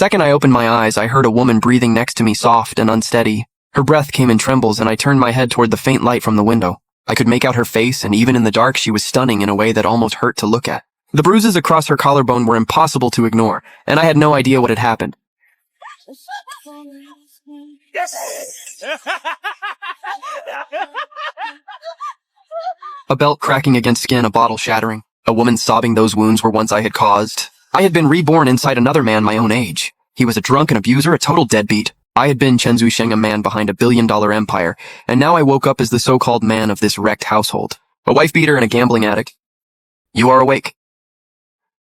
second I opened my eyes, I heard a woman breathing next to me, soft and unsteady. Her breath came in trembles, and I turned my head toward the faint light from the window. I could make out her face, and even in the dark she was stunning in a way that almost hurt to look at. The bruises across her collarbone were impossible to ignore, and I had no idea what had happened. A belt cracking against skin, a bottle shattering. A woman sobbing those wounds were ones I had caused. I had been reborn inside another man my own age. He was a drunken abuser, a total deadbeat. I had been Chen Zuisheng, a man behind a billion-dollar empire, and now I woke up as the so-called man of this wrecked household. A wife-beater and a gambling addict. You are awake.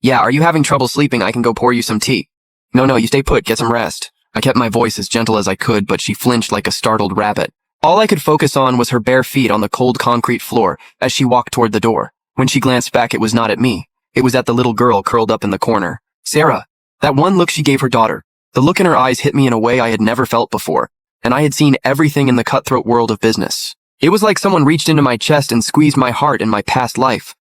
Yeah, are you having trouble sleeping? I can go pour you some tea. No, you stay put, get some rest. I kept my voice as gentle as I could, but she flinched like a startled rabbit. All I could focus on was her bare feet on the cold concrete floor as she walked toward the door. When she glanced back, it was not at me. It was at the little girl curled up in the corner. Sarah. That one look she gave her daughter. The look in her eyes hit me in a way I had never felt before, and I had seen everything in the cutthroat world of business. It was like someone reached into my chest and squeezed my heart in my past life.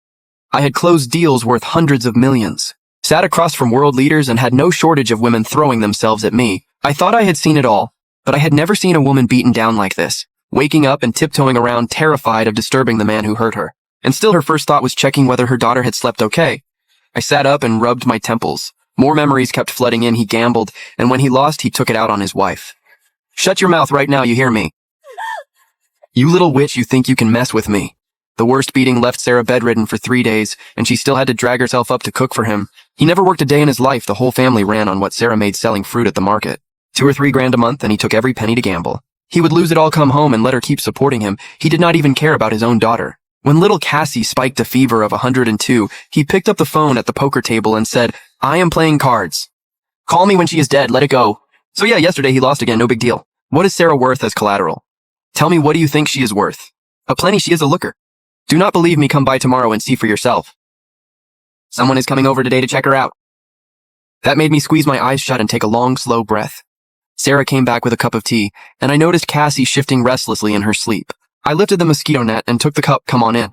I had closed deals worth hundreds of millions, sat across from world leaders, and had no shortage of women throwing themselves at me. I thought I had seen it all, but I had never seen a woman beaten down like this, waking up and tiptoeing around, terrified of disturbing the man who hurt her. And still her first thought was checking whether her daughter had slept okay. I sat up and rubbed my temples. More memories kept flooding in. He gambled, and when he lost, he took it out on his wife. Shut your mouth right now, you hear me? You little witch, you think you can mess with me. The worst beating left Sarah bedridden for 3 days, and she still had to drag herself up to cook for him. He never worked a day in his life. The whole family ran on what Sarah made selling fruit at the market. 2 or 3 grand a month, and he took every penny to gamble. He would lose it all, come home, and let her keep supporting him. He did not even care about his own daughter. When little Cassie spiked a fever of 102, he picked up the phone at the poker table and said, I am playing cards. Call me when she is dead, let it go. So yeah, yesterday he lost again, no big deal. What is Sarah worth as collateral? Tell me, what do you think she is worth? A plenty, she is a looker. Do not believe me, come by tomorrow and see for yourself. Someone is coming over today to check her out. That made me squeeze my eyes shut and take a long, slow breath. Sarah came back with a cup of tea, and I noticed Cassie shifting restlessly in her sleep. I lifted the mosquito net and took the cup. Come on in.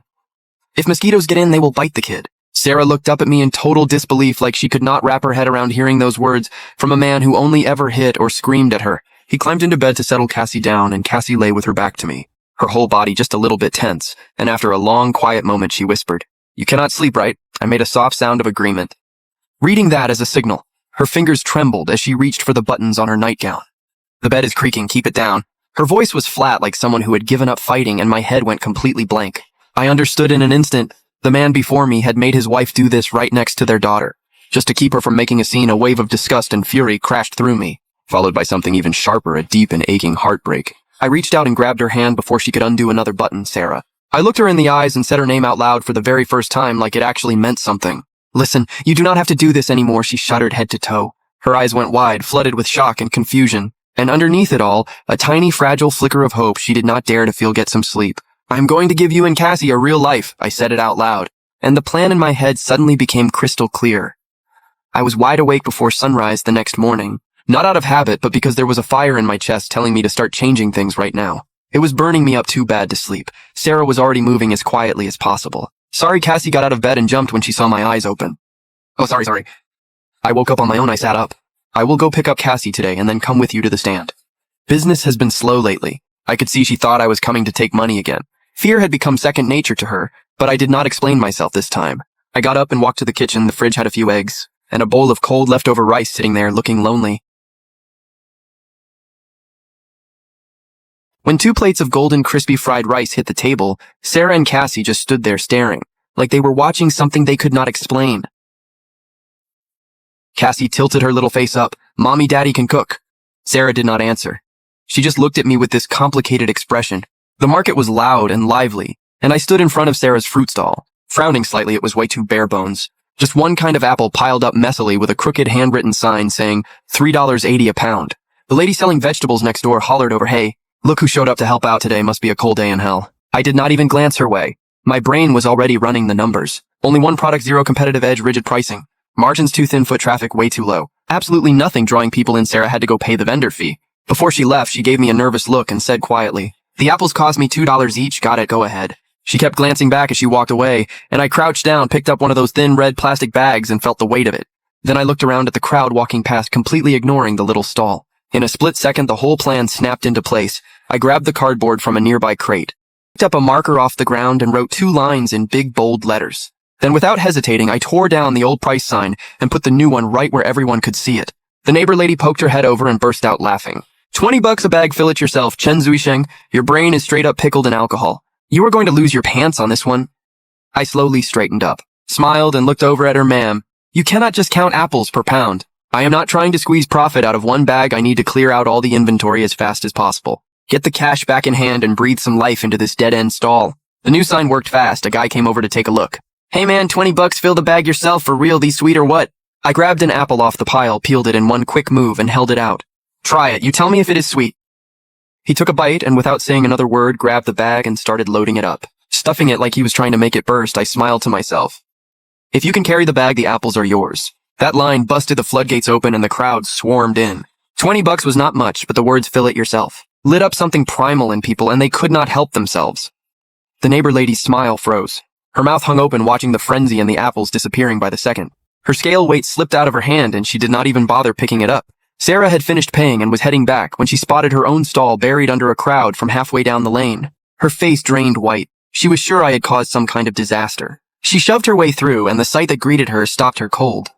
If mosquitoes get in, they will bite the kid. Sarah looked up at me in total disbelief, like she could not wrap her head around hearing those words from a man who only ever hit or screamed at her. He climbed into bed to settle Cassie down, and Cassie lay with her back to me, her whole body just a little bit tense, and after a long, quiet moment, she whispered, You cannot sleep, right? I made a soft sound of agreement. Reading that as a signal, her fingers trembled as she reached for the buttons on her nightgown. The bed is creaking, keep it down. Her voice was flat like someone who had given up fighting, and my head went completely blank. I understood in an instant. The man before me had made his wife do this right next to their daughter. Just to keep her from making a scene, a wave of disgust and fury crashed through me, followed by something even sharper, a deep and aching heartbreak. I reached out and grabbed her hand before she could undo another button. Sarah. I looked her in the eyes and said her name out loud for the very first time, like it actually meant something. Listen, you do not have to do this anymore. She shuddered head to toe. Her eyes went wide, flooded with shock and confusion. And underneath it all, a tiny, fragile flicker of hope she did not dare to feel get some sleep. I'm going to give you and Cassie a real life, I said it out loud, and the plan in my head suddenly became crystal clear. I was wide awake before sunrise the next morning, not out of habit, but because there was a fire in my chest telling me to start changing things right now. It was burning me up too bad to sleep. Sarah was already moving as quietly as possible. Sorry, Cassie got out of bed and jumped when she saw my eyes open. Oh, sorry. I woke up on my own, I sat up. I will go pick up Cassie today and then come with you to the stand. Business has been slow lately. I could see she thought I was coming to take money again. Fear had become second nature to her, but I did not explain myself this time. I got up and walked to the kitchen. The fridge had a few eggs, and a bowl of cold leftover rice sitting there looking lonely. When 2 plates of golden crispy fried rice hit the table, Sarah and Cassie just stood there staring, like they were watching something they could not explain. Cassie tilted her little face up. Mommy, Daddy can cook. Sarah did not answer. She just looked at me with this complicated expression. The market was loud and lively, and I stood in front of Sarah's fruit stall. Frowning slightly, it was way too bare bones. Just one kind of apple piled up messily with a crooked handwritten sign saying $3.80 a pound. The lady selling vegetables next door hollered over, Hey, look who showed up to help out today, must be a cold day in hell. I did not even glance her way. My brain was already running the numbers. Only one product, zero competitive edge, rigid pricing. Margins too thin, foot traffic way too low. Absolutely nothing drawing people in. Sarah had to go pay the vendor fee. Before she left, she gave me a nervous look and said quietly, The apples cost me $2 each, got it, go ahead. She kept glancing back as she walked away, and I crouched down, picked up one of those thin red plastic bags and felt the weight of it. Then I looked around at the crowd walking past, completely ignoring the little stall. In a split second, the whole plan snapped into place. I grabbed the cardboard from a nearby crate, picked up a marker off the ground, and wrote 2 lines in big, bold letters. Then without hesitating, I tore down the old price sign and put the new one right where everyone could see it. The neighbor lady poked her head over and burst out laughing. $20 a bag, fill it yourself, Chen Zuisheng. Your brain is straight up pickled in alcohol. You are going to lose your pants on this one. I slowly straightened up, smiled, and looked over at her. Ma'am, you cannot just count apples per pound. I am not trying to squeeze profit out of one bag. I need to clear out all the inventory as fast as possible. Get the cash back in hand and breathe some life into this dead-end stall. The new sign worked fast. A guy came over to take a look. Hey man, $20, fill the bag yourself, for real, these sweet or what? I grabbed an apple off the pile, peeled it in one quick move, and held it out. Try it, you tell me if it is sweet. He took a bite and without saying another word, grabbed the bag and started loading it up. Stuffing it like he was trying to make it burst, I smiled to myself. If you can carry the bag, the apples are yours. That line busted the floodgates open and the crowd swarmed in. $20 was not much, but the words "fill it yourself" lit up something primal in people, and they could not help themselves. The neighbor lady's smile froze. Her mouth hung open, watching the frenzy and the apples disappearing by the second. Her scale weight slipped out of her hand and she did not even bother picking it up. Sarah had finished paying and was heading back when she spotted her own stall buried under a crowd from halfway down the lane. Her face drained white. She was sure I had caused some kind of disaster. She shoved her way through, and the sight that greeted her stopped her cold.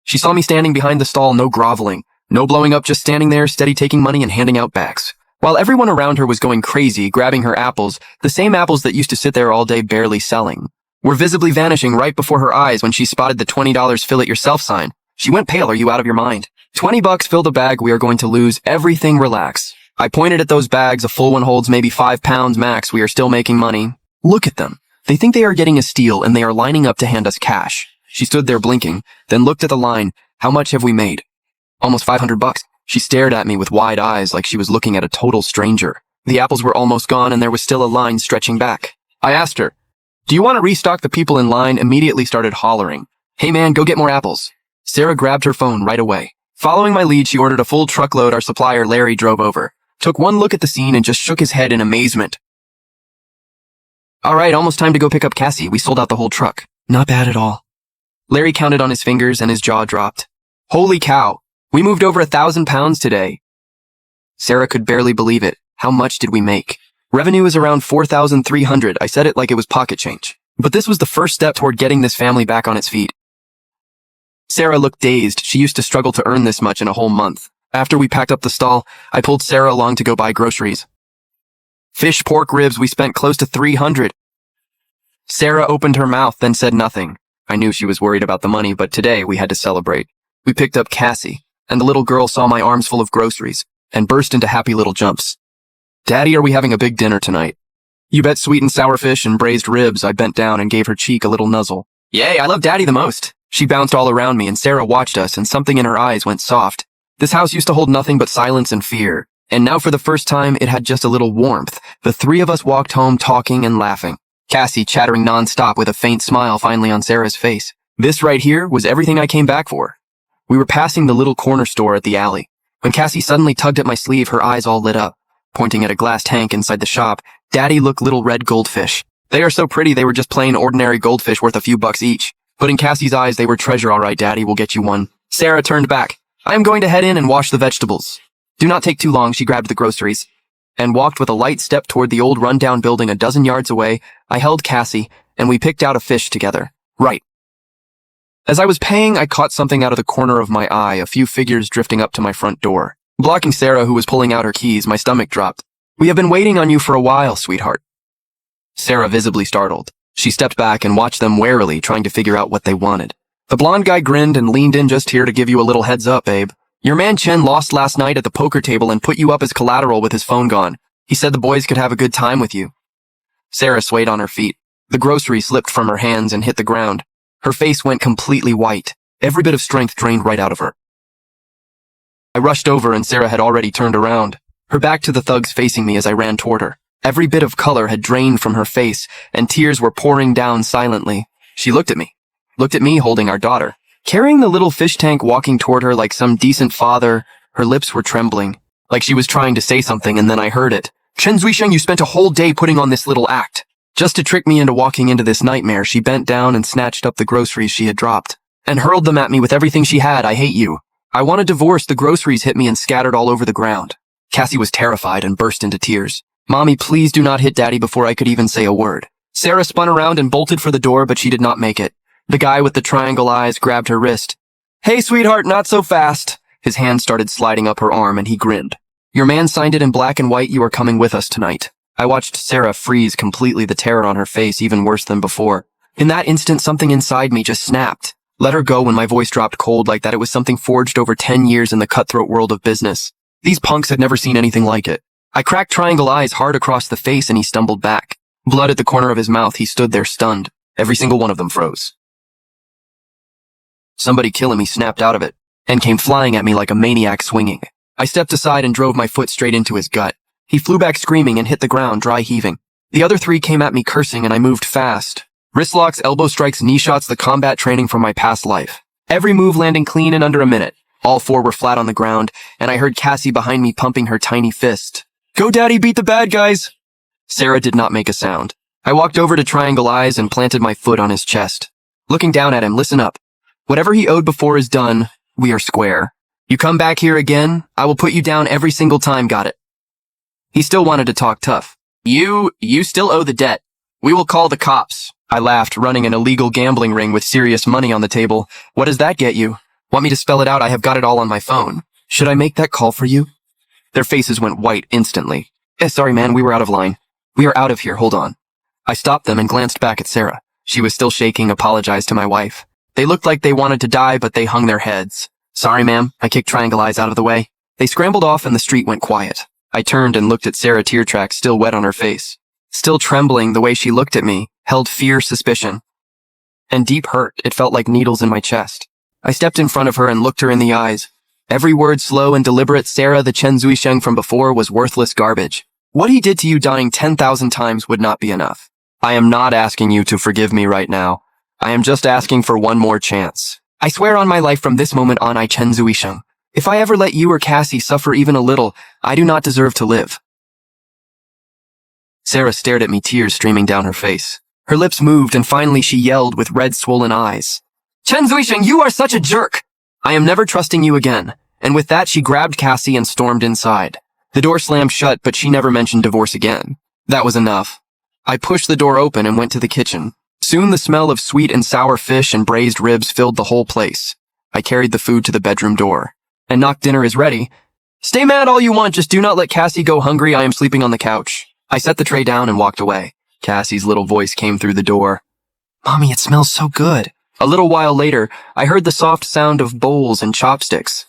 She saw me standing behind the stall, no groveling, no blowing up, just standing there, steady, taking money and handing out bags. While everyone around her was going crazy, grabbing her apples, the same apples that used to sit there all day barely selling, were visibly vanishing right before her eyes when she spotted the $20 fill it yourself sign. She went pale. Are you out of your mind? $20, fill the bag, we are going to lose everything, relax. I pointed at those bags. A full one holds maybe 5 pounds max. We are still making money. Look at them. They think they are getting a steal and they are lining up to hand us cash. She stood there blinking, then looked at the line. How much have we made? Almost $500. She stared at me with wide eyes like she was looking at a total stranger. The apples were almost gone and there was still a line stretching back. I asked her, do you want to restock? The people in line immediately started hollering. Hey man, go get more apples. Sarah grabbed her phone right away. Following my lead, she ordered a full truckload. Our supplier, Larry, drove over, took one look at the scene and just shook his head in amazement. All right, almost time to go pick up Cassie. We sold out the whole truck. Not bad at all. Larry counted on his fingers and his jaw dropped. Holy cow, we moved over 1,000 pounds today. Sarah could barely believe it. How much did we make? Revenue is around 4,300. I said it like it was pocket change. But this was the first step toward getting this family back on its feet. Sarah looked dazed. She used to struggle to earn this much in a whole month. After we packed up the stall, I pulled Sarah along to go buy groceries. Fish, pork, ribs, we spent close to 300. Sarah opened her mouth, then said nothing. I knew she was worried about the money, but today we had to celebrate. We picked up Cassie, and the little girl saw my arms full of groceries and burst into happy little jumps. Daddy, are we having a big dinner tonight? You bet. Sweet and sour fish and braised ribs. I bent down and gave her cheek a little nuzzle. Yay, I love Daddy the most. She bounced all around me and Sarah watched us and something in her eyes went soft. This house used to hold nothing but silence and fear, and now for the first time it had just a little warmth. The 3 of us walked home talking and laughing. Cassie chattering non-stop with a faint smile finally on Sarah's face. This right here was everything I came back for. We were passing the little corner store at the alley when Cassie suddenly tugged at my sleeve, her eyes all lit up. Pointing at a glass tank inside the shop, Daddy, look, little red goldfish. They are so pretty. They were just plain ordinary goldfish worth a few bucks each. But in Cassie's eyes, they were treasure. All right, Daddy, we'll get you one. Sarah turned back. I am going to head in and wash the vegetables. Do not take too long. She grabbed the groceries and walked with a light step toward the old rundown building a dozen yards away. I held Cassie and we picked out a fish together. Right. As I was paying, I caught something out of the corner of my eye, a few figures drifting up to my front door. Blocking Sarah, who was pulling out her keys, my stomach dropped. We have been waiting on you for a while, sweetheart. Sarah visibly startled. She stepped back and watched them warily, trying to figure out what they wanted. The blonde guy grinned and leaned in. Just here to give you a little heads up, babe. Your man Chen lost last night at the poker table and put you up as collateral with his phone gone. He said the boys could have a good time with you. Sarah swayed on her feet. The grocery slipped from her hands and hit the ground. Her face went completely white. Every bit of strength drained right out of her. I rushed over and Sarah had already turned around, her back to the thugs facing me as I ran toward her. Every bit of color had drained from her face and tears were pouring down silently. She looked at me holding our daughter, carrying the little fish tank, walking toward her like some decent father. Her lips were trembling, like she was trying to say something, and then I heard it. Chen Zuisheng, you spent a whole day putting on this little act, just to trick me into walking into this nightmare. She bent down and snatched up the groceries she had dropped. and hurled them at me with everything she had. I hate you. I want a divorce. The groceries hit me and scattered all over the ground. Cassie was terrified and burst into tears. Mommy, please do not hit Daddy before I could even say a word. Sarah spun around and bolted for the door, but she did not make it. The guy with the triangle eyes grabbed her wrist. Hey, sweetheart, not so fast. His hand started sliding up her arm and he grinned. Your man signed it in black and white. You are coming with us tonight. I watched Sarah freeze completely, the terror on her face even worse than before. In that instant, something inside me just snapped. Let her go when my voice dropped cold like that. It was something forged over 10 years in the cutthroat world of business. These punks had never seen anything like it. I cracked Triangle Eyes hard across the face and he stumbled back. Blood at the corner of his mouth. He stood there stunned. Every single one of them froze. Somebody kill him, he snapped out of it, and came flying at me like a maniac swinging. I stepped aside and drove my foot straight into his gut. He flew back screaming and hit the ground, dry heaving. The other three came at me cursing and I moved fast. Wrist locks, elbow strikes, knee shots, the combat training from my past life. Every move landing clean in under a minute. All four were flat on the ground, and I heard Cassie behind me pumping her tiny fist. Go, Daddy, beat the bad guys! Sarah did not make a sound. I walked over to Triangle Eyes and planted my foot on his chest. Looking down at him, listen up. Whatever he owed before is done. We are square. You come back here again, I will put you down every single time, got it? He still wanted to talk tough. You still owe the debt. We will call the cops. I laughed, running an illegal gambling ring with serious money on the table. What does that get you? Want me to spell it out? I have got it all on my phone. Should I make that call for you? Their faces went white instantly. Sorry, man, we were out of line. We are out of here, hold on. I stopped them and glanced back at Sarah. She was still shaking, apologized to my wife. They looked like they wanted to die, but they hung their heads. Sorry, ma'am. I kicked Triangle Eyes out of the way. They scrambled off and the street went quiet. I turned and looked at Sarah, tear tracks still wet on her face. Still trembling, the way she looked at me held fear, suspicion, and deep hurt. It felt like needles in my chest. I stepped in front of her and looked her in the eyes. Every word slow and deliberate. Sarah, the Chen Zuisheng from before was worthless garbage. What he did to you dying 10,000 times would not be enough. I am not asking you to forgive me right now. I am just asking for one more chance. I swear on my life from this moment on, I Chen Zuisheng. If I ever let you or Cassie suffer even a little, I do not deserve to live. Sarah stared at me, tears streaming down her face. Her lips moved and finally she yelled with red swollen eyes. Chen Zuisheng, you are such a jerk! I am never trusting you again. And with that she grabbed Cassie and stormed inside. The door slammed shut, but she never mentioned divorce again. That was enough. I pushed the door open and went to the kitchen. Soon the smell of sweet and sour fish and braised ribs filled the whole place. I carried the food to the bedroom door. And knock, dinner is ready. Stay mad all you want, just do not let Cassie go hungry. I am sleeping on the couch. I set the tray down and walked away. Cassie's little voice came through the door. Mommy, it smells so good. A little while later, I heard the soft sound of bowls and chopsticks.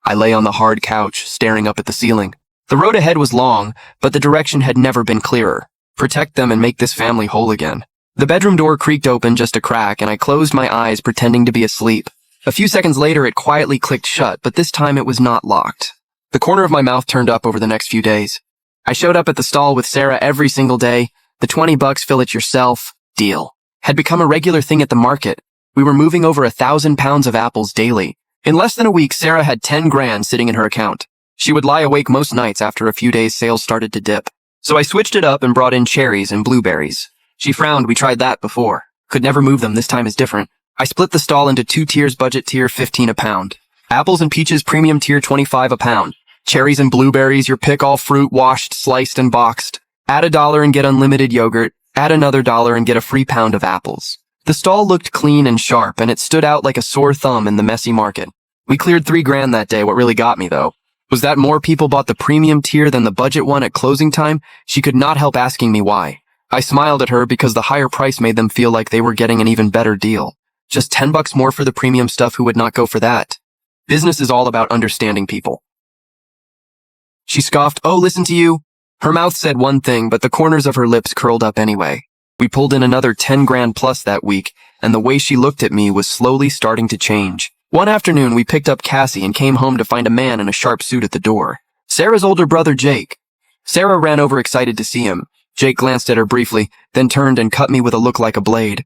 I lay on the hard couch, staring up at the ceiling. The road ahead was long, but the direction had never been clearer. Protect them and make this family whole again. The bedroom door creaked open just a crack, and I closed my eyes, pretending to be asleep. A few seconds later, it quietly clicked shut, but this time it was not locked. The corner of my mouth turned up over the next few days. I showed up at the stall with Sarah every single day. The $20 fill it yourself deal had become a regular thing at the market. We were moving over 1,000 pounds of apples daily. In less than a week, Sarah had 10 grand sitting in her account. She would lie awake most nights. After a few days, sales started to dip. So I switched it up and brought in cherries and blueberries. She frowned. We tried that before. Could never move them. This time is different. I split the stall into 2 tiers. Budget tier, 15 a pound. Apples and peaches, premium tier, 25 a pound. Cherries and blueberries, your pick, all fruit, washed, sliced, and boxed. Add $1 and get unlimited yogurt. Add another $1 and get a free pound of apples. The stall looked clean and sharp, and it stood out like a sore thumb in the messy market. We cleared 3 grand that day. What really got me, though, was that more people bought the premium tier than the budget one at closing time. She could not help asking me why. I smiled at her because the higher price made them feel like they were getting an even better deal. Just $10 more for the premium stuff. Who would not go for that? Business is all about understanding people. She scoffed. Oh, listen to you. Her mouth said one thing, but the corners of her lips curled up anyway. We pulled in another 10 grand plus that week, and the way she looked at me was slowly starting to change. One afternoon, we picked up Cassie and came home to find a man in a sharp suit at the door. Sarah's older brother, Jake. Sarah ran over excited to see him. Jake glanced at her briefly, then turned and cut me with a look like a blade.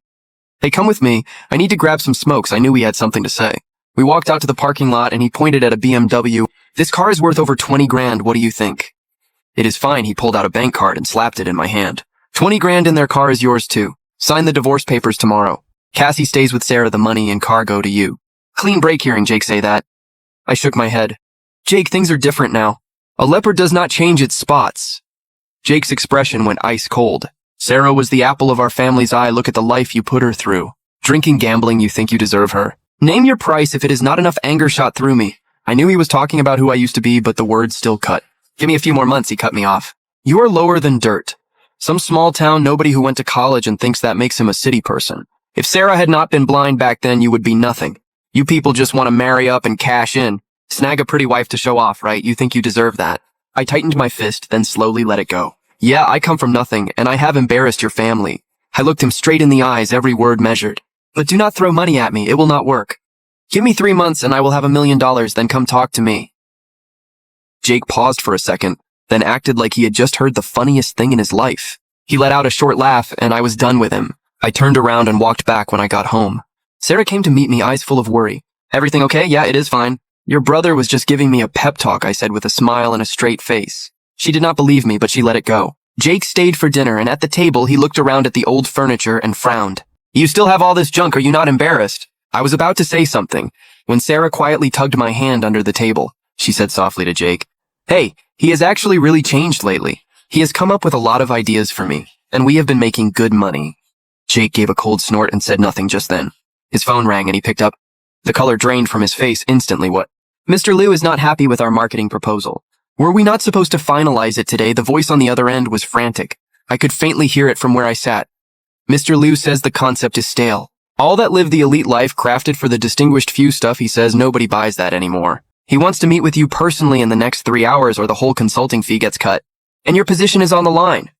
Hey, come with me. I need to grab some smokes. I knew he had something to say. We walked out to the parking lot and he pointed at a BMW. This car is worth over 20 grand. What do you think? It is fine. He pulled out a bank card and slapped it in my hand. 20 grand in their car is yours too. Sign the divorce papers tomorrow. Cassie stays with Sarah, the money and car go to you. Clean break hearing Jake say that. I shook my head. Jake, things are different now. A leopard does not change its spots. Jake's expression went ice cold. Sarah was the apple of our family's eye. Look at the life you put her through. Drinking, gambling, you think you deserve her. Name your price. If it is not enough, anger shot through me. I knew he was talking about who I used to be, but the words still cut. Give me a few more months, he cut me off. You are lower than dirt. Some small town nobody who went to college and thinks that makes him a city person. If Sarah had not been blind back then, you would be nothing. You people just want to marry up and cash in. Snag a pretty wife to show off, right? You think you deserve that. I tightened my fist, then slowly let it go. Yeah, I come from nothing, and I have embarrassed your family. I looked him straight in the eyes, every word measured. But do not throw money at me, it will not work. Give me 3 months and I will have $1 million, then come talk to me. Jake paused for a second, then acted like he had just heard the funniest thing in his life. He let out a short laugh, and I was done with him. I turned around and walked back when I got home. Sarah came to meet me, eyes full of worry. Everything okay? Yeah, it is fine. Your brother was just giving me a pep talk, I said with a smile and a straight face. She did not believe me, but she let it go. Jake stayed for dinner, and at the table he looked around at the old furniture and frowned. You still have all this junk, are you not embarrassed? I was about to say something, when Sarah quietly tugged my hand under the table. She said softly to Jake, Hey, he has actually really changed lately. He has come up with a lot of ideas for me, and we have been making good money. Jake gave a cold snort and said nothing just then. His phone rang and he picked up. The color drained from his face instantly. What? Mr. Liu is not happy with our marketing proposal. Were we not supposed to finalize it today? The voice on the other end was frantic. I could faintly hear it from where I sat. Mr. Liu says the concept is stale. All that live the elite life crafted for the distinguished few stuff, he says nobody buys that anymore. He wants to meet with you personally in the next 3 hours or the whole consulting fee gets cut. And your position is on the line.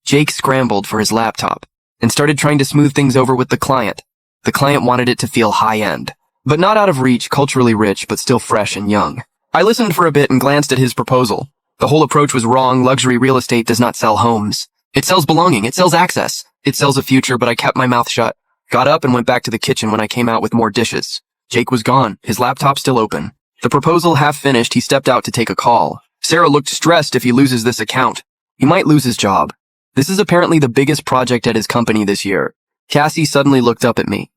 Jake scrambled for his laptop and started trying to smooth things over with the client. The client wanted it to feel high-end, but not out of reach, culturally rich, but still fresh and young. I listened for a bit and glanced at his proposal. The whole approach was wrong. Luxury real estate does not sell homes. It sells belonging. It sells access. It sells a future, but I kept my mouth shut. Got up and went back to the kitchen when I came out with more dishes. Jake was gone, his laptop still open. The proposal half finished, he stepped out to take a call. Sarah looked stressed. If he loses this account, he might lose his job. This is apparently the biggest project at his company this year. Cassie suddenly looked up at me.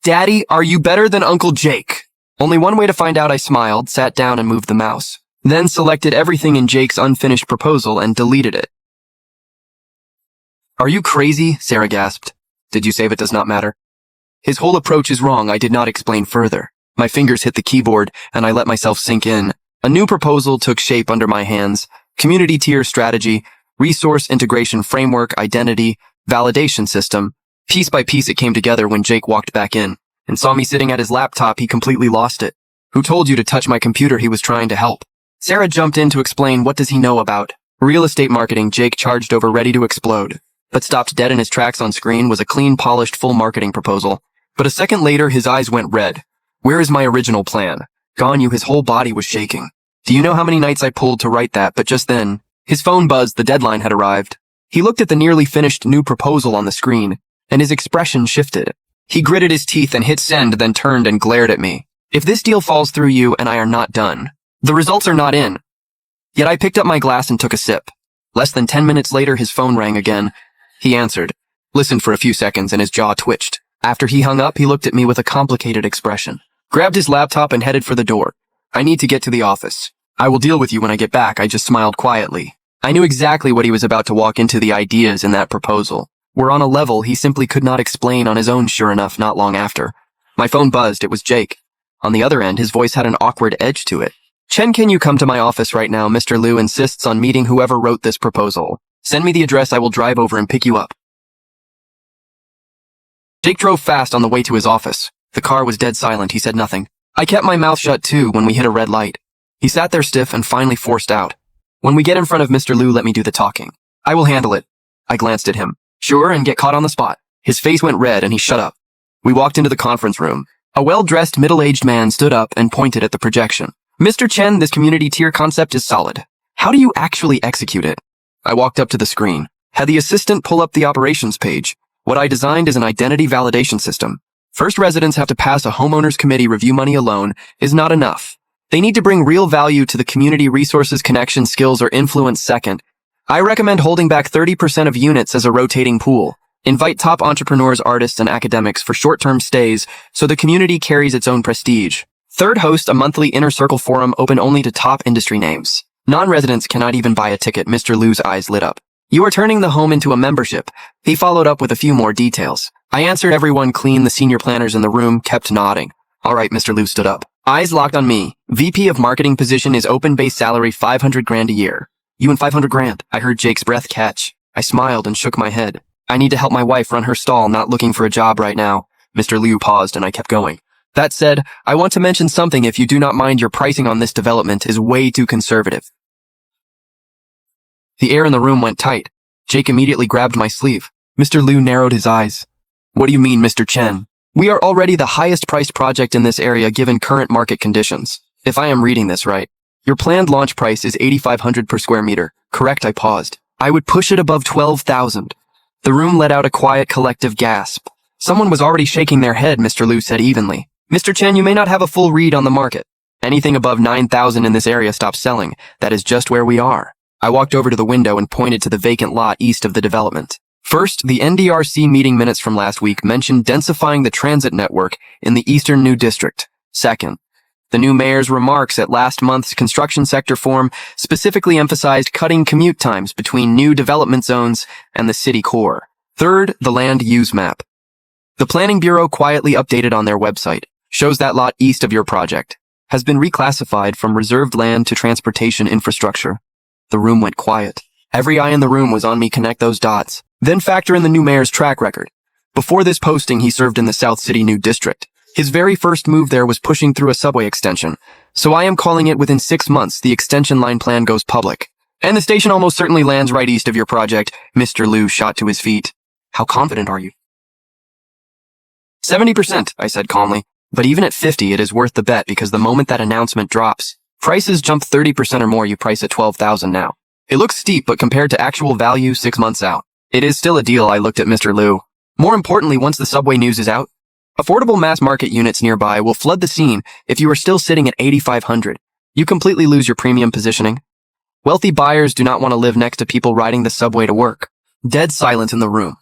Daddy, are you better than Uncle Jake? Only one way to find out, I smiled, sat down and moved the mouse. Then selected everything in Jake's unfinished proposal and deleted it. Are you crazy? Sarah gasped. Did you save it? Does not matter. His whole approach is wrong. I did not explain further. My fingers hit the keyboard and I let myself sink in. A new proposal took shape under my hands. Community tier strategy, resource integration framework, identity, validation system. Piece by piece it came together when Jake walked back in and saw me sitting at his laptop. He completely lost it. Who told you to touch my computer? He was trying to help. Sarah jumped in to explain. What does he know about real estate marketing? Jake charged over, ready to explode, but stopped dead in his tracks. On screen was a clean, polished, full marketing proposal. But a second later, his eyes went red. Where is my original plan? Gone. You. His whole body was shaking. Do you know how many nights I pulled to write that? But just then, his phone buzzed. The deadline had arrived. He looked at the nearly finished new proposal on the screen, and his expression shifted. He gritted his teeth and hit send, then turned and glared at me. If this deal falls through, you and I are not done. The results are not in. Yet I picked up my glass and took a sip. Less than 10 minutes later, his phone rang again. He answered, listened for a few seconds, and his jaw twitched. After he hung up, he looked at me with a complicated expression, grabbed his laptop and headed for the door. I need to get to the office. I will deal with you when I get back. I just smiled quietly. I knew exactly what he was about to walk into. The ideas in that proposal were on a level he simply could not explain on his own. Sure enough, not long after, my phone buzzed. It was Jake. On the other end, his voice had an awkward edge to it. Chen, can you come to my office right now? Mr. Liu insists on meeting whoever wrote this proposal. Send me the address. I will drive over and pick you up. Jake drove fast on the way to his office. The car was dead silent. He said nothing. I kept my mouth shut too when we hit a red light. He sat there stiff and finally forced out. When we get in front of Mr. Liu, let me do the talking. I will handle it. I glanced at him. Sure, and get caught on the spot. His face went red and he shut up. We walked into the conference room. A well-dressed, middle-aged man stood up and pointed at the projection. Mr. Chen, this community tier concept is solid. How do you actually execute it? I walked up to the screen. Had the assistant pull up the operations page. What I designed is an identity validation system. First, residents have to pass a homeowners committee review. Money alone is not enough. They need to bring real value to the community, resources, connection, skills, or influence. Second, I recommend holding back 30% of units as a rotating pool. Invite top entrepreneurs, artists, and academics for short-term stays so the community carries its own prestige. Third, host a monthly inner circle forum open only to top industry names. Non-residents cannot even buy a ticket. Mr. Liu's eyes lit up. You are turning the home into a membership. He followed up with a few more details. I answered everyone clean. The senior planners in the room kept nodding. All right, Mr. Liu stood up. Eyes locked on me. VP of marketing position is open, base salary 500 grand a year. You and 500 grand. I heard Jake's breath catch. I smiled and shook my head. I need to help my wife run her stall, not looking for a job right now. Mr. Liu paused and I kept going. That said, I want to mention something. If you do not mind, your pricing on this development is way too conservative. The air in the room went tight. Jake immediately grabbed my sleeve. Mr. Liu narrowed his eyes. What do you mean, Mr. Chen? We are already the highest priced project in this area given current market conditions. If I am reading this right, your planned launch price is 8,500 per square meter. Correct? I paused. I would push it above 12,000. The room let out a quiet collective gasp. Someone was already shaking their head, Mr. Liu said evenly. Mr. Chen, you may not have a full read on the market. Anything above 9,000 in this area stops selling. That is just where we are. I walked over to the window and pointed to the vacant lot east of the development. First, the NDRC meeting minutes from last week mentioned densifying the transit network in the Eastern New District. Second, the new mayor's remarks at last month's construction sector forum specifically emphasized cutting commute times between new development zones and the city core. Third, the land use map. The Planning Bureau quietly updated on their website shows that lot east of your project has been reclassified from reserved land to transportation infrastructure. The room went quiet. Every eye in the room was on me. Connect those dots. Then factor in the new mayor's track record. Before this posting, he served in the South City New District. His very first move there was pushing through a subway extension. So I am calling it within 6 months, the extension line plan goes public. And the station almost certainly lands right east of your project. Mr. Liu shot to his feet. How confident are you? 70%, I said calmly. But even at 50, it is worth the bet because the moment that announcement drops, prices jump 30% or more. You price at 12,000 now. It looks steep, but compared to actual value 6 months out, it is still a deal. I looked at Mr. Liu. More importantly, once the subway news is out, affordable mass market units nearby will flood the scene. If you are still sitting at 8,500, you completely lose your premium positioning. Wealthy buyers do not want to live next to people riding the subway to work. Dead silence in the room.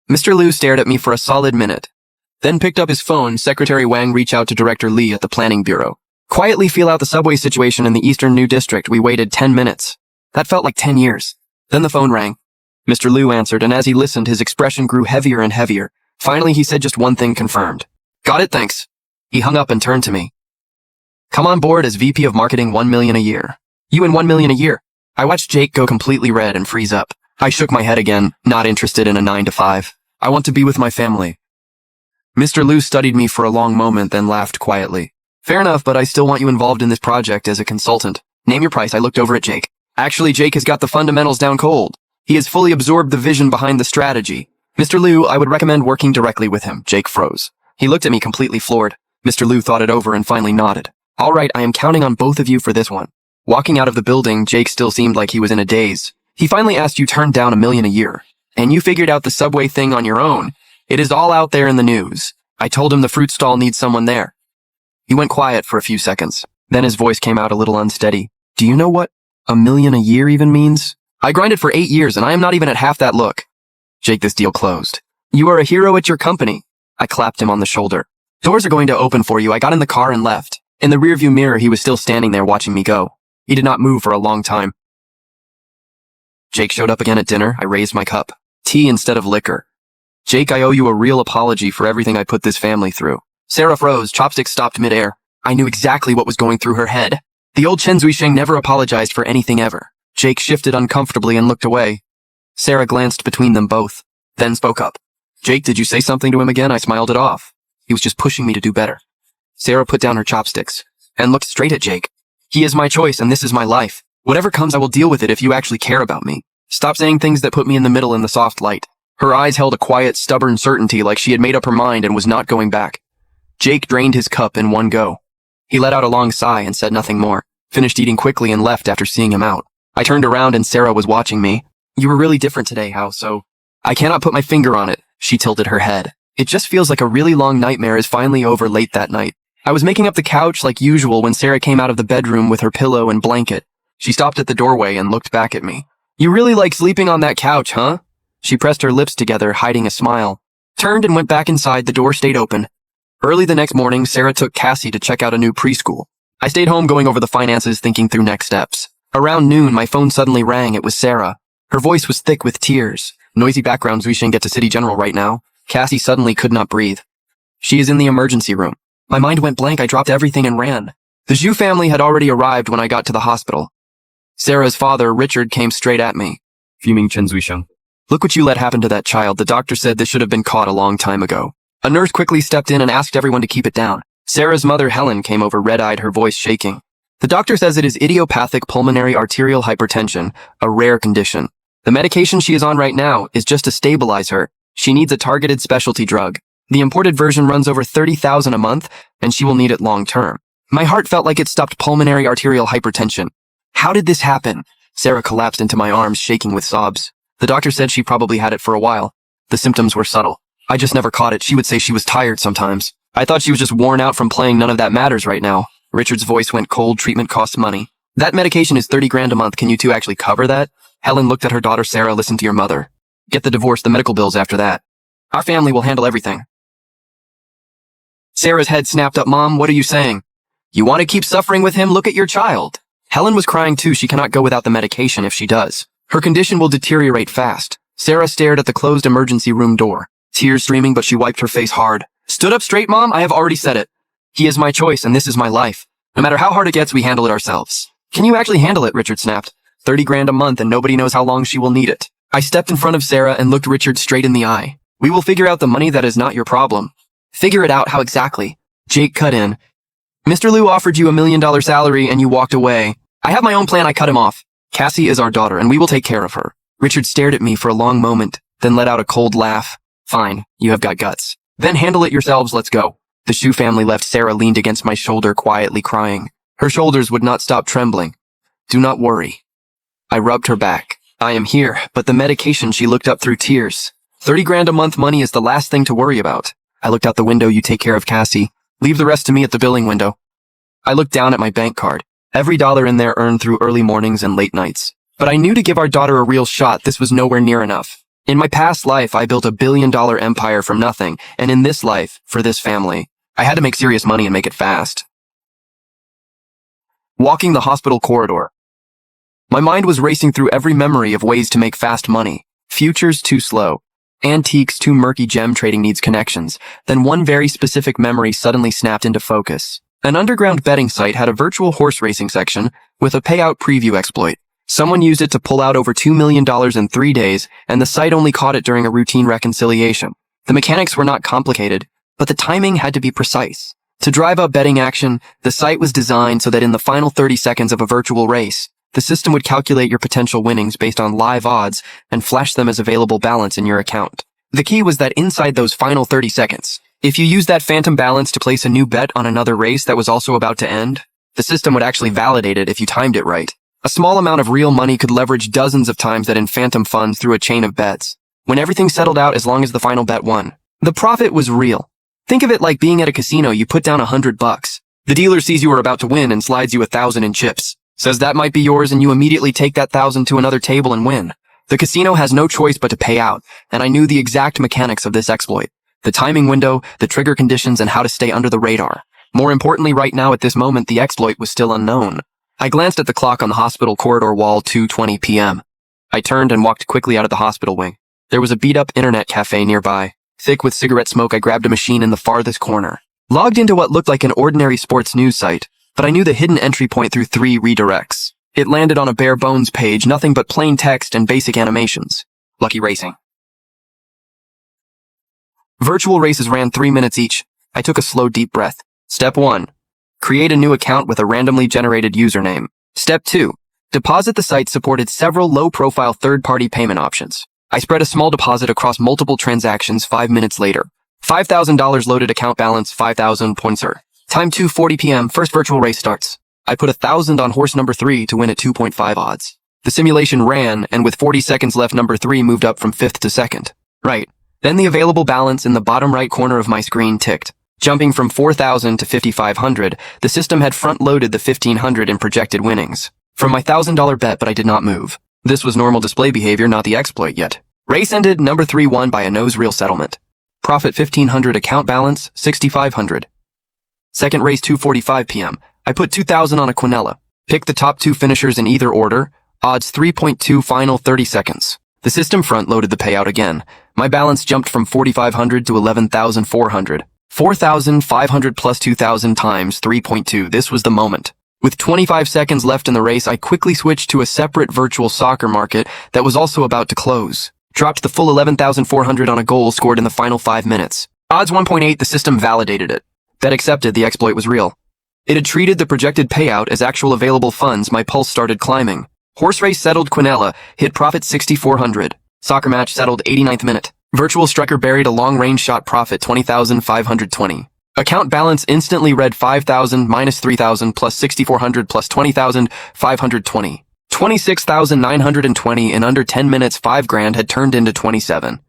Mr. Liu stared at me for a solid minute, then picked up his phone. Secretary Wang reached out to Director Li at the Planning Bureau. Quietly feel out the subway situation in the Eastern New District. We waited 10 minutes. That felt like 10 years. Then the phone rang. Mr. Liu answered, and as he listened, his expression grew heavier and heavier. Finally, he said just one thing: confirmed. Got it, thanks. He hung up and turned to me. Come on board as VP of Marketing, 1 million a year. You and 1 million a year. I watched Jake go completely red and freeze up. I shook my head again, not interested in a 9 to 5. I want to be with my family. Mr. Liu studied me for a long moment, then laughed quietly. Fair enough, but I still want you involved in this project as a consultant. Name your price. I looked over at Jake. Actually, Jake has got the fundamentals down cold. He has fully absorbed the vision behind the strategy. Mr. Liu, I would recommend working directly with him. Jake froze. He looked at me completely floored. Mr. Liu thought it over and finally nodded. All right, I am counting on both of you for this one. Walking out of the building, Jake still seemed like he was in a daze. He finally asked, you turned down 1 million a year. And you figured out the subway thing on your own. It is all out there in the news. I told him the fruit stall needs someone there. He went quiet for a few seconds. Then his voice came out a little unsteady. Do you know what 1 million a year even means? I grinded for 8 years and I am not even at half that. Look. Jake, this deal closed. You are a hero at your company. I clapped him on the shoulder. Doors are going to open for you. I got in the car and left. In the rearview mirror, he was still standing there watching me go. He did not move for a long time. Jake showed up again at dinner. I raised my cup. Tea instead of liquor. Jake, I owe you a real apology for everything I put this family through. Sarah froze. Chopsticks stopped midair. I knew exactly what was going through her head. The old Chen Zuisheng never apologized for anything ever. Jake shifted uncomfortably and looked away. Sarah glanced between them both, then spoke up. Jake, did you say something to him again? I smiled it off. He was just pushing me to do better. Sarah put down her chopsticks and looked straight at Jake. He is my choice and this is my life. Whatever comes, I will deal with it if you actually care about me. Stop saying things that put me in the middle in the soft light. Her eyes held a quiet, stubborn certainty like she had made up her mind and was not going back. Jake drained his cup in one go. He let out a long sigh and said nothing more, finished eating quickly and left after seeing him out. I turned around and Sarah was watching me. You were really different today, how so? I cannot put my finger on it. She tilted her head. It just feels like a really long nightmare is finally over late that night. I was making up the couch like usual when Sarah came out of the bedroom with her pillow and blanket. She stopped at the doorway and looked back at me. You really like sleeping on that couch, huh? She pressed her lips together, hiding a smile. Turned and went back inside. The door stayed open. Early the next morning, Sarah took Cassie to check out a new preschool. I stayed home going over the finances, thinking through next steps. Around noon, my phone suddenly rang. It was Sarah. Her voice was thick with tears. Noisy backgrounds. We shouldn't get to City General right now. Cassie suddenly could not breathe. She is in the emergency room. My mind went blank. I dropped everything and ran. The Zhu family had already arrived when I got to the hospital. Sarah's father, Richard, came straight at me. Fuming Chen Zuisheng. Look what you let happen to that child. The doctor said this should have been caught a long time ago. A nurse quickly stepped in and asked everyone to keep it down. Sarah's mother, Helen, came over red-eyed, her voice shaking. The doctor says it is idiopathic pulmonary arterial hypertension, a rare condition. The medication she is on right now is just to stabilize her. She needs a targeted specialty drug. The imported version runs over $30,000 a month, and she will need it long-term. My heart felt like it stopped pulmonary arterial hypertension. How did this happen? Sarah collapsed into my arms, shaking with sobs. The doctor said she probably had it for a while. The symptoms were subtle. I just never caught it. She would say she was tired sometimes. I thought she was just worn out from playing. None of that matters right now. Richard's voice went cold. Treatment costs money. That medication is $30,000 a month. Can you two actually cover that? Helen looked at her daughter. Sarah, listen to your mother. Get the divorce, the medical bills after that. Our family will handle everything. Sarah's head snapped up. Mom, what are you saying? You want to keep suffering with him? Look at your child. Helen was crying too. She cannot go without the medication if she does. Her condition will deteriorate fast. Sarah stared at the closed emergency room door. Tears streaming, but she wiped her face hard. Stood up straight, Mom. I have already said it. He is my choice, and this is my life. No matter how hard it gets, we handle it ourselves. Can you actually handle it? Richard snapped. $30,000 a month, and nobody knows how long she will need it. I stepped in front of Sarah and looked Richard straight in the eye. We will figure out the money. That is not your problem. Figure it out. How exactly? Jake cut in. Mr. Liu offered you $1 million salary, and you walked away. I have my own plan. I cut him off. Cassie is our daughter, and we will take care of her. Richard stared at me for a long moment, then let out a cold laugh. Fine, you have got guts. Then handle it yourselves. Let's go. The Shu family left. Sarah leaned against my shoulder, quietly crying. Her shoulders would not stop trembling. Do not worry. I rubbed her back. I am here, but the medication. She looked up through tears. $30,000 a month money is the last thing to worry about. I looked out the window. You take care of Cassie. Leave the rest to me at the billing window. I looked down at my bank card. Every dollar in there earned through early mornings and late nights. But I knew to give our daughter a real shot, this was nowhere near enough. In my past life, I built $1 billion empire from nothing, and in this life, for this family, I had to make serious money and make it fast. Walking the hospital corridor. My mind was racing through every memory of ways to make fast money. Futures too slow. Antiques too murky. Gem trading needs connections. Then one very specific memory suddenly snapped into focus. An underground betting site had a virtual horse racing section with a payout preview exploit. Someone used it to pull out over $2 million in 3 days, and the site only caught it during a routine reconciliation. The mechanics were not complicated, but the timing had to be precise. To drive up betting action, the site was designed so that in the final 30 seconds of a virtual race, the system would calculate your potential winnings based on live odds and flash them as available balance in your account. The key was that inside those final 30 seconds, if you used that phantom balance to place a new bet on another race that was also about to end, the system would actually validate it if you timed it right. A small amount of real money could leverage dozens of times that in phantom funds through a chain of bets. When everything settled out, as long as the final bet won, the profit was real. Think of it like being at a casino. You put down $100. The dealer sees you are about to win and slides you 1,000 in chips. Says that might be yours, and you immediately take that 1,000 to another table and win. The casino has no choice but to pay out, and I knew the exact mechanics of this exploit. The timing window, the trigger conditions, and how to stay under the radar. More importantly, right now at this moment, the exploit was still unknown. I glanced at the clock on the hospital corridor wall, 2:20 p.m. I turned and walked quickly out of the hospital wing. There was a beat-up internet cafe nearby. Thick with cigarette smoke, I grabbed a machine in the farthest corner. Logged into what looked like an ordinary sports news site, but I knew the hidden entry point through 3 redirects. It landed on a bare bones page, nothing but plain text and basic animations. Lucky Racing. Virtual races ran 3 minutes each. I took a slow, deep breath. Step 1. Create a new account with a randomly generated username. Step 2. Deposit. The site supported several low-profile third-party payment options. I spread a small deposit across multiple transactions. 5 minutes later. $5,000 loaded. Account balance 5,000 points. Time 2:40 p.m. First virtual race starts. I put 1,000 on horse number 3 to win at 2.5 odds. The simulation ran, and with 40 seconds left, number 3 moved up from 5th to 2nd. Right. Then the available balance in the bottom right corner of my screen ticked. Jumping from 4,000 to 5,500, the system had front-loaded the 1,500 in projected winnings. From my $1,000 bet, but I did not move. This was normal display behavior, not the exploit yet. Race ended, number 3 won by a nose-reel settlement. Profit 1500, account balance 6500. Second race 2:45 p.m. I put 2000 on a quinella. Pick the top 2 finishers in either order. Odds 3.2, final 30 seconds. The system front-loaded the payout again. My balance jumped from 4500 to 11,400. 4,500 plus 2,000 times 3.2. This was the moment. With 25 seconds left in the race, I quickly switched to a separate virtual soccer market that was also about to close. Dropped the full 11,400 on a goal scored in the final 5 minutes. Odds 1.8, the system validated it. That accepted the exploit was real. It had treated the projected payout as actual available funds. My pulse started climbing. Horse race settled, quinella, hit profit 6,400. Soccer match settled 89th minute. Virtual striker buried a long-range shot, profit 20,520. Account balance instantly read 5,000 minus 3,000 plus 6,400 plus 20,520. 26,920 in under 10 minutes. 5 grand had turned into 27.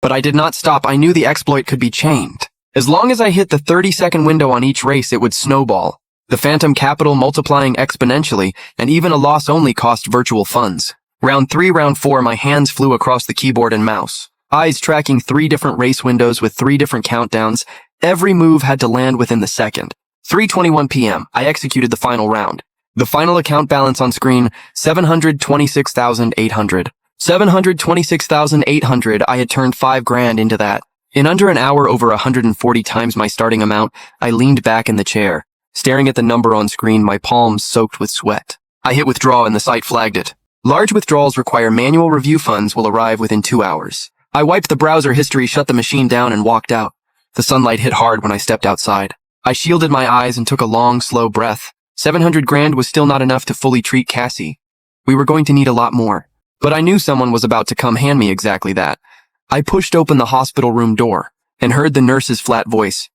But I did not stop. I knew the exploit could be chained. As long as I hit the 30-second window on each race, it would snowball. The phantom capital multiplying exponentially, and even a loss only cost virtual funds. Round 3, round 4, my hands flew across the keyboard and mouse. Eyes tracking 3 different race windows with 3 different countdowns. Every move had to land within the second. 3:21 p.m. I executed the final round. The final account balance on screen, 726,800. 726,800. I had turned 5 grand into that. In under an hour, over 140 times my starting amount, I leaned back in the chair, staring at the number on screen, my palms soaked with sweat. I hit withdraw and the site flagged it. Large withdrawals require manual review. Funds will arrive within 2 hours. I wiped the browser history, shut the machine down, and walked out. The sunlight hit hard when I stepped outside. I shielded my eyes and took a long, slow breath. 700 grand was still not enough to fully treat Cassie. We were going to need a lot more. But I knew someone was about to come hand me exactly that. I pushed open the hospital room door and heard the nurse's flat voice.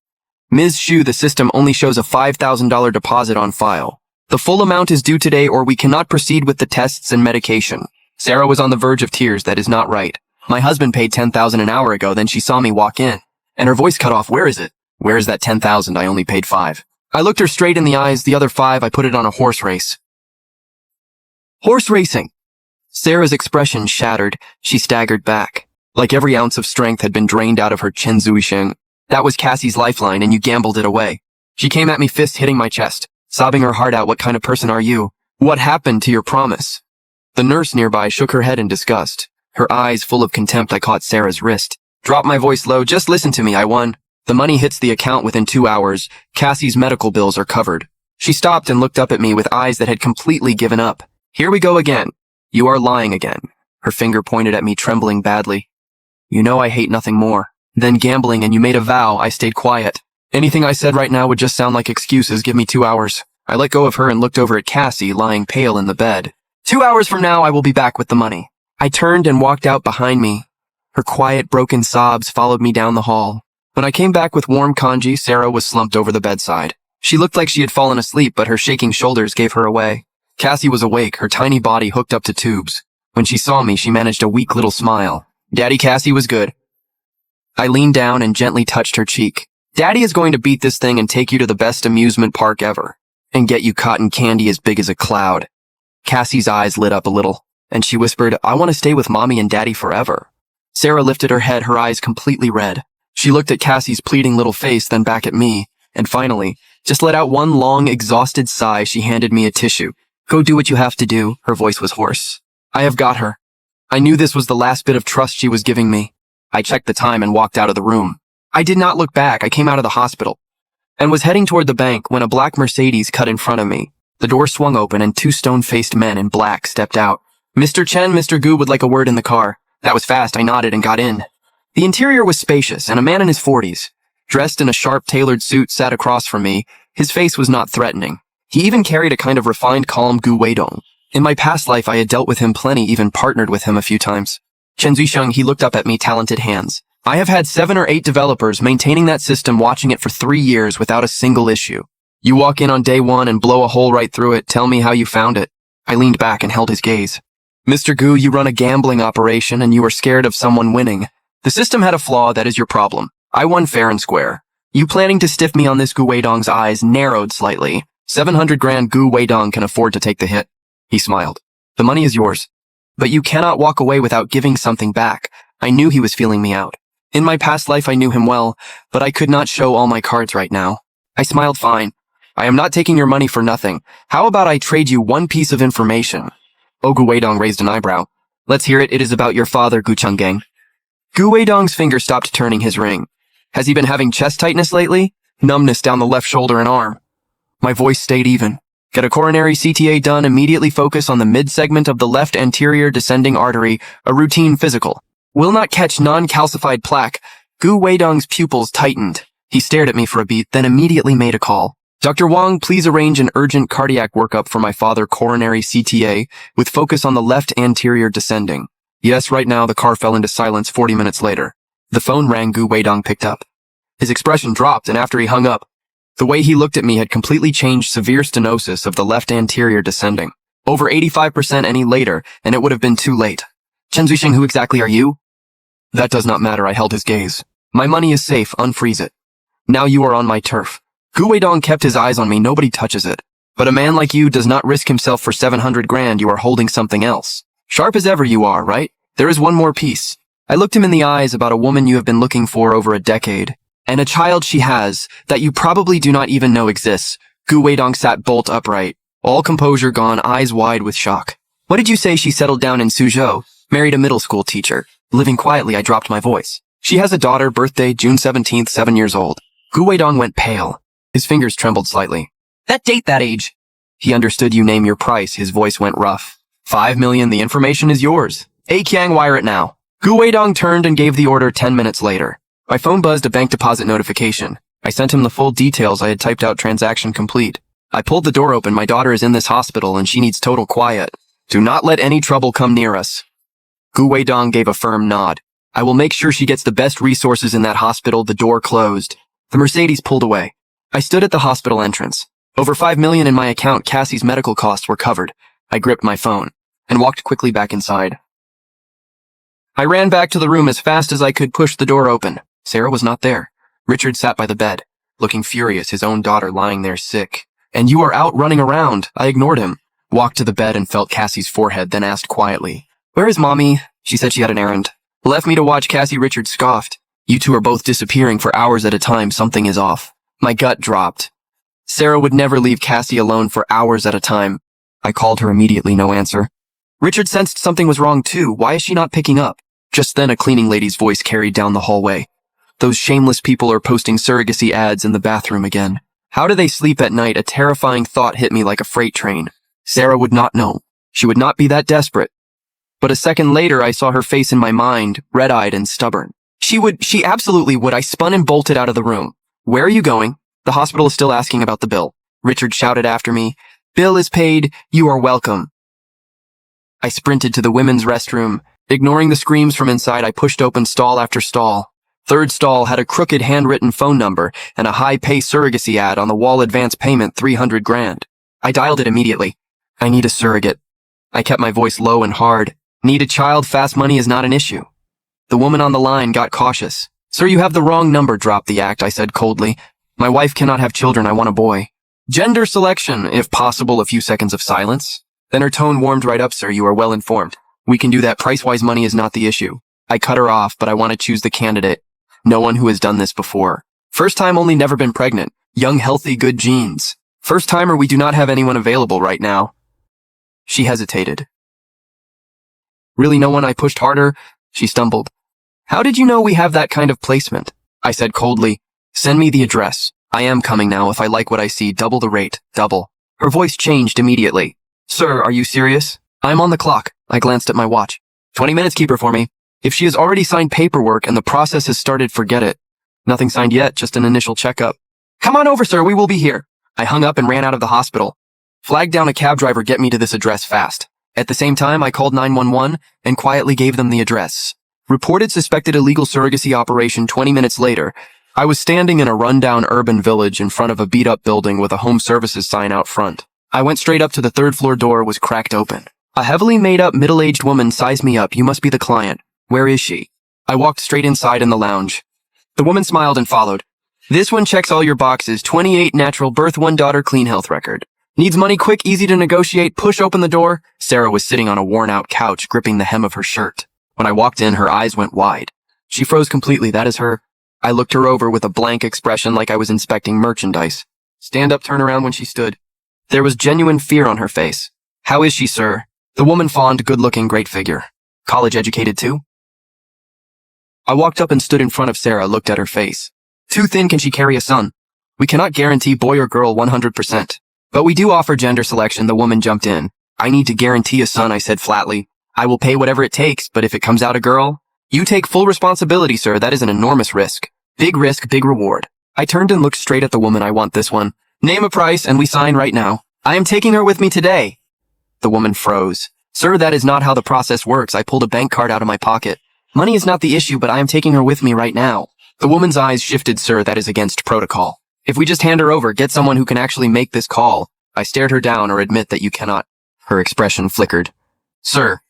Ms. Xu, the system only shows a $5,000 deposit on file. The full amount is due today or we cannot proceed with the tests and medication. Sarah was on the verge of tears. That is not right. My husband paid $10,000 an hour ago. Then she saw me walk in, and her voice cut off. Where is it? Where is that $10,000? I only paid $5,000. I looked her straight in the eyes. The other $5,000, I put it on a horse race. Horse racing. Sarah's expression shattered. She staggered back. Like every ounce of strength had been drained out of her. Chen Zuisheng. That was Cassie's lifeline, and you gambled it away. She came at me, fist hitting my chest, sobbing her heart out. What kind of person are you? What happened to your promise? The nurse nearby shook her head in disgust, her eyes full of contempt. I caught Sarah's wrist, dropped my voice low. Just listen to me. I won. The money hits the account within 2 hours. Cassie's medical bills are covered. She stopped and looked up at me with eyes that had completely given up. Here we go again. You are lying again. Her finger pointed at me, trembling badly. You know I hate nothing more than gambling, and you made a vow. I stayed quiet. Anything I said right now would just sound like excuses. Give me 2 hours. I let go of her and looked over at Cassie, lying pale in the bed. 2 hours from now, I will be back with the money. I turned and walked out behind me. Her quiet, broken sobs followed me down the hall. When I came back with warm congee, Sarah was slumped over the bedside. She looked like she had fallen asleep, but her shaking shoulders gave her away. Cassie was awake, her tiny body hooked up to tubes. When she saw me, she managed a weak little smile. Daddy, Cassie was good. I leaned down and gently touched her cheek. Daddy is going to beat this thing and take you to the best amusement park ever, and get you cotton candy as big as a cloud. Cassie's eyes lit up a little, and she whispered, I want to stay with Mommy and Daddy forever. Sarah lifted her head, her eyes completely red. She looked at Cassie's pleading little face, then back at me, and finally, just let out one long, exhausted sigh. She handed me a tissue. Go do what you have to do. Her voice was hoarse. I have got her. I knew this was the last bit of trust she was giving me. I checked the time and walked out of the room. I did not look back. I came out of the hospital and was heading toward the bank when a black Mercedes cut in front of me. The door swung open and 2 stone-faced men in black stepped out. Mr. Chen, Mr. Gu would like a word in the car. That was fast. I nodded and got in. The interior was spacious, and a man in his 40s, dressed in a sharp, tailored suit, sat across from me. His face was not threatening. He even carried a kind of refined, calm Gu Weidong. In my past life, I had dealt with him plenty, even partnered with him a few times. Chen Zuisheng, he looked up at me, talented hands. I have had 7 or 8 developers maintaining that system, watching it for 3 years without a single issue. You walk in on day 1 and blow a hole right through it. Tell me how you found it. I leaned back and held his gaze. Mr. Gu, you run a gambling operation and you are scared of someone winning. The system had a flaw. That is your problem. I won fair and square. You planning to stiff me on this? Gu Weidong's eyes narrowed slightly. 700 grand. Gu Weidong can afford to take the hit. He smiled. The money is yours. But you cannot walk away without giving something back. I knew he was feeling me out. In my past life I knew him well, but I could not show all my cards right now. I smiled fine. I am not taking your money for nothing. How about I trade you one piece of information? Gu Weidong raised an eyebrow. Let's hear it. It is about your father, Gu Changgang. Gu Weidong's finger stopped turning his ring. Has he been having chest tightness lately? Numbness down the left shoulder and arm. My voice stayed even. Get a coronary CTA done. Immediately focus on the mid-segment of the left anterior descending artery, a routine physical. Will not catch non-calcified plaque. Gu Weidong's pupils tightened. He stared at me for a beat, then immediately made a call. Dr. Wang, please arrange an urgent cardiac workup for my father, coronary CTA, with focus on the left anterior descending. Yes, right now the car fell into silence 40 minutes later. The phone rang. Gu Weidong picked up. His expression dropped, and after he hung up, the way he looked at me had completely changed. Severe stenosis of the left anterior descending. Over 85% any later, and it would have been too late. Chen Zuixing, who exactly are you? That does not matter. I held his gaze. My money is safe. Unfreeze it. Now you are on my turf. Gu Weidong kept his eyes on me. Nobody touches it. But a man like you does not risk himself for 700 grand. You are holding something else. Sharp as ever you are, right? There is one more piece. I looked him in the eyes. About a woman you have been looking for over a decade. And a child she has that you probably do not even know exists. Gu Weidong sat bolt upright. All composure gone, eyes wide with shock. What did you say? She settled down in Suzhou. Married a middle school teacher. Living quietly. I dropped my voice. She has a daughter, birthday June 17th, 7 years old. Gu Weidong went pale. His fingers trembled slightly. That date, that age. He understood. You name your price. His voice went rough. 5 million. The information is yours. A Kiang, wire it now. Gu Weidong turned and gave the order. 10 minutes later. My phone buzzed. A bank deposit notification. I sent him the full details. I had typed out transaction complete. I pulled the door open. My daughter is in this hospital and she needs total quiet. Do not let any trouble come near us. Gu Weidong gave a firm nod. I will make sure she gets the best resources in that hospital. The door closed. The Mercedes pulled away. I stood at the hospital entrance. Over 5 million in my account. Cassie's medical costs were covered. I gripped my phone and walked quickly back inside. I ran back to the room as fast as I could. Push the door open. Sarah was not there. Richard sat by the bed, looking furious, his own daughter lying there sick. And you are out running around. I ignored him, walked to the bed and felt Cassie's forehead, then asked quietly, Where is Mommy? She said she had an errand. Left me to watch Cassie. Richard scoffed. You two are both disappearing for hours at a time. Something is off. My gut dropped. Sarah would never leave Cassie alone for hours at a time. I called her immediately. No answer. Richard sensed something was wrong too. Why is she not picking up? Just then a cleaning lady's voice carried down the hallway. Those shameless people are posting surrogacy ads in the bathroom again. How do they sleep at night? A terrifying thought hit me like a freight train. Sarah would not know. She would not be that desperate. But a second later, I saw her face in my mind, red-eyed and stubborn. She absolutely would. I spun and bolted out of the room. Where are you going? The hospital is still asking about the bill. Richard shouted after me. Bill is paid. You are welcome. I sprinted to the women's restroom. Ignoring the screams from inside, I pushed open stall after stall. Third stall had a crooked handwritten phone number and a high-pay surrogacy ad on the wall. Advance payment 300 grand. I dialed it immediately. I need a surrogate. I kept my voice low and hard. Need a child. Fast money is not an issue. The woman on the line got cautious. Sir, you have the wrong number. Drop the act, I said coldly. My wife cannot have children. I want a boy. Gender selection, if possible. A few seconds of silence. Then her tone warmed right up. Sir, you are well informed. We can do that. Price-wise, money is not the issue. I cut her off, but I want to choose the candidate. No one who has done this before. First time only, never been pregnant. Young, healthy, good genes. First timer. We do not have anyone available right now. She hesitated. Really no one? I pushed harder. She stumbled. How did you know we have that kind of placement? I said coldly. Send me the address. I am coming now. If I like what I see, double the rate. Double. Her voice changed immediately. Sir, are you serious? I'm on the clock. I glanced at my watch. 20 minutes, keep her for me. If she has already signed paperwork and the process has started, forget it. Nothing signed yet, just an initial checkup. Come on over, sir. We will be here. I hung up and ran out of the hospital. Flagged down a cab driver. Get me to this address fast. At the same time, I called 911 and quietly gave them the address. Reported suspected illegal surrogacy operation. 20 minutes later, I was standing in a rundown urban village in front of a beat-up building with a home services sign out front. I went straight up to the third-floor door. Was cracked open. A heavily made-up middle-aged woman sized me up. You must be the client. Where is she? I walked straight inside in the lounge. The woman smiled and followed. This one checks all your boxes. 28, natural birth, 1 daughter, clean health record. Needs money quick, easy to negotiate, push open the door. Sarah was sitting on a worn-out couch, gripping the hem of her shirt. When I walked in, her eyes went wide. She froze completely, that is her. I looked her over with a blank expression like I was inspecting merchandise. Stand up, turn around when she stood. There was genuine fear on her face. How is she, sir? The woman fawned, good-looking, great figure. College educated too? I walked up and stood in front of Sarah, looked at her face. Too thin, can she carry a son? We cannot guarantee boy or girl 100%. But we do offer gender selection, the woman jumped in. I need to guarantee a son, I said flatly. I will pay whatever it takes, but if it comes out a girl? You take full responsibility, sir, that is an enormous risk. Big risk, big reward. I turned and looked straight at the woman. I want this one. Name a price and we sign right now. I am taking her with me today. The woman froze. Sir, that is not how the process works. I pulled a bank card out of my pocket. Money is not the issue, but I am taking her with me right now. The woman's eyes shifted. Sir, that is against protocol. If we just hand her over, get someone who can actually make this call. I stared her down, or admit that you cannot. Her expression flickered. Sir,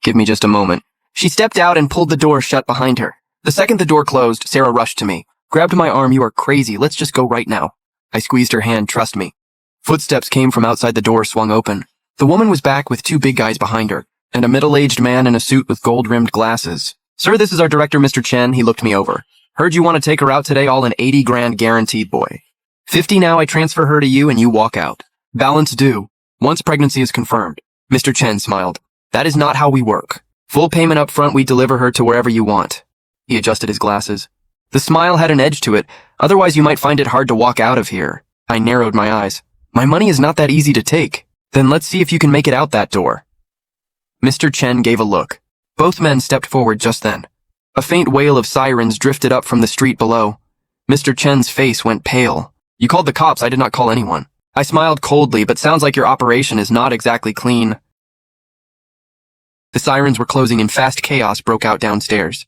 give me just a moment. She stepped out and pulled the door shut behind her. The second the door closed, Sarah rushed to me. Grabbed my arm. You are crazy. Let's just go right now. I squeezed her hand. Trust me. Footsteps came from outside the door, swung open. The woman was back with two big guys behind her, and a middle-aged man in a suit with gold-rimmed glasses. Sir, this is our director, Mr. Chen. He looked me over. Heard you want to take her out today, all in 80 grand guaranteed, boy. 50 now, I transfer her to you and you walk out. Balance due. Once pregnancy is confirmed. Mr. Chen smiled. That is not how we work. Full payment up front, we deliver her to wherever you want. He adjusted his glasses. The smile had an edge to it, otherwise you might find it hard to walk out of here. I narrowed my eyes. My money is not that easy to take. Then let's see if you can make it out that door. Mr. Chen gave a look. Both men stepped forward just then. A faint wail of sirens drifted up from the street below. Mr. Chen's face went pale. You called the cops, I did not call anyone. I smiled coldly, but sounds like your operation is not exactly clean. The sirens were closing and fast chaos broke out downstairs.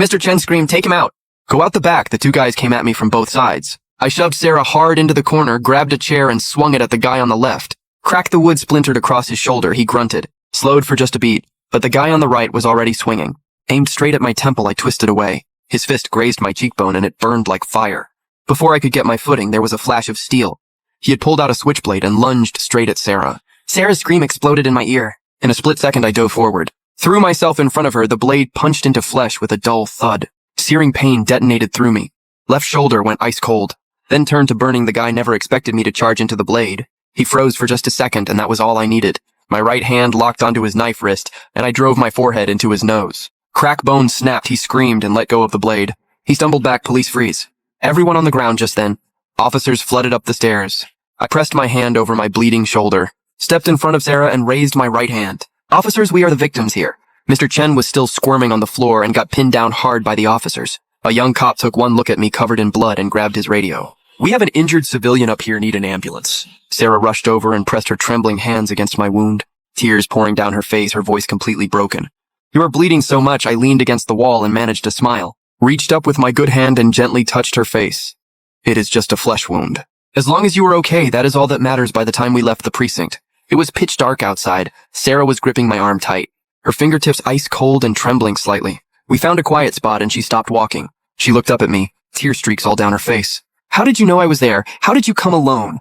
Mr. Chen screamed, take him out. Go out the back. The two guys came at me from both sides. I shoved Sarah hard into the corner, grabbed a chair and swung it at the guy on the left. Cracked the wood splintered across his shoulder. He grunted, slowed for just a beat, but the guy on the right was already swinging. Aimed straight at my temple, I twisted away. His fist grazed my cheekbone and it burned like fire. Before I could get my footing, there was a flash of steel. He had pulled out a switchblade and lunged straight at Sarah. Sarah's scream exploded in my ear. In a split second, I dove forward. Threw myself in front of her, the blade punched into flesh with a dull thud. Searing pain detonated through me. Left shoulder went ice cold. Then turned to burning. The guy never expected me to charge into the blade. He froze for just a second, and that was all I needed. My right hand locked onto his knife wrist, and I drove my forehead into his nose. Crack bone snapped. He screamed and let go of the blade. He stumbled back. Police freeze. Everyone on the ground just then. Officers flooded up the stairs. I pressed my hand over my bleeding shoulder, stepped in front of Sarah and raised my right hand. Officers, we are the victims here. Mr. Chen was still squirming on the floor and got pinned down hard by the officers. A young cop took one look at me covered in blood and grabbed his radio. We have an injured civilian up here, need an ambulance. Sarah rushed over and pressed her trembling hands against my wound, tears pouring down her face, her voice completely broken. You are bleeding so much, I leaned against the wall and managed to smile. Reached up with my good hand and gently touched her face. It is just a flesh wound. As long as you are okay, that is all that matters. By the time we left the precinct, it was pitch dark outside. Sarah was gripping my arm tight, her fingertips ice cold and trembling slightly. We found a quiet spot and she stopped walking. She looked up at me, tear streaks all down her face. How did you know I was there? How did you come alone?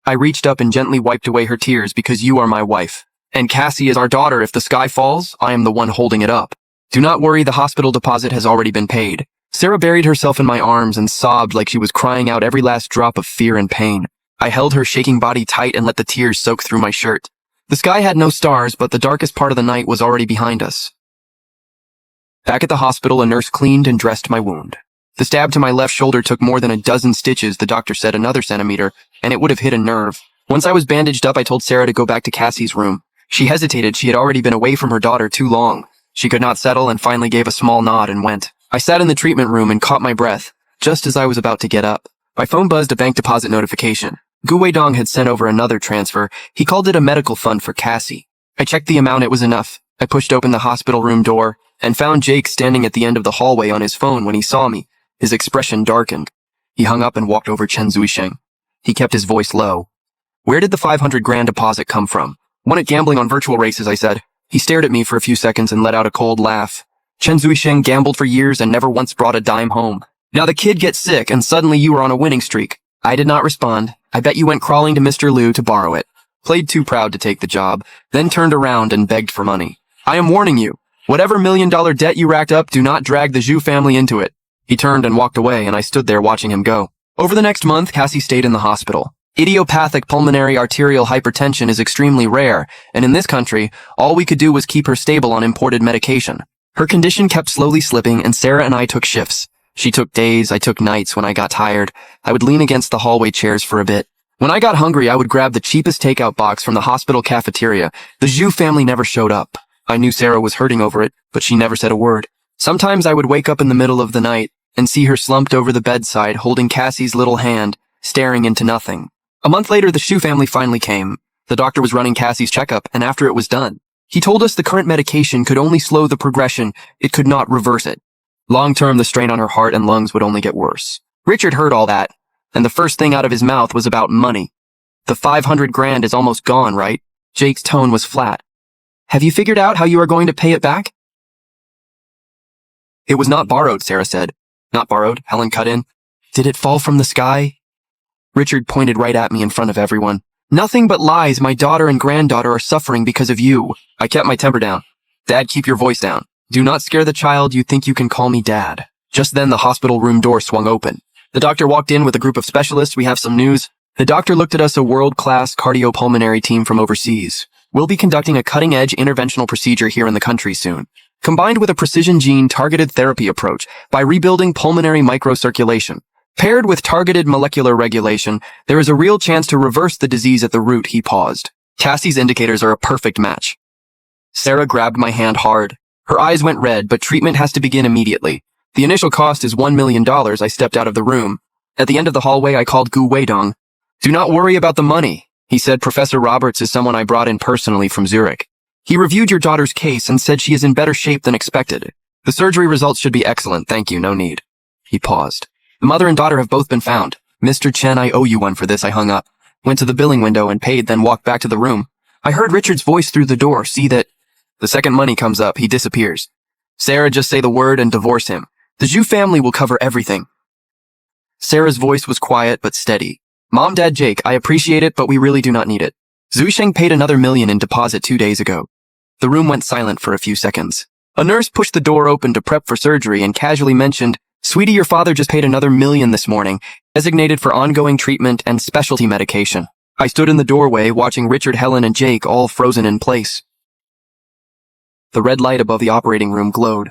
I reached up and gently wiped away her tears. Because you are my wife. And Cassie is our daughter. If the sky falls, I am the one holding it up. Do not worry, the hospital deposit has already been paid. Sarah buried herself in my arms and sobbed like she was crying out every last drop of fear and pain. I held her shaking body tight and let the tears soak through my shirt. The sky had no stars, but the darkest part of the night was already behind us. Back at the hospital, a nurse cleaned and dressed my wound. The stab to my left shoulder took more than a dozen stitches, the doctor said another centimeter, and it would have hit a nerve. Once I was bandaged up, I told Sarah to go back to Cassie's room. She hesitated. She had already been away from her daughter too long. She could not settle and finally gave a small nod and went. I sat in the treatment room and caught my breath, just as I was about to get up. My phone buzzed a bank deposit notification. Gu Weidong had sent over another transfer. He called it a medical fund for Cassie. I checked the amount, it was enough. I pushed open the hospital room door and found Jake standing at the end of the hallway on his phone. When he saw me, his expression darkened. He hung up and walked over Chen Zuisheng. He kept his voice low. Where did the 500 grand deposit come from? Won it gambling on virtual races, I said. He stared at me for a few seconds and let out a cold laugh. Chen Zuisheng gambled for years and never once brought a dime home. Now the kid gets sick and suddenly you are on a winning streak. I did not respond. I bet you went crawling to Mr. Liu to borrow it. Played too proud to take the job, then turned around and begged for money. I am warning you. Whatever $1 million debt you racked up, do not drag the Zhu family into it. He turned and walked away, and I stood there watching him go. Over the next month, Cassie stayed in the hospital. Idiopathic pulmonary arterial hypertension is extremely rare, and in this country, all we could do was keep her stable on imported medication. Her condition kept slowly slipping, and Sarah and I took shifts. She took days, I took nights. When I got tired, I would lean against the hallway chairs for a bit. When I got hungry, I would grab the cheapest takeout box from the hospital cafeteria. The Zhu family never showed up. I knew Sarah was hurting over it, but she never said a word. Sometimes I would wake up in the middle of the night and see her slumped over the bedside, holding Cassie's little hand, staring into nothing. A month later, the Zhu family finally came. The doctor was running Cassie's checkup, and after it was done, he told us the current medication could only slow the progression. It could not reverse it. Long-term, the strain on her heart and lungs would only get worse. Richard heard all that, and the first thing out of his mouth was about money. The 500 grand is almost gone, right? Jake's tone was flat. Have you figured out how you are going to pay it back? It was not borrowed, Sarah said. Not borrowed, Helen cut in. Did it fall from the sky? Richard pointed right at me in front of everyone. Nothing but lies. My daughter and granddaughter are suffering because of you. I kept my temper down. Dad, keep your voice down. Do not scare the child. You think you can call me Dad. Just then the hospital room door swung open. The doctor walked in with a group of specialists. We have some news. The doctor looked at us, a world-class cardiopulmonary team from overseas. We'll be conducting a cutting-edge interventional procedure here in the country soon, combined with a precision gene-targeted therapy approach by rebuilding pulmonary microcirculation. Paired with targeted molecular regulation, there is a real chance to reverse the disease at the root. He paused. Cassie's indicators are a perfect match. Sarah grabbed my hand hard. Her eyes went red, but treatment has to begin immediately. The initial cost is $1 million. I stepped out of the room. At the end of the hallway, I called Gu Weidong. Do not worry about the money, he said. Professor Roberts is someone I brought in personally from Zurich. He reviewed your daughter's case and said she is in better shape than expected. The surgery results should be excellent. Thank you. No need. He paused. The mother and daughter have both been found. Mr. Chen, I owe you one for this. I hung up, went to the billing window and paid, then walked back to the room. I heard Richard's voice through the door. See that? The second money comes up, he disappears. Sarah, just say the word and divorce him. The Zhu family will cover everything. Sarah's voice was quiet but steady. Mom, Dad, Jake, I appreciate it, but we really do not need it. Zhu Sheng paid another $1 million in deposit 2 days ago. The room went silent for a few seconds. A nurse pushed the door open to prep for surgery and casually mentioned, Sweetie, your father just paid another $1 million this morning, designated for ongoing treatment and specialty medication. I stood in the doorway watching Richard, Helen, and Jake all frozen in place. The red light above the operating room glowed.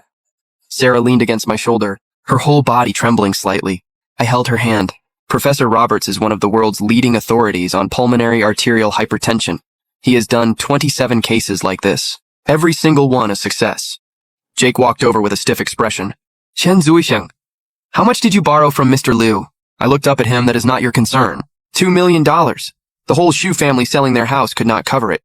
Sarah leaned against my shoulder, her whole body trembling slightly. I held her hand. Professor Roberts is one of the world's leading authorities on pulmonary arterial hypertension. He has done 27 cases like this. Every single one a success. Jake walked over with a stiff expression. Chen Zuisheng, how much did you borrow from Mr. Liu? I looked up at him. That is not your concern. $2 million. The whole Xu family selling their house could not cover it.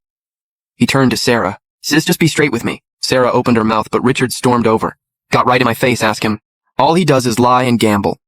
He turned to Sarah. Sis, just be straight with me. Sarah opened her mouth, but Richard stormed over. Got right in my face, ask him. All he does is lie and gamble.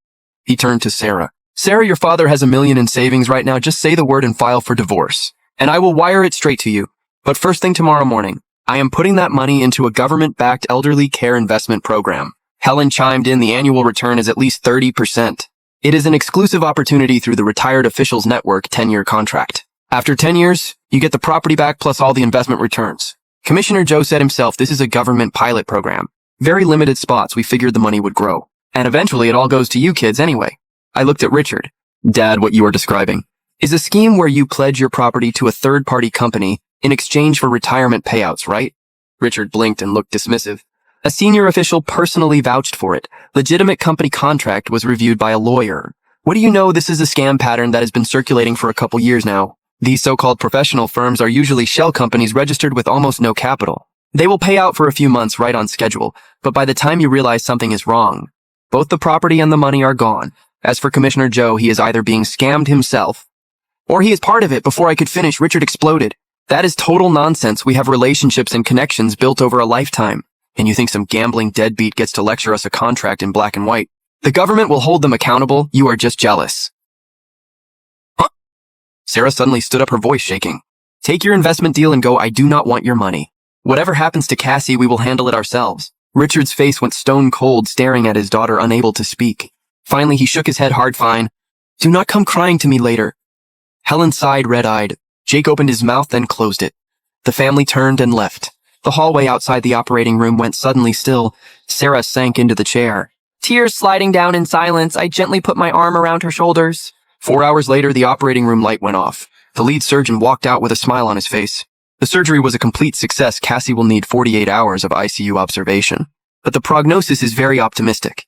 He turned to Sarah. Sarah, your father has $1 million in savings right now. Just say the word and file for divorce, and I will wire it straight to you. But first thing tomorrow morning, I am putting that money into a government-backed elderly care investment program. Helen chimed in. The annual return is at least 30%. It is an exclusive opportunity through the Retired Officials Network 10-year contract. After 10 years, you get the property back plus all the investment returns. Commissioner Joe said himself, this is a government pilot program. Very limited spots. We figured the money would grow. And eventually it all goes to you kids anyway. I looked at Richard. Dad, what you are describing is a scheme where you pledge your property to a third-party company in exchange for retirement payouts, right? Richard blinked and looked dismissive. A senior official personally vouched for it. Legitimate company contract was reviewed by a lawyer. What do you know? This is a scam pattern that has been circulating for a couple years now. These so-called professional firms are usually shell companies registered with almost no capital. They will pay out for a few months right on schedule, but by the time you realize something is wrong, both the property and the money are gone. As for Commissioner Joe, he is either being scammed himself, or he is part of it. Before I could finish, Richard exploded. That is total nonsense. We have relationships and connections built over a lifetime. And you think some gambling deadbeat gets to lecture us a contract in black and white? The government will hold them accountable. You are just jealous. Huh? Sarah suddenly stood up, her voice shaking. Take your investment deal and go. I do not want your money. Whatever happens to Cassie, we will handle it ourselves. Richard's face went stone cold, staring at his daughter, unable to speak. Finally, he shook his head hard. Fine. Do not come crying to me later. Helen sighed red-eyed. Jake opened his mouth, then closed it. The family turned and left. The hallway outside the operating room went suddenly still. Sarah sank into the chair. Tears sliding down in silence, I gently put my arm around her shoulders. 4 hours later, the operating room light went off. The lead surgeon walked out with a smile on his face. The surgery was a complete success. Cassie will need 48 hours of ICU observation. But the prognosis is very optimistic.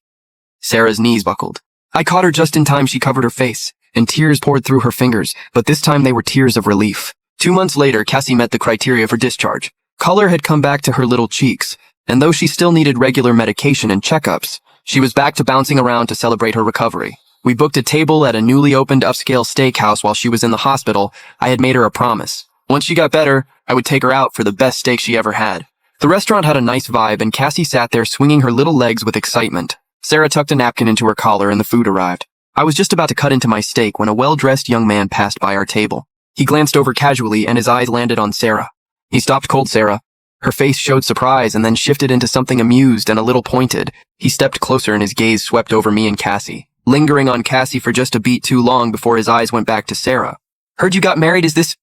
Sarah's knees buckled. I caught her just in time. She covered her face, and tears poured through her fingers, but this time they were tears of relief. 2 months later, Cassie met the criteria for discharge. Color had come back to her little cheeks, and though she still needed regular medication and checkups, she was back to bouncing around to celebrate her recovery. We booked a table at a newly opened upscale steakhouse while she was in the hospital. I had made her a promise. Once she got better, I would take her out for the best steak she ever had. The restaurant had a nice vibe, and Cassie sat there swinging her little legs with excitement. Sarah tucked a napkin into her collar and the food arrived. I was just about to cut into my steak when a well-dressed young man passed by our table. He glanced over casually and his eyes landed on Sarah. He stopped cold Sarah. Her face showed surprise and then shifted into something amused and a little pointed. He stepped closer and his gaze swept over me and Cassie, lingering on Cassie for just a beat too long before his eyes went back to Sarah. Heard you got married, is this...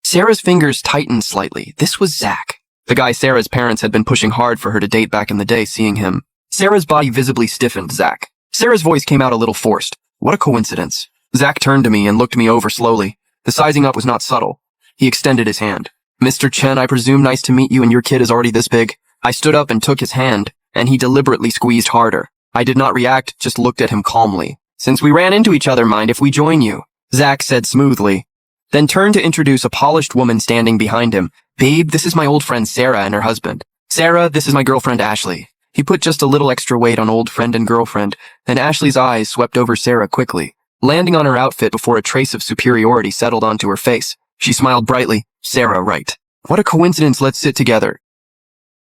Sarah's fingers tightened slightly. This was Zach, the guy Sarah's parents had been pushing hard for her to date back in the day. Seeing him, Sarah's body visibly stiffened. Zach. Sarah's voice came out a little forced. What a coincidence. Zach turned to me and looked me over slowly. The sizing up was not subtle. He extended his hand. Mr. Chen, I presume nice to meet you, and your kid is already this big. I stood up and took his hand, and he deliberately squeezed harder. I did not react, just looked at him calmly. Since we ran into each other, mind if we join you? Zach said smoothly. Then turned to introduce a polished woman standing behind him. Babe, this is my old friend Sarah and her husband. Sarah, this is my girlfriend Ashley. He put just a little extra weight on old friend and girlfriend, and Ashley's eyes swept over Sarah quickly, landing on her outfit before a trace of superiority settled onto her face. She smiled brightly. Sarah, right. What a coincidence, let's sit together.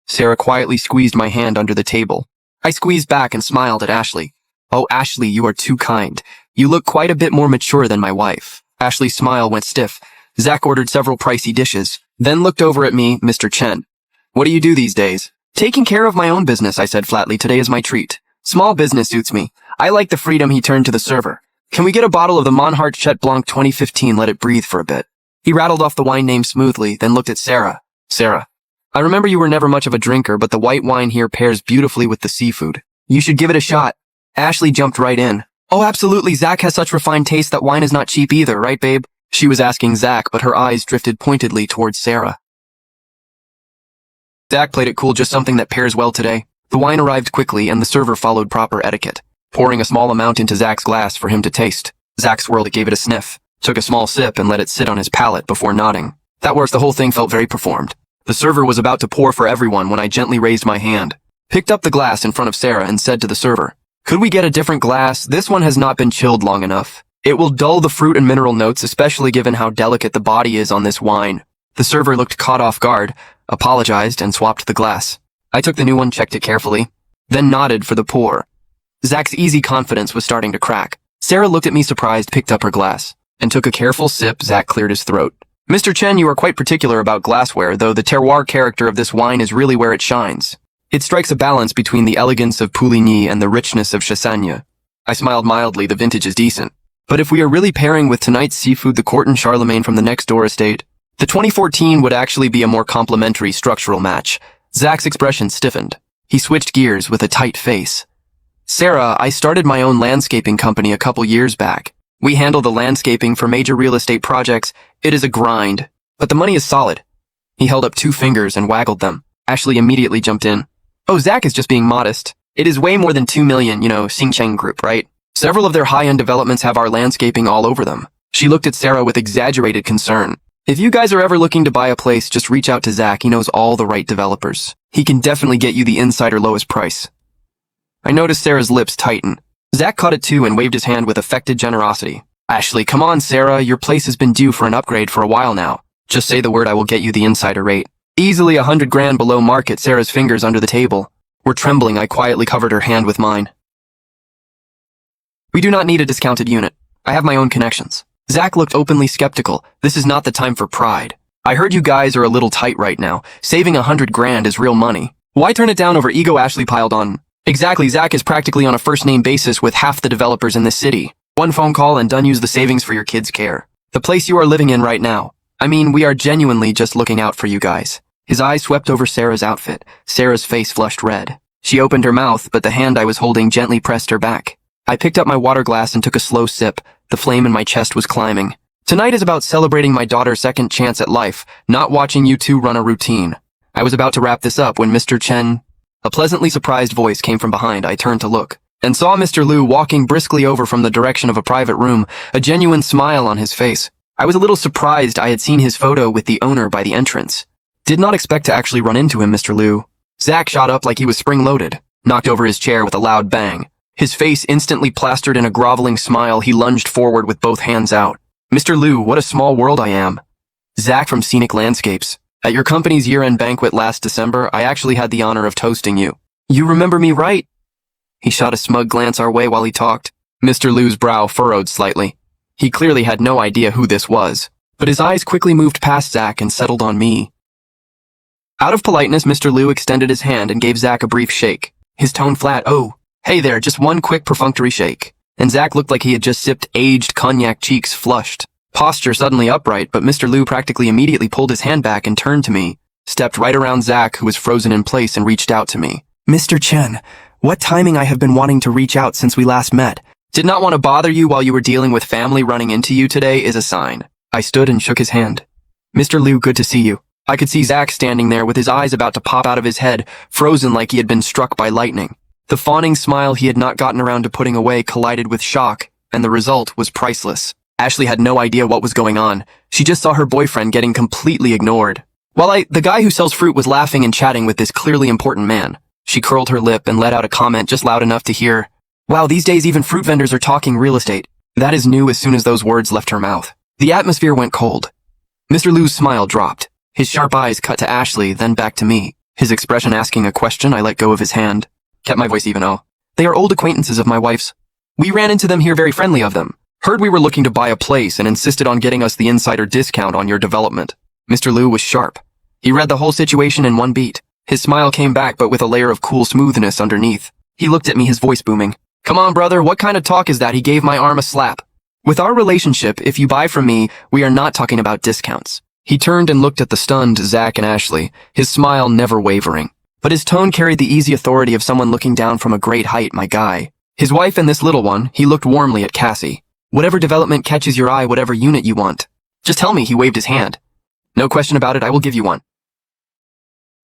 Sarah quietly squeezed my hand under the table. I squeezed back and smiled at Ashley. Oh, Ashley, you are too kind. You look quite a bit more mature than my wife. Ashley's smile went stiff. Zach ordered several pricey dishes, then looked over at me, Mr. Chen. What do you do these days? Taking care of my own business, I said flatly. Today is my treat. Small business suits me. I like the freedom. He turned to the server. Can we get a bottle of the Manhwa Chet Blanc 2015? Let it breathe for a bit. He rattled off the wine name smoothly, then looked at Sarah. Sarah, I remember you were never much of a drinker, but the white wine here pairs beautifully with the seafood. You should give it a shot. Ashley jumped right in. Oh, absolutely. Zach has such refined taste that wine is not cheap either, right, babe? She was asking Zach, but her eyes drifted pointedly towards Sarah. Zach played it cool, just something that pairs well today. The wine arrived quickly, and the server followed proper etiquette, pouring a small amount into Zach's glass for him to taste. Zach swirled it, gave it a sniff, took a small sip, and let it sit on his palate before nodding. That works. The whole thing felt very performed. The server was about to pour for everyone when I gently raised my hand, picked up the glass in front of Sarah, and said to the server, could we get a different glass? This one has not been chilled long enough. It will dull the fruit and mineral notes, especially given how delicate the body is on this wine. The server looked caught off guard, apologized, and swapped the glass. I took the new one, checked it carefully, then nodded for the pour. Zach's easy confidence was starting to crack. Sarah looked at me surprised, picked up her glass, and took a careful sip. Zach cleared his throat. Mr. Chen, you are quite particular about glassware, though the terroir character of this wine is really where it shines. It strikes a balance between the elegance of Pouligny and the richness of Chassagne. I smiled mildly. The vintage is decent. But if we are really pairing with tonight's seafood, the Court and Charlemagne from the next door estate, the 2014 would actually be a more complementary structural match. Zach's expression stiffened. He switched gears with a tight face. Sarah, I started my own landscaping company a couple years back. We handle the landscaping for major real estate projects. It is a grind, but the money is solid. He held up 2 fingers and waggled them. Ashley immediately jumped in. Oh, Zach is just being modest. It is way more than 2 million, Xingcheng Group, right? Several of their high-end developments have our landscaping all over them. She looked at Sarah with exaggerated concern. If you guys are ever looking to buy a place, just reach out to Zach. He knows all the right developers. He can definitely get you the insider lowest price. I noticed Sarah's lips tighten. Zach caught it too and waved his hand with affected generosity. Ashley, come on, Sarah. Your place has been due for an upgrade for a while now. Just say the word, I will get you the insider rate. Easily 100 grand below market. Sarah's fingers under the table were trembling. I quietly covered her hand with mine. We do not need a discounted unit. I have my own connections. Zach looked openly skeptical. This is not the time for pride. I heard you guys are a little tight right now. Saving 100 grand is real money. Why turn it down over ego? Ashley piled on. Exactly, Zach is practically on a first-name basis with half the developers in this city. One phone call and done use the savings for your kids' care. The place you are living in right now. I mean, we are genuinely just looking out for you guys. His eyes swept over Sarah's outfit. Sarah's face flushed red. She opened her mouth, but the hand I was holding gently pressed her back. I picked up my water glass and took a slow sip. The flame in my chest was climbing. Tonight is about celebrating my daughter's second chance at life, not watching you two run a routine. I was about to wrap this up when Mr. Chen... A pleasantly surprised voice came from behind. I turned to look, and saw Mr. Liu walking briskly over from the direction of a private room, a genuine smile on his face. I was a little surprised I had seen his photo with the owner by the entrance. Did not expect to actually run into him, Mr. Liu. Zach shot up like he was spring-loaded, knocked over his chair with a loud bang. His face instantly plastered in a groveling smile. He lunged forward with both hands out. Mr. Liu, what a small world I am. Zach from Scenic Landscapes. At your company's year-end banquet last December, I actually had the honor of toasting you. You remember me, right? He shot a smug glance our way while he talked. Mr. Liu's brow furrowed slightly. He clearly had no idea who this was, but his eyes quickly moved past Zach and settled on me. Out of politeness, Mr. Liu extended his hand and gave Zach a brief shake. His tone flat, "Oh, hey there, just one quick perfunctory shake." And Zach looked like he had just sipped aged cognac, cheeks flushed. Posture suddenly upright, but Mr. Liu practically immediately pulled his hand back and turned to me, stepped right around Zach, who was frozen in place, and reached out to me. "Mr. Chen, what timing! I have been wanting to reach out since we last met. Did not want to bother you while you were dealing with family running into you today is a sign." I stood and shook his hand. "Mr. Liu, good to see you." I could see Zach standing there with his eyes about to pop out of his head, frozen like he had been struck by lightning. The fawning smile he had not gotten around to putting away collided with shock, and the result was priceless. Ashley had no idea what was going on. She just saw her boyfriend getting completely ignored. While the guy who sells fruit, was laughing and chatting with this clearly important man. She curled her lip and let out a comment just loud enough to hear, "Wow, these days even fruit vendors are talking real estate." That is new. As soon as those words left her mouth, the atmosphere went cold. Mr. Liu's smile dropped. His sharp eyes cut to Ashley, then back to me. His expression asking a question. I let go of his hand. Kept my voice even. "Oh, they are old acquaintances of my wife's. We ran into them here, very friendly of them. Heard we were looking to buy a place and insisted on getting us the insider discount on your development." Mr. Liu was sharp. He read the whole situation in one beat. His smile came back, but with a layer of cool smoothness underneath. He looked at me, his voice booming. "Come on, brother, what kind of talk is that?" He gave my arm a slap. "With our relationship, if you buy from me, we are not talking about discounts." He turned and looked at the stunned Zach and Ashley, his smile never wavering. But his tone carried the easy authority of someone looking down from a great height. "My guy. His wife and this little one." He looked warmly at Cassie. "Whatever development catches your eye, whatever unit you want. Just tell me." He waved his hand. "No question about it, I will give you one."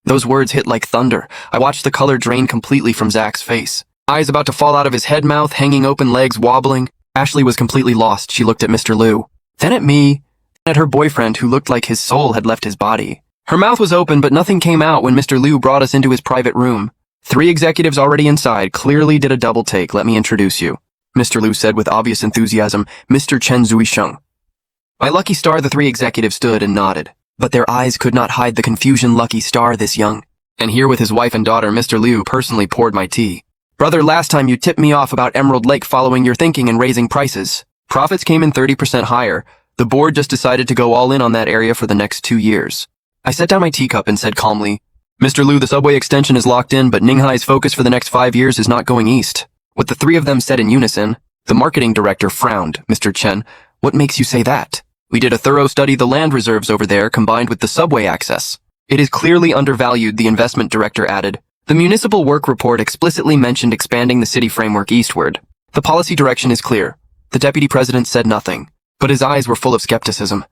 Those words hit like thunder. I watched the color drain completely from Zach's face. Eyes about to fall out of his head, mouth hanging open, legs wobbling. Ashley was completely lost. She looked at Mr. Liu, then at me, then at her boyfriend, who looked like his soul had left his body. Her mouth was open, but nothing came out when Mr. Liu brought us into his private room. 3 executives already inside clearly did a double take. "Let me introduce you," Mr. Liu said with obvious enthusiasm. "Mr. Chen Zuisheng." My lucky star. The 3 executives stood and nodded, but their eyes could not hide the confusion. Lucky star, this young. And here with his wife and daughter, Mr. Liu personally poured my tea. "Brother, last time you tipped me off about Emerald Lake following your thinking and raising prices. Profits came in 30% higher. The board just decided to go all in on that area for the next 2 years. I set down my teacup and said calmly, "Mr. Liu, the subway extension is locked in, but Ninghai's focus for the next 5 years is not going east." What the 3 of them said in unison. The marketing director frowned. "Mr. Chen, what makes you say that? We did a thorough study of the land reserves over there combined with the subway access. It is clearly undervalued," the investment director added. "The municipal work report explicitly mentioned expanding the city framework eastward. The policy direction is clear." The deputy president said nothing, but his eyes were full of skepticism.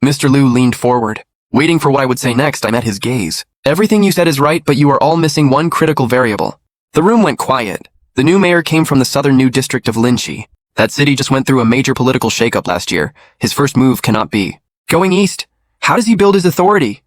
Mr. Liu leaned forward, waiting for what I would say next. I met his gaze. "Everything you said is right, but you are all missing one critical variable." The room went quiet. The new mayor came from the southern new district of Linchi. That city just went through a major political shakeup last year. His first move cannot be going east. How does he build his authority?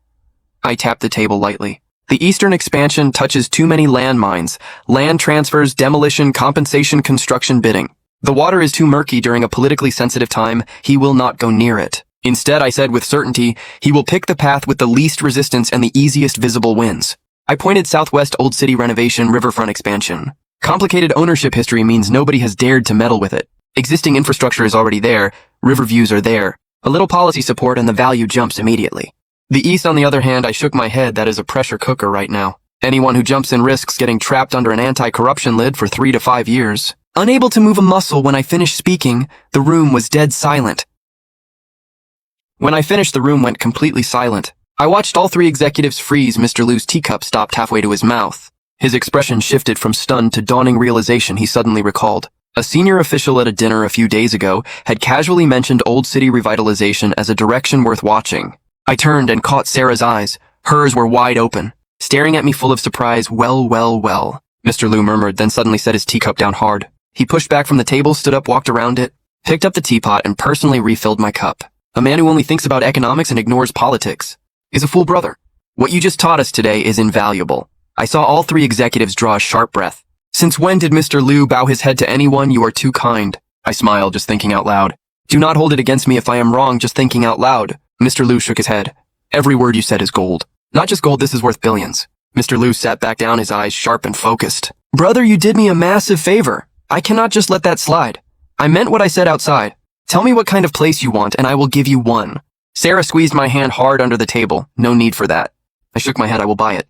I tapped the table lightly. The eastern expansion touches too many landmines. Land transfers, demolition, compensation, construction, bidding. The water is too murky during a politically sensitive time. He will not go near it. Instead, I said with certainty, he will pick the path with the least resistance and the easiest visible wins. I pointed southwest, old city renovation, riverfront expansion. Complicated ownership history means nobody has dared to meddle with it. Existing infrastructure is already there. River views are there. A little policy support and the value jumps immediately. The east, on the other hand, I shook my head. That is a pressure cooker right now. Anyone who jumps in risks getting trapped under an anti-corruption lid for 3 to 5 years. Unable to move a muscle when I finished speaking, the room was dead silent. When I finished, the room went completely silent. I watched all three executives freeze. Mr. Liu's teacup stopped halfway to his mouth. His expression shifted from stunned to dawning realization. He suddenly recalled. A senior official at a dinner a few days ago had casually mentioned old city revitalization as a direction worth watching. I turned and caught Sarah's eyes. Hers were wide open, staring at me full of surprise. Well, Mr. Liu murmured, then suddenly set his teacup down hard. He pushed back from the table, stood up, walked around it, picked up the teapot, and personally refilled my cup. A man who only thinks about economics and ignores politics is a fool, brother. What you just taught us today is invaluable. I saw all three executives draw a sharp breath. Since when did Mr. Liu bow his head to anyone? You are too kind. I smiled, just thinking out loud. Do not hold it against me if I am wrong, just thinking out loud. Mr. Liu shook his head. Every word you said is gold. Not just gold, this is worth billions. Mr. Liu sat back down, his eyes sharp and focused. Brother, you did me a massive favor. I cannot just let that slide. I meant what I said outside. Tell me what kind of place you want, and I will give you one. Sarah squeezed my hand hard under the table. No need for that. I shook my head. I will buy it.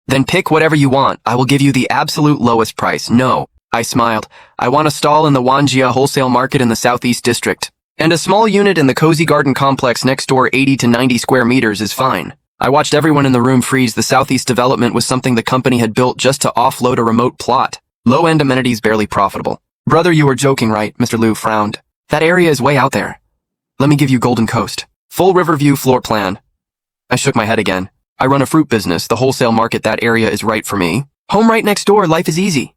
Then pick whatever you want. I will give you the absolute lowest price. No. I smiled. I want a stall in the Wanjia wholesale market in the southeast district. And a small unit in the cozy garden complex next door. 80 to 90 square meters is fine. I watched everyone in the room freeze. The southeast development was something the company had built just to offload a remote plot. Low-end amenities, barely profitable. Brother, you were joking, right? Mr. Liu frowned. That area is way out there. Let me give you Golden Coast. Full Riverview floor plan. I shook my head again. I run a fruit business. The wholesale market, that area is right for me. Home right next door. Life is easy.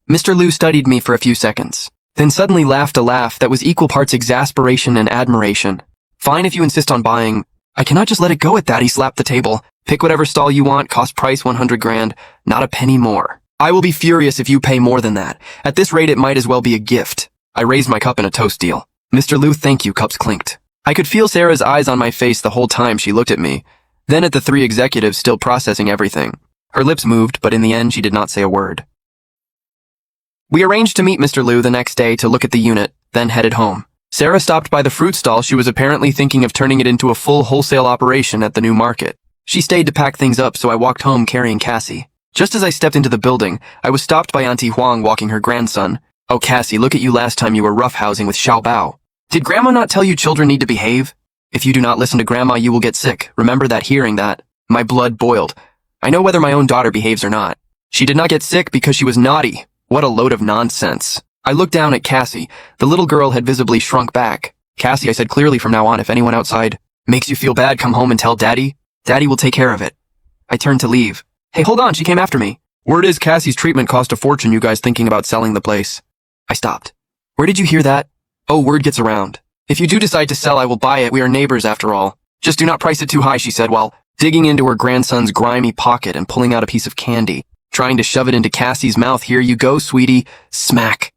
Mr. Liu studied me for a few seconds, then suddenly laughed a laugh that was equal parts exasperation and admiration. Fine if you insist on buying. I cannot just let it go at that. He slapped the table. Pick whatever stall you want. Cost price 100 grand. Not a penny more. I will be furious if you pay more than that. At this rate, it might as well be a gift. I raised my cup in a toast deal. Mr. Liu, thank you. Cups clinked. I could feel Sarah's eyes on my face the whole time she looked at me, then at the three executives still processing everything. Her lips moved, but in the end she did not say a word. We arranged to meet Mr. Liu the next day to look at the unit, then headed home. Sarah stopped by the fruit stall. She was apparently thinking of turning it into a full wholesale operation at the new market. She stayed to pack things up, so I walked home carrying Cassie. Just as I stepped into the building, I was stopped by Auntie Huang walking her grandson. Oh, Cassie, look at you. Last time you were roughhousing with Xiao Bao. Did Grandma not tell you children need to behave? If you do not listen to Grandma, you will get sick. Remember that. Hearing that, my blood boiled. I know whether my own daughter behaves or not. She did not get sick because she was naughty. What a load of nonsense. I looked down at Cassie. The little girl had visibly shrunk back. Cassie, I said clearly from now on, if anyone outside makes you feel bad, come home and tell Daddy. Daddy will take care of it. I turned to leave. Hey, hold on, she came after me. Word is Cassie's treatment cost a fortune. You guys thinking about selling the place? I stopped. Where did you hear that? Oh, word gets around. If you do decide to sell, I will buy it. We are neighbors after all. Just do not price it too high, she said while digging into her grandson's grimy pocket and pulling out a piece of candy, trying to shove it into Cassie's mouth. Here you go, sweetie. Smack.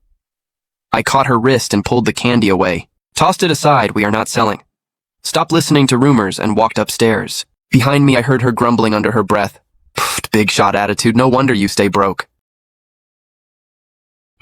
I caught her wrist and pulled the candy away. Tossed it aside. We are not selling. Stopped listening to rumors and walked upstairs. Behind me, I heard her grumbling under her breath. Pfft, big shot attitude. No wonder you stay broke.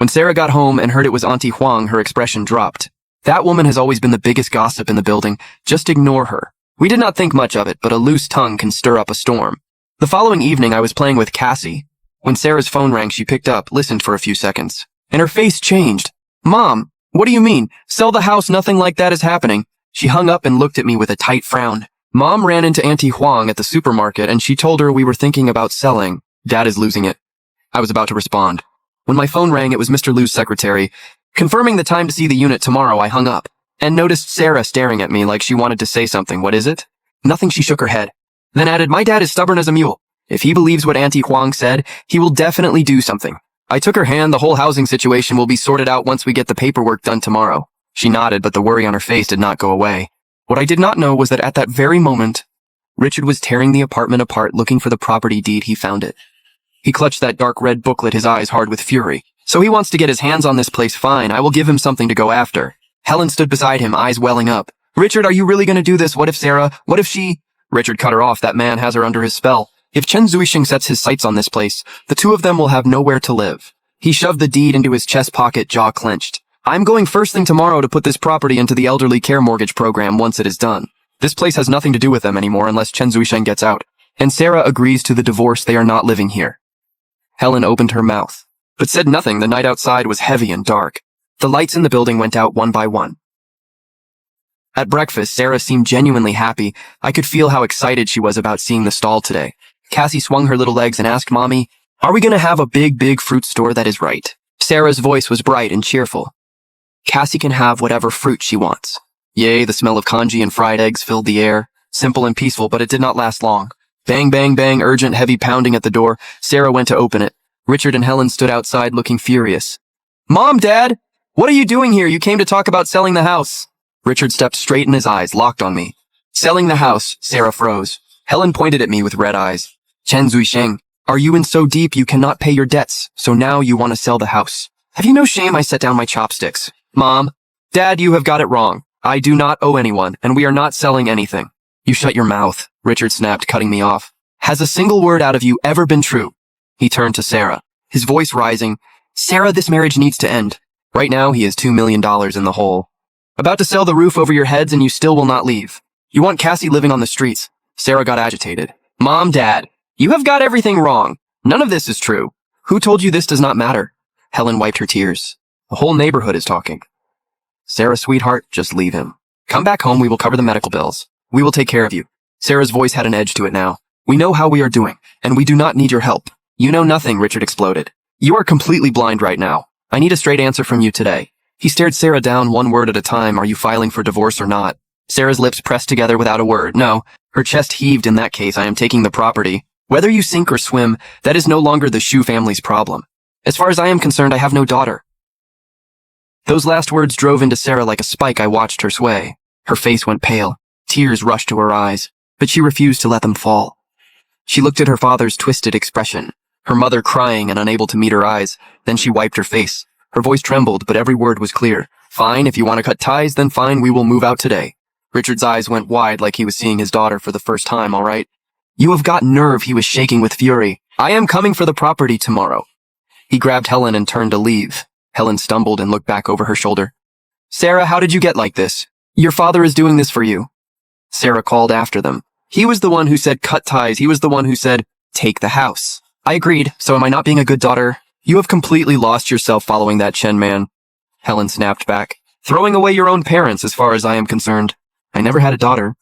When Sarah got home and heard it was Auntie Huang, her expression dropped. That woman has always been the biggest gossip in the building. Just ignore her. We did not think much of it, but a loose tongue can stir up a storm. The following evening, I was playing with Cassie. When Sarah's phone rang, she picked up, listened for a few seconds, and her face changed. Mom, what do you mean? Sell the house, nothing like that is happening. She hung up and looked at me with a tight frown. Mom ran into Auntie Huang at the supermarket and she told her we were thinking about selling. Dad is losing it. I was about to respond. When my phone rang, it was Mr. Liu's secretary. Confirming the time to see the unit tomorrow, I hung up and noticed Sarah staring at me like she wanted to say something. What is it? Nothing, she shook her head. Then added, my dad is stubborn as a mule. If he believes what Auntie Huang said, he will definitely do something. I took her hand. The whole housing situation will be sorted out once we get the paperwork done tomorrow. She nodded, but the worry on her face did not go away. What I did not know was that at that very moment, Richard was tearing the apartment apart looking for the property deed. He found it. He clutched that dark red booklet, his eyes hard with fury. So he wants to get his hands on this place. Fine, I will give him something to go after. Helen stood beside him, eyes welling up. Richard, are you really going to do this? What if Sarah? What if she? Richard cut her off. That man has her under his spell. If Chen Zuisheng sets his sights on this place, the two of them will have nowhere to live. He shoved the deed into his chest pocket, jaw clenched. I'm going first thing tomorrow to put this property into the elderly care mortgage program once it is done. This place has nothing to do with them anymore unless Chen Zuisheng gets out. And Sarah agrees to the divorce. They are not living here. Helen opened her mouth. but said nothing. The night outside was heavy and dark. The lights in the building went out one by one. At breakfast, Sarah seemed genuinely happy. I could feel how excited she was about seeing the stall today. Cassie swung her little legs and asked Mommy, "Are we going to have a big fruit store that is right?" Sarah's voice was bright and cheerful. Cassie can have whatever fruit she wants. Yay, the smell of congee and fried eggs filled the air. Simple and peaceful, but it did not last long. Bang, bang, bang, urgent, heavy pounding at the door. Sarah went to open it. Richard and Helen stood outside looking furious. "Mom, Dad, what are you doing here? You came to talk about selling the house." Richard stepped straight and his eyes locked on me. "Selling the house," Sarah froze. Helen pointed at me with red eyes. "Chen Zuisheng, are you in so deep you cannot pay your debts, so now you want to sell the house? Have you no shame?" I set down my chopsticks. "Mom, Dad, you have got it wrong. I do not owe anyone, and we are not selling anything." "You shut your mouth," Richard snapped, cutting me off. "Has a single word out of you ever been true?" He turned to Sarah, his voice rising. "Sarah, this marriage needs to end. Right now, he is $2 million in the hole. About to sell the roof over your heads and you still will not leave. You want Cassie living on the streets." Sarah got agitated. "Mom, Dad, you have got everything wrong. None of this is true. Who told you this does not matter?" Helen wiped her tears. "The whole neighborhood is talking." "Sarah, sweetheart, just leave him. Come back home, we will cover the medical bills. We will take care of you." Sarah's voice had an edge to it now. "We know how we are doing, and we do not need your help." "You know nothing," Richard exploded. "You are completely blind right now. I need a straight answer from you today." He stared Sarah down one word at a time. "Are you filing for divorce or not?" Sarah's lips pressed together without a word. "No." Her chest heaved. "In that case, I am taking the property. Whether you sink or swim, that is no longer the Shu family's problem. As far as I am concerned, I have no daughter." Those last words drove into Sarah like a spike. I watched her sway. Her face went pale. Tears rushed to her eyes, but she refused to let them fall. She looked at her father's twisted expression, her mother crying and unable to meet her eyes. Then she wiped her face. Her voice trembled, but every word was clear. "Fine, if you want to cut ties, then fine, we will move out today." Richard's eyes went wide like he was seeing his daughter for the first time. "All right." "You have got nerve," he was shaking with fury. "I am coming for the property tomorrow." He grabbed Helen and turned to leave. Helen stumbled and looked back over her shoulder. "Sarah, how did you get like this? Your father is doing this for you." Sarah called after them. "He was the one who said cut ties. He was the one who said take the house." "I agreed, so am I not being a good daughter?" "You have completely lost yourself following that Chen man." Helen snapped back. "Throwing away your own parents as far as I am concerned. I never had a daughter."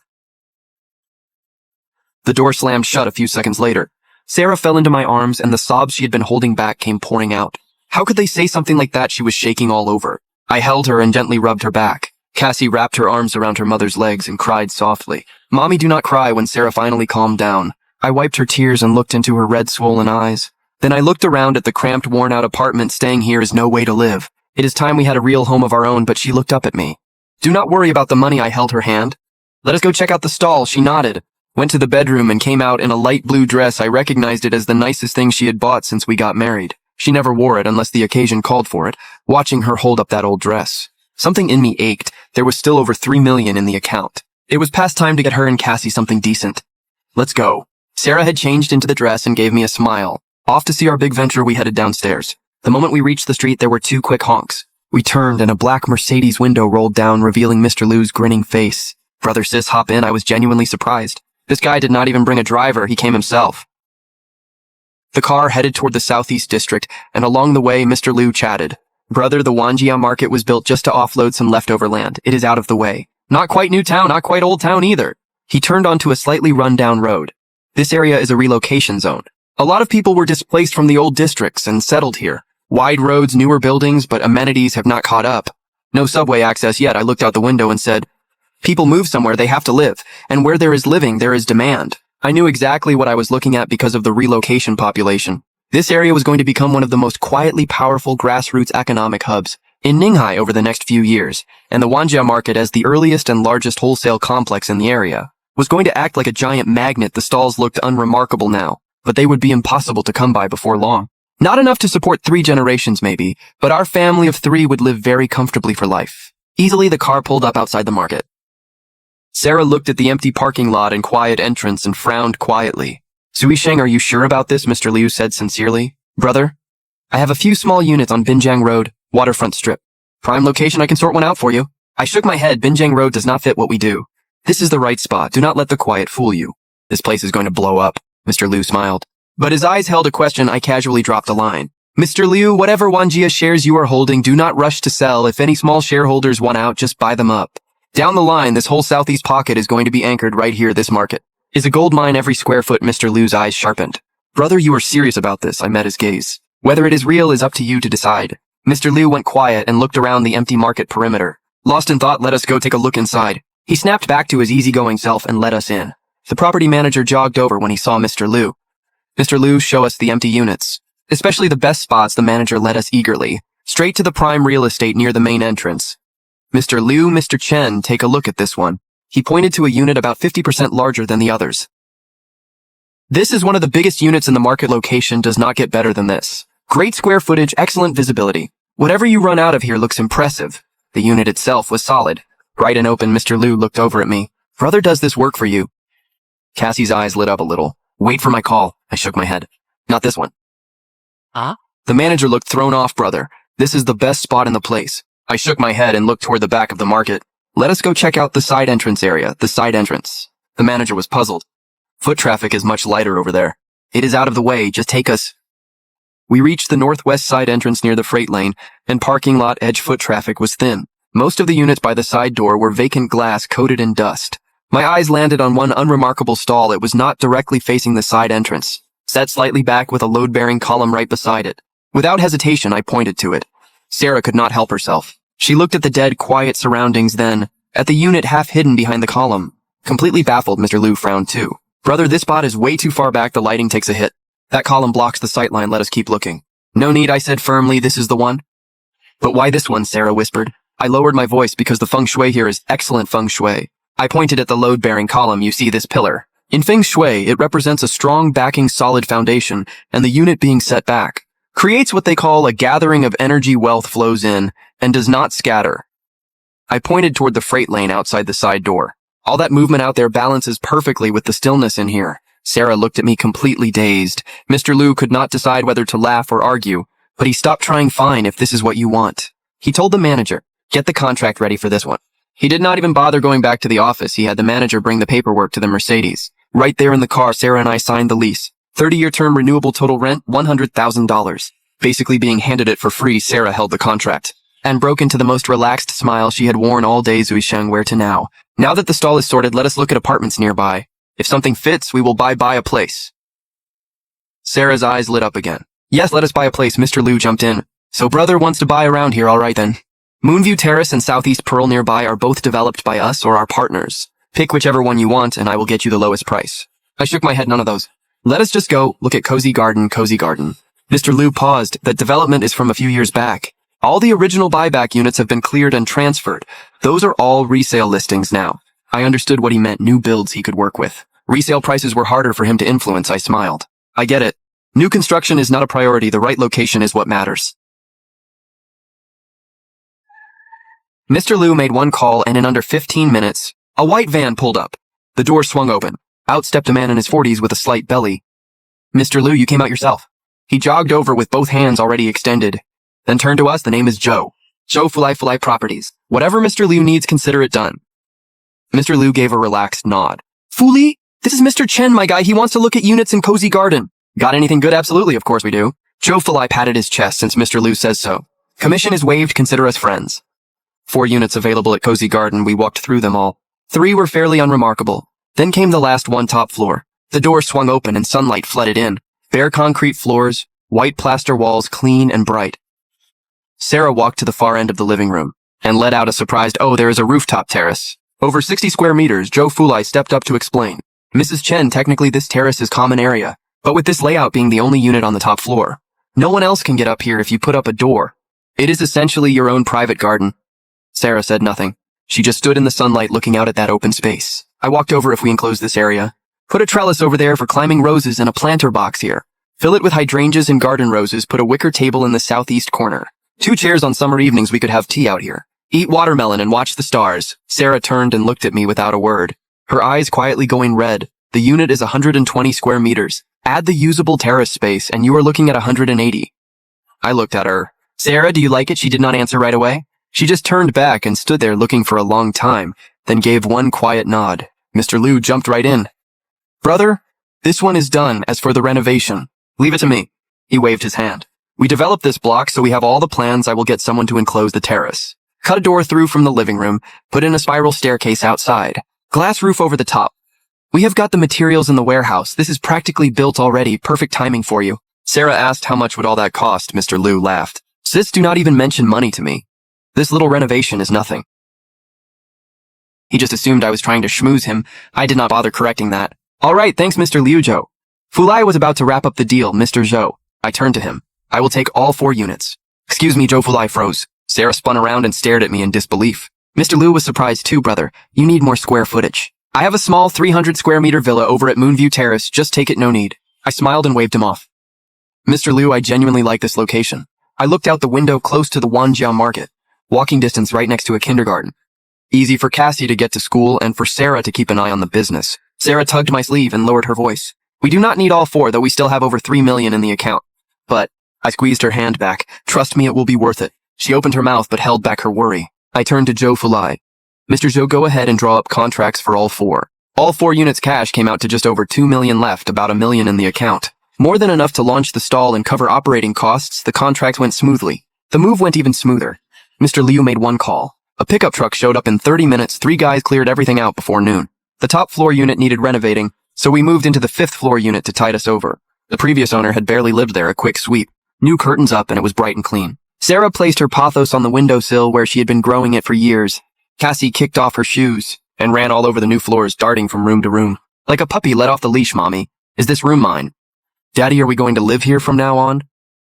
The door slammed shut a few seconds later. Sarah fell into my arms and the sobs she had been holding back came pouring out. How could they say something like that? She was shaking all over. I held her and gently rubbed her back. Cassie wrapped her arms around her mother's legs and cried softly. "Mommy, do not cry." When Sarah finally calmed down, I wiped her tears and looked into her red, swollen eyes. Then I looked around at the cramped, worn-out apartment. Staying here is no way to live. It is time we had a real home of our own. But she looked up at me. "Do not worry about the money." I held her hand. "Let us go check out the stall." She nodded, went to the bedroom and came out in a light blue dress. I recognized it as the nicest thing she had bought since we got married. She never wore it unless the occasion called for it. Watching her hold up that old dress, something in me ached. There was still over $3 million in the account. It was past time to get her and Cassie something decent. "Let's go." Sarah had changed into the dress and gave me a smile. Off to see our big venture, we headed downstairs. The moment we reached the street, there were 2 quick honks. We turned and a black Mercedes window rolled down, revealing Mr. Liu's grinning face. "Brother, sis, hop in." I was genuinely surprised. This guy did not even bring a driver. He came himself. The car headed toward the southeast district, and along the way, Mr. Liu chatted. "Brother, the Wanjia market was built just to offload some leftover land. It is out of the way. Not quite new town, not quite old town either." He turned onto a slightly run-down road. "This area is a relocation zone. A lot of people were displaced from the old districts and settled here. Wide roads, newer buildings, but amenities have not caught up. No subway access yet." I looked out the window and said, "People move somewhere, they have to live. And where there is living, there is demand." I knew exactly what I was looking at because of the relocation population. This area was going to become one of the most quietly powerful grassroots economic hubs in Ninghai over the next few years, and the Wanjia market, as the earliest and largest wholesale complex in the area, was going to act like a giant magnet. The stalls looked unremarkable now, but they would be impossible to come by before long. Not enough to support 3 generations maybe, but our family of 3 would live very comfortably for life. Easily, the car pulled up outside the market. Sarah looked at the empty parking lot and quiet entrance and frowned quietly. "Zuisheng, are you sure about this?" Mr. Liu said sincerely. "Brother, I have a few small units on Binjiang Road, waterfront strip. Prime location, I can sort one out for you." I shook my head. "Binjiang Road does not fit what we do. This is the right spot. Do not let the quiet fool you. This place is going to blow up." Mr. Liu smiled. But his eyes held a question. I casually dropped a line. Mr. Liu, whatever Wanjia shares you are holding, do not rush to sell. If any small shareholders want out, just buy them up. Down the line, this whole southeast pocket is going to be anchored right here. This market is a gold mine every square foot. Mr. Liu's eyes sharpened. Brother, you are serious about this. I met his gaze. Whether it is real is up to you to decide. Mr. Liu went quiet and looked around the empty market perimeter. Lost in thought, let us go take a look inside. He snapped back to his easygoing self and let us in. The property manager jogged over when he saw Mr. Liu. Mr. Liu, show us the empty units. Especially the best spots. The manager led us eagerly, straight to the prime real estate near the main entrance. Mr. Liu, Mr. Chen, take a look at this one. He pointed to a unit about 50% larger than the others. This is one of the biggest units in the market. Location does not get better than this. Great square footage, excellent visibility. Whatever you run out of here looks impressive. The unit itself was solid. Bright and open. Mr. Liu looked over at me. Brother, does this work for you? Cassie's eyes lit up a little. Wait for my call. I shook my head. Not this one. Huh? The manager looked thrown off. Brother, this is the best spot in the place. I shook my head and looked toward the back of the market. Let us go check out the side entrance area. The side entrance. The manager was puzzled. Foot traffic is much lighter over there. It is out of the way. Just take us. We reached the northwest side entrance near the freight lane, and parking lot edge. Foot traffic was thin. Most of the units by the side door were vacant glass coated in dust. My eyes landed on one unremarkable stall. It was not directly facing the side entrance, set slightly back with a load-bearing column right beside it. Without hesitation, I pointed to it. Sarah could not help herself. She looked at the dead, quiet surroundings, then at the unit half hidden behind the column. Completely baffled, Mr. Liu frowned too. Brother, this spot is way too far back. The lighting takes a hit. That column blocks the sightline. Let us keep looking. No need, I said firmly. This is the one. But why this one? Sarah whispered. I lowered my voice because the feng shui here is excellent feng shui. I pointed at the load-bearing column. You see this pillar? In feng shui, it represents a strong backing, solid foundation, and the unit being set back creates what they call a gathering of energy. Wealth flows in and does not scatter. I pointed toward the freight lane outside the side door. All that movement out there balances perfectly with the stillness in here. Sarah looked at me completely dazed. Mr. Liu could not decide whether to laugh or argue, but he stopped trying. Fine, if this is what you want. He told the manager, get the contract ready for this one. He did not even bother going back to the office. He had the manager bring the paperwork to the Mercedes. Right there in the car, Sarah and I signed the lease. 30-year term, renewable, total rent, $100,000. Basically being handed it for free. Sarah held the contract and broke into the most relaxed smile she had worn all day. Zuisheng, where to now? Now that the stall is sorted, let us look at apartments nearby. If something fits, we will buy a place. Sarah's eyes lit up again. Yes, let us buy a place. Mr. Liu jumped in. So brother wants to buy around here. All right then. Moonview Terrace and Southeast Pearl nearby are both developed by us or our partners. Pick whichever one you want and I will get you the lowest price. I shook my head. None of those. Let us just go look at Cozy Garden. Cozy Garden. Mr. Liu paused. That development is from a few years back. All the original buyback units have been cleared and transferred. Those are all resale listings now. I understood what he meant. New builds he could work with. Resale prices were harder for him to influence. I smiled. I get it. New construction is not a priority. The right location is what matters. Mr. Liu made one call and in under 15 minutes, a white van pulled up. The door swung open. Out stepped a man in his 40s with a slight belly. Mr. Liu, you came out yourself. He jogged over with both hands already extended, then turned to us. The name is Joe. Joe Fulai Properties. Whatever Mr. Liu needs, consider it done. Mr. Liu gave a relaxed nod. Fuli, this is Mr. Chen, my guy. He wants to look at units in Cozy Garden. Got anything good? Absolutely, of course we do. Joe Fulai patted his chest. Since Mr. Liu says so. Commission is waived. Consider us friends. 4 units available at Cozy Garden. We walked through them all. 3 were fairly unremarkable. Then came the last one, top floor. The door swung open and sunlight flooded in. Bare concrete floors, white plaster walls, clean and bright. Sarah walked to the far end of the living room and let out a surprised, oh, there is a rooftop terrace. Over 60 square meters. Joe Fulai stepped up to explain. Mrs. Chen, technically this terrace is common area, but with this layout being the only unit on the top floor, no one else can get up here if you put up a door. It is essentially your own private garden. Sarah said nothing. She just stood in the sunlight looking out at that open space. I walked over. If we enclose this area, put a trellis over there for climbing roses and a planter box here. Fill it with hydrangeas and garden roses. Put a wicker table in the southeast corner. 2 chairs on summer evenings. We could have tea out here. Eat watermelon and watch the stars. Sarah turned and looked at me without a word, her eyes quietly going red. The unit is 120 square meters. Add the usable terrace space and you are looking at 180. I looked at her. Sarah, do you like it? She did not answer right away. She just turned back and stood there looking for a long time, then gave one quiet nod. Mr. Liu jumped right in. Brother, this one is done. As for the renovation, leave it to me. He waved his hand. We developed this block so we have all the plans. I will get someone to enclose the terrace. Cut a door through from the living room, put in a spiral staircase outside. Glass roof over the top. We have got the materials in the warehouse. This is practically built already. Perfect timing for you. Sarah asked how much would all that cost. Mr. Liu laughed. Sis, do not even mention money to me. This little renovation is nothing. He just assumed I was trying to schmooze him. I did not bother correcting that. All right, thanks, Mr. Liu Zhou. Fulai was about to wrap up the deal. Mr. Zhou. I turned to him. I will take all 4 units. Excuse me, Zhou. Fulai froze. Sarah spun around and stared at me in disbelief. Mr. Liu was surprised too, brother. You need more square footage. I have a small 300 square meter villa over at Moonview Terrace. Just take it, no need. I smiled and waved him off. Mr. Liu, I genuinely like this location. I looked out the window close to the Wanjiao market. Walking distance right next to a kindergarten. Easy for Cassie to get to school and for Sarah to keep an eye on the business. Sarah tugged my sleeve and lowered her voice. We do not need all 4, though we still have over 3 million in the account. But, I squeezed her hand back. Trust me, it will be worth it. She opened her mouth but held back her worry. I turned to Zhou Fulai. Mr. Zhou, go ahead and draw up contracts for all 4. All 4 units cash came out to just over 2 million left, about 1 million in the account. More than enough to launch the stall and cover operating costs. The contract went smoothly. The move went even smoother. Mr. Liu made one call. A pickup truck showed up in 30 minutes. 3 guys cleared everything out before noon. The top floor unit needed renovating, so we moved into the 5th floor unit to tide us over. The previous owner had barely lived there. A quick sweep. New curtains up and it was bright and clean. Sarah placed her pothos on the windowsill where she had been growing it for years. Cassie kicked off her shoes and ran all over the new floors, darting from room to room. Like a puppy let off the leash, Mommy. Is this room mine? Daddy, are we going to live here from now on?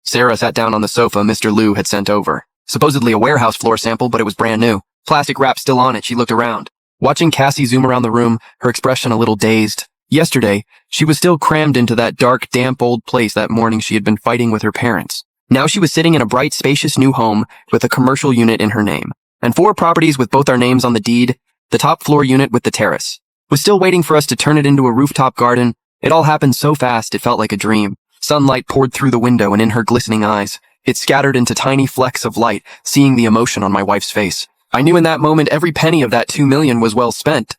Sarah sat down on the sofa Mr. Liu had sent over. Supposedly a warehouse floor sample, but it was brand new. Plastic wrap still on it. She looked around. Watching Cassie zoom around the room, her expression a little dazed. Yesterday, she was still crammed into that dark, damp old place that morning she had been fighting with her parents. Now she was sitting in a bright, spacious new home with a commercial unit in her name. And 4 properties with both our names on the deed, the top floor unit with the terrace. Was still waiting for us to turn it into a rooftop garden. It all happened so fast it felt like a dream. Sunlight poured through the window and in her glistening eyes. It scattered into tiny flecks of light, seeing the emotion on my wife's face. I knew in that moment every penny of that 2 million was well spent.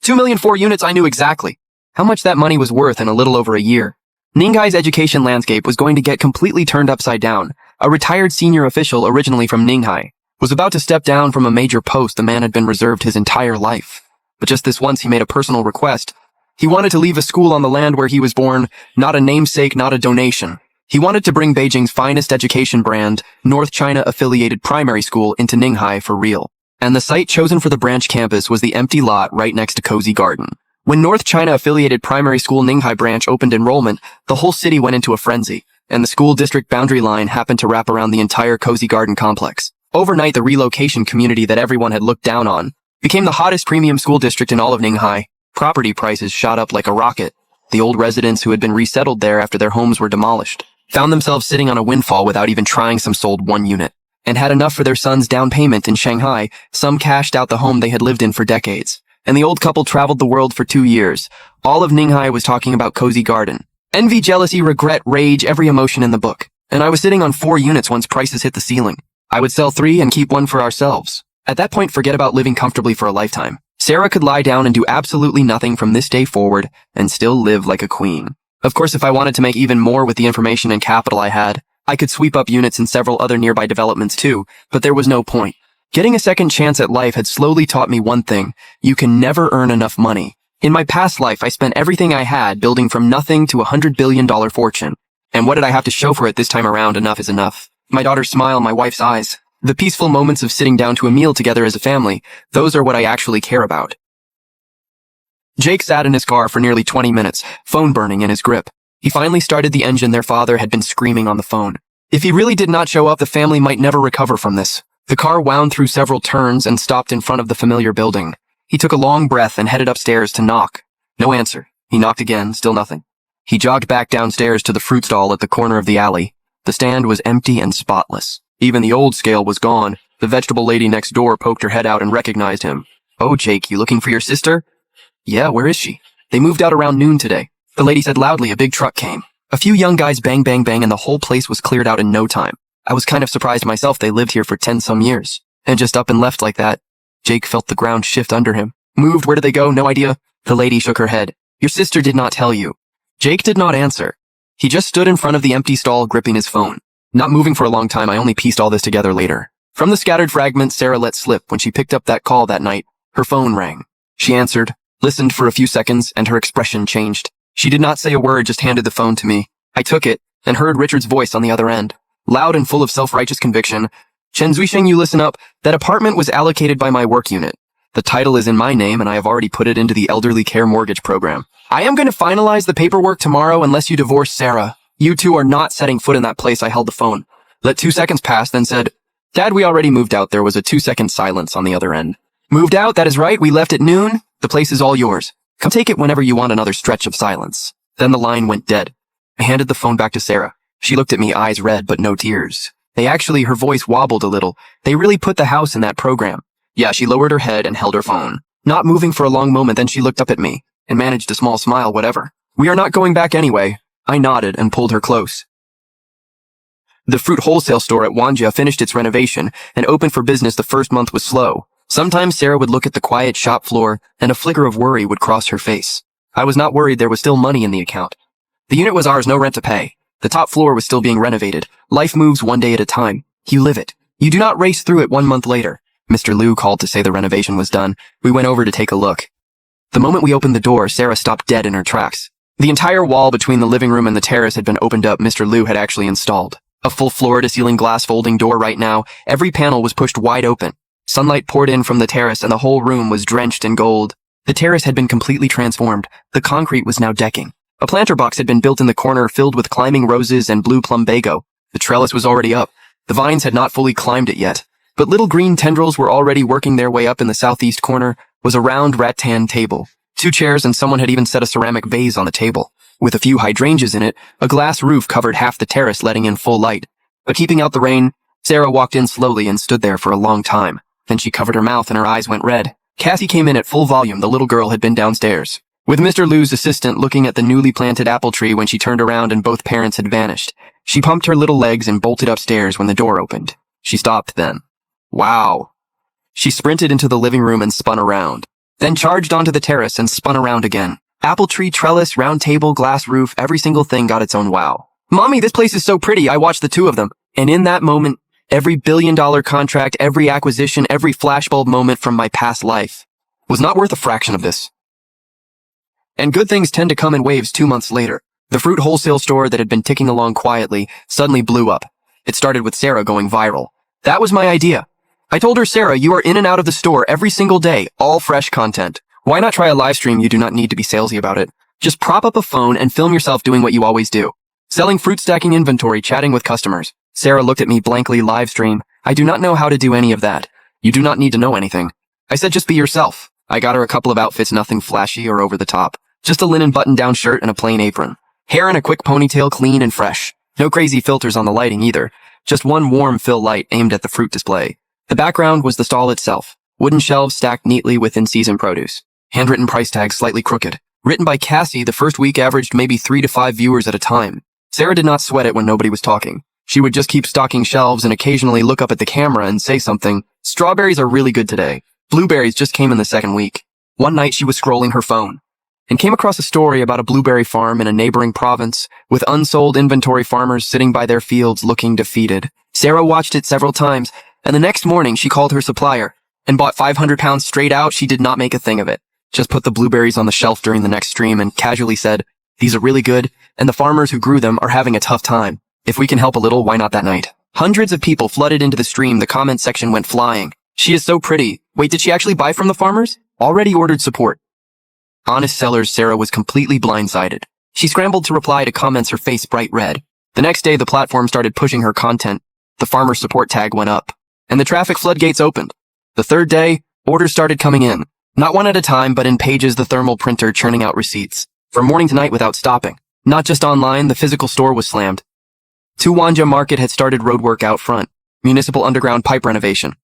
2 million 4 units, I knew exactly how much that money was worth in a little over a year. Ninghai's education landscape was going to get completely turned upside down. A retired senior official originally from Ninghai was about to step down from a major post the man had been reserved his entire life. But just this once he made a personal request. He wanted to leave a school on the land where he was born, not a namesake, not a donation. He wanted to bring Beijing's finest education brand, North China affiliated primary school, into Ninghai for real. And the site chosen for the branch campus was the empty lot right next to Cozy Garden. When North China affiliated primary school Ninghai branch opened enrollment, the whole city went into a frenzy, and the school district boundary line happened to wrap around the entire Cozy Garden complex. Overnight, the relocation community that everyone had looked down on became the hottest premium school district in all of Ninghai. Property prices shot up like a rocket. The old residents who had been resettled there after their homes were demolished found themselves sitting on a windfall without even trying. Some sold 1 unit and had enough for their son's down payment in Shanghai. Some cashed out the home they had lived in for decades. And the old couple traveled the world for 2 years. All of Ninghai was talking about Cozy Garden. Envy, jealousy, regret, rage, every emotion in the book. And I was sitting on 4 units once prices hit the ceiling. I would sell 3 and keep 1 for ourselves. At that point, forget about living comfortably for a lifetime. Sarah could lie down and do absolutely nothing from this day forward and still live like a queen. Of course, if I wanted to make even more with the information and capital I had, I could sweep up units in several other nearby developments too, but there was no point. Getting a second chance at life had slowly taught me one thing: you can never earn enough money. In my past life, I spent everything I had building from nothing to $100 billion fortune. And what did I have to show for it this time around? Enough is enough. My daughter's smile, my wife's eyes. The peaceful moments of sitting down to a meal together as a family, those are what I actually care about. Jake sat in his car for nearly 20 minutes, phone burning in his grip. He finally started the engine. Their father had been screaming on the phone. If he really did not show up, the family might never recover from this. The car wound through several turns and stopped in front of the familiar building. He took a long breath and headed upstairs to knock. No answer. He knocked again, still nothing. He jogged back downstairs to the fruit stall at the corner of the alley. The stand was empty and spotless. Even the old scale was gone. The vegetable lady next door poked her head out and recognized him. "Oh, Jake, you looking for your sister?" "Yeah, where is she?" "They moved out around noon today." The lady said loudly. A big truck came. A few young guys bang bang bang and the whole place was cleared out in no time. I was kind of surprised myself. They lived here for 10-some years. And just up and left like that. Jake felt the ground shift under him. "Moved? Where did they go? No idea." The lady shook her head. "Your sister did not tell you." Jake did not answer. He just stood in front of the empty stall gripping his phone. Not moving for a long time, I only pieced all this together later. From the scattered fragments Sarah let slip when she picked up that call that night, her phone rang. She answered, listened for a few seconds, and her expression changed. She did not say a word, just handed the phone to me. I took it, and heard Richard's voice on the other end. Loud and full of self-righteous conviction. Chen Zuisheng, you listen up. That apartment was allocated by my work unit. The title is in my name, and I have already put it into the elderly care mortgage program. I am going to finalize the paperwork tomorrow unless you divorce Sarah. You two are not setting foot in that place. I held the phone. Let 2 seconds pass, then said, Dad, we already moved out. There was a 2-second silence on the other end. Moved out? That is right. We left at noon. The place is all yours. Come take it whenever you want another stretch of silence. Then the line went dead. I handed the phone back to Sarah. She looked at me, eyes red, but no tears. Her voice wobbled a little. They really put the house in that program. Yeah, she lowered her head and held her phone. Not moving for a long moment, then she looked up at me and managed a small smile, whatever. We are not going back anyway. I nodded and pulled her close. The fruit wholesale store at Wanja finished its renovation and opened for business. The first month was slow. Sometimes Sarah would look at the quiet shop floor and a flicker of worry would cross her face. I was not worried. There was still money in the account. The unit was ours, no rent to pay. The top floor was still being renovated. Life moves one day at a time. You live it. You do not race through it 1 month later. Mr. Liu called to say the renovation was done. We went over to take a look. The moment we opened the door, Sarah stopped dead in her tracks. The entire wall between the living room and the terrace had been opened up. Mr. Liu had actually installed a full floor-to-ceiling glass folding door right now. Every panel was pushed wide open. Sunlight poured in from the terrace and the whole room was drenched in gold. The terrace had been completely transformed. The concrete was now decking. A planter box had been built in the corner filled with climbing roses and blue plumbago. The trellis was already up. The vines had not fully climbed it yet, but little green tendrils were already working their way up. In the southeast corner was a round rattan table. 2 chairs, and someone had even set a ceramic vase on the table. With a few hydrangeas in it, a glass roof covered half the terrace, letting in full light. But keeping out the rain, Sarah walked in slowly and stood there for a long time. Then she covered her mouth and her eyes went red. Cassie came in at full volume. The little girl had been downstairs with Mr. Liu's assistant looking at the newly planted apple tree when she turned around and both parents had vanished. She pumped her little legs and bolted upstairs when the door opened. She stopped then. Wow. She sprinted into the living room and spun around, then charged onto the terrace and spun around again. Apple tree, trellis, round table, glass roof, every single thing got its own wow. Mommy, this place is so pretty. I watched the two of them. And in that moment, every billion-dollar contract, every acquisition, every flashbulb moment from my past life was not worth a fraction of this. And good things tend to come in waves. 2 months later, the fruit wholesale store that had been ticking along quietly suddenly blew up. It started with Sarah going viral. That was my idea. I told her, Sarah, you are in and out of the store every single day, all fresh content. Why not try a live stream? You do not need to be salesy about it. Just prop up a phone and film yourself doing what you always do. Selling fruit, stacking inventory, chatting with customers. Sarah looked at me blankly. Live stream? I do not know how to do any of that. You do not need to know anything. I said just be yourself. I got her a couple of outfits, nothing flashy or over the top. Just a linen button-down shirt and a plain apron. Hair in a quick ponytail, clean and fresh. No crazy filters on the lighting either. Just one warm fill light aimed at the fruit display. The background was the stall itself. Wooden shelves stacked neatly with in-season produce. Handwritten price tags slightly crooked. Written by Cassie, the first week averaged maybe 3 to 5 viewers at a time. Sarah did not sweat it when nobody was talking. She would just keep stocking shelves and occasionally look up at the camera and say something. Strawberries are really good today. Blueberries just came in the second week. One night she was scrolling her phone and came across a story about a blueberry farm in a neighboring province with unsold inventory, farmers sitting by their fields looking defeated. Sarah watched it several times, and the next morning she called her supplier and bought 500 pounds straight out. She did not make a thing of it. Just put the blueberries on the shelf during the next stream and casually said, these are really good, and the farmers who grew them are having a tough time. If we can help a little, why not that night? Hundreds of people flooded into the stream. The comment section went flying. She is so pretty. Wait, did she actually buy from the farmers? Already ordered support. Honest sellers. Sarah was completely blindsided. She scrambled to reply to comments, her face bright red. The next day, the platform started pushing her content. The farmer support tag went up, and the traffic floodgates opened. The third day, orders started coming in. Not one at a time, but in pages, the thermal printer churning out receipts. From morning to night without stopping. Not just online, the physical store was slammed. Tuwanja Market had started roadwork out front. Municipal underground pipe renovation.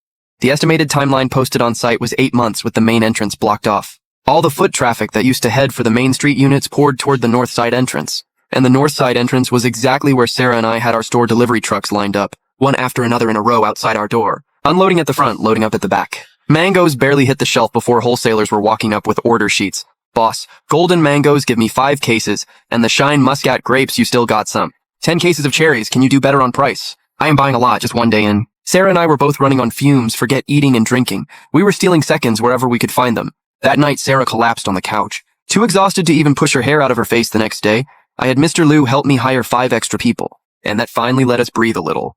The estimated timeline posted on site was 8 months with the main entrance blocked off. All the foot traffic that used to head for the main street units poured toward the north side entrance. And the north side entrance was exactly where Sarah and I had our store delivery trucks lined up, one after another in a row outside our door. Unloading at the front, loading up at the back. Mangoes barely hit the shelf before wholesalers were walking up with order sheets. Boss, golden mangoes give me 5 cases, and the shine muscat grapes you still got some. 10 cases of cherries, can you do better on price? I am buying a lot just one day in. Sarah and I were both running on fumes, forget eating and drinking. We were stealing seconds wherever we could find them. That night, Sarah collapsed on the couch. Too exhausted to even push her hair out of her face the next day, I had Mr. Liu help me hire 5 extra people. And that finally let us breathe a little.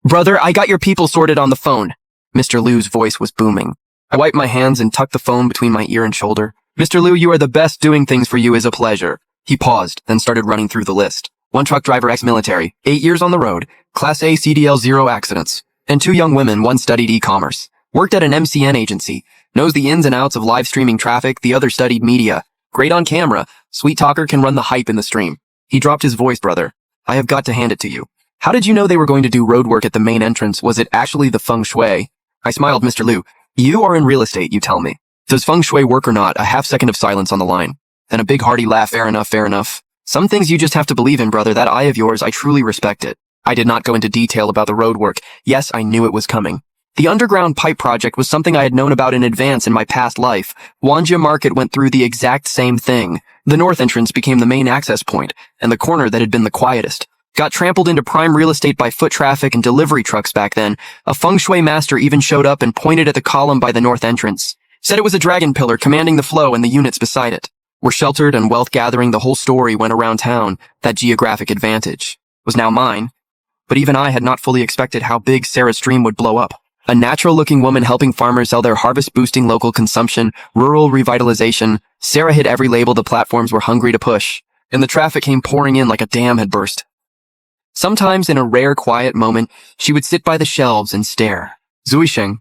Brother, I got your people sorted on the phone. Mr. Liu's voice was booming. I wiped my hands and tucked the phone between my ear and shoulder. Mr. Liu, you are the best. Doing things for you is a pleasure. He paused, then started running through the list. 1 truck driver ex-military, 8 years on the road, Class A CDL 0 accidents. And 2 young women, one studied e-commerce. Worked at an MCN agency. Knows the ins and outs of live streaming traffic, the other studied media. Great on camera. Sweet talker, can run the hype in the stream. He dropped his voice, brother. I have got to hand it to you. How did you know they were going to do road work at the main entrance? Was it actually the feng shui? I smiled, Mr. Liu. You are in real estate, you tell me. Does feng shui work or not? A half-second of silence on the line. Then a big hearty laugh. Fair enough, fair enough. Some things you just have to believe in, brother. That eye of yours, I truly respect it. I did not go into detail about the road work. Yes, I knew it was coming. The underground pipe project was something I had known about in advance in my past life. Wanja Market went through the exact same thing. The north entrance became the main access point, and the corner that had been the quietest got trampled into prime real estate by foot traffic and delivery trucks back then. A feng shui master even showed up and pointed at the column by the north entrance. Said it was a dragon pillar commanding the flow and the units beside it were sheltered and wealth gathering. The whole story went around town. That geographic advantage was now mine. But even I had not fully expected how big Sarah's dream would blow up. A natural-looking woman helping farmers sell their harvest, boosting local consumption, rural revitalization. Sarah hit every label the platforms were hungry to push, and the traffic came pouring in like a dam had burst. Sometimes in a rare quiet moment, she would sit by the shelves and stare. Zuisheng.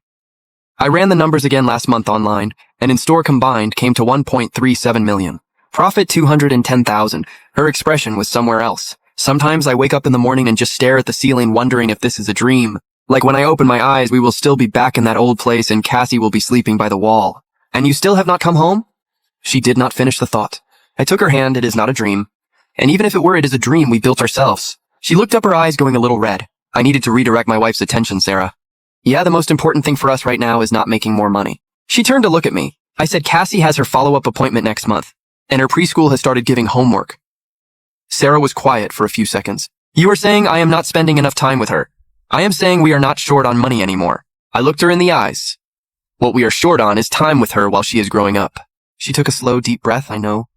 I ran the numbers again last month online, and in store combined came to 1.37 million. Profit 210,000. Her expression was somewhere else. Sometimes I wake up in the morning and just stare at the ceiling wondering if this is a dream. Like when I open my eyes, we will still be back in that old place and Cassie will be sleeping by the wall. And you still have not come home? She did not finish the thought. I took her hand. It is not a dream. And even if it were, it is a dream we built ourselves. She looked up, her eyes going a little red. I needed to redirect my wife's attention, Sarah. Yeah, the most important thing for us right now is not making more money. She turned to look at me. I said Cassie has her follow-up appointment next month, and her preschool has started giving homework. Sarah was quiet for a few seconds. You are saying I am not spending enough time with her. I am saying we are not short on money anymore. I looked her in the eyes. What we are short on is time with her while she is growing up. She took a slow, deep breath, I know.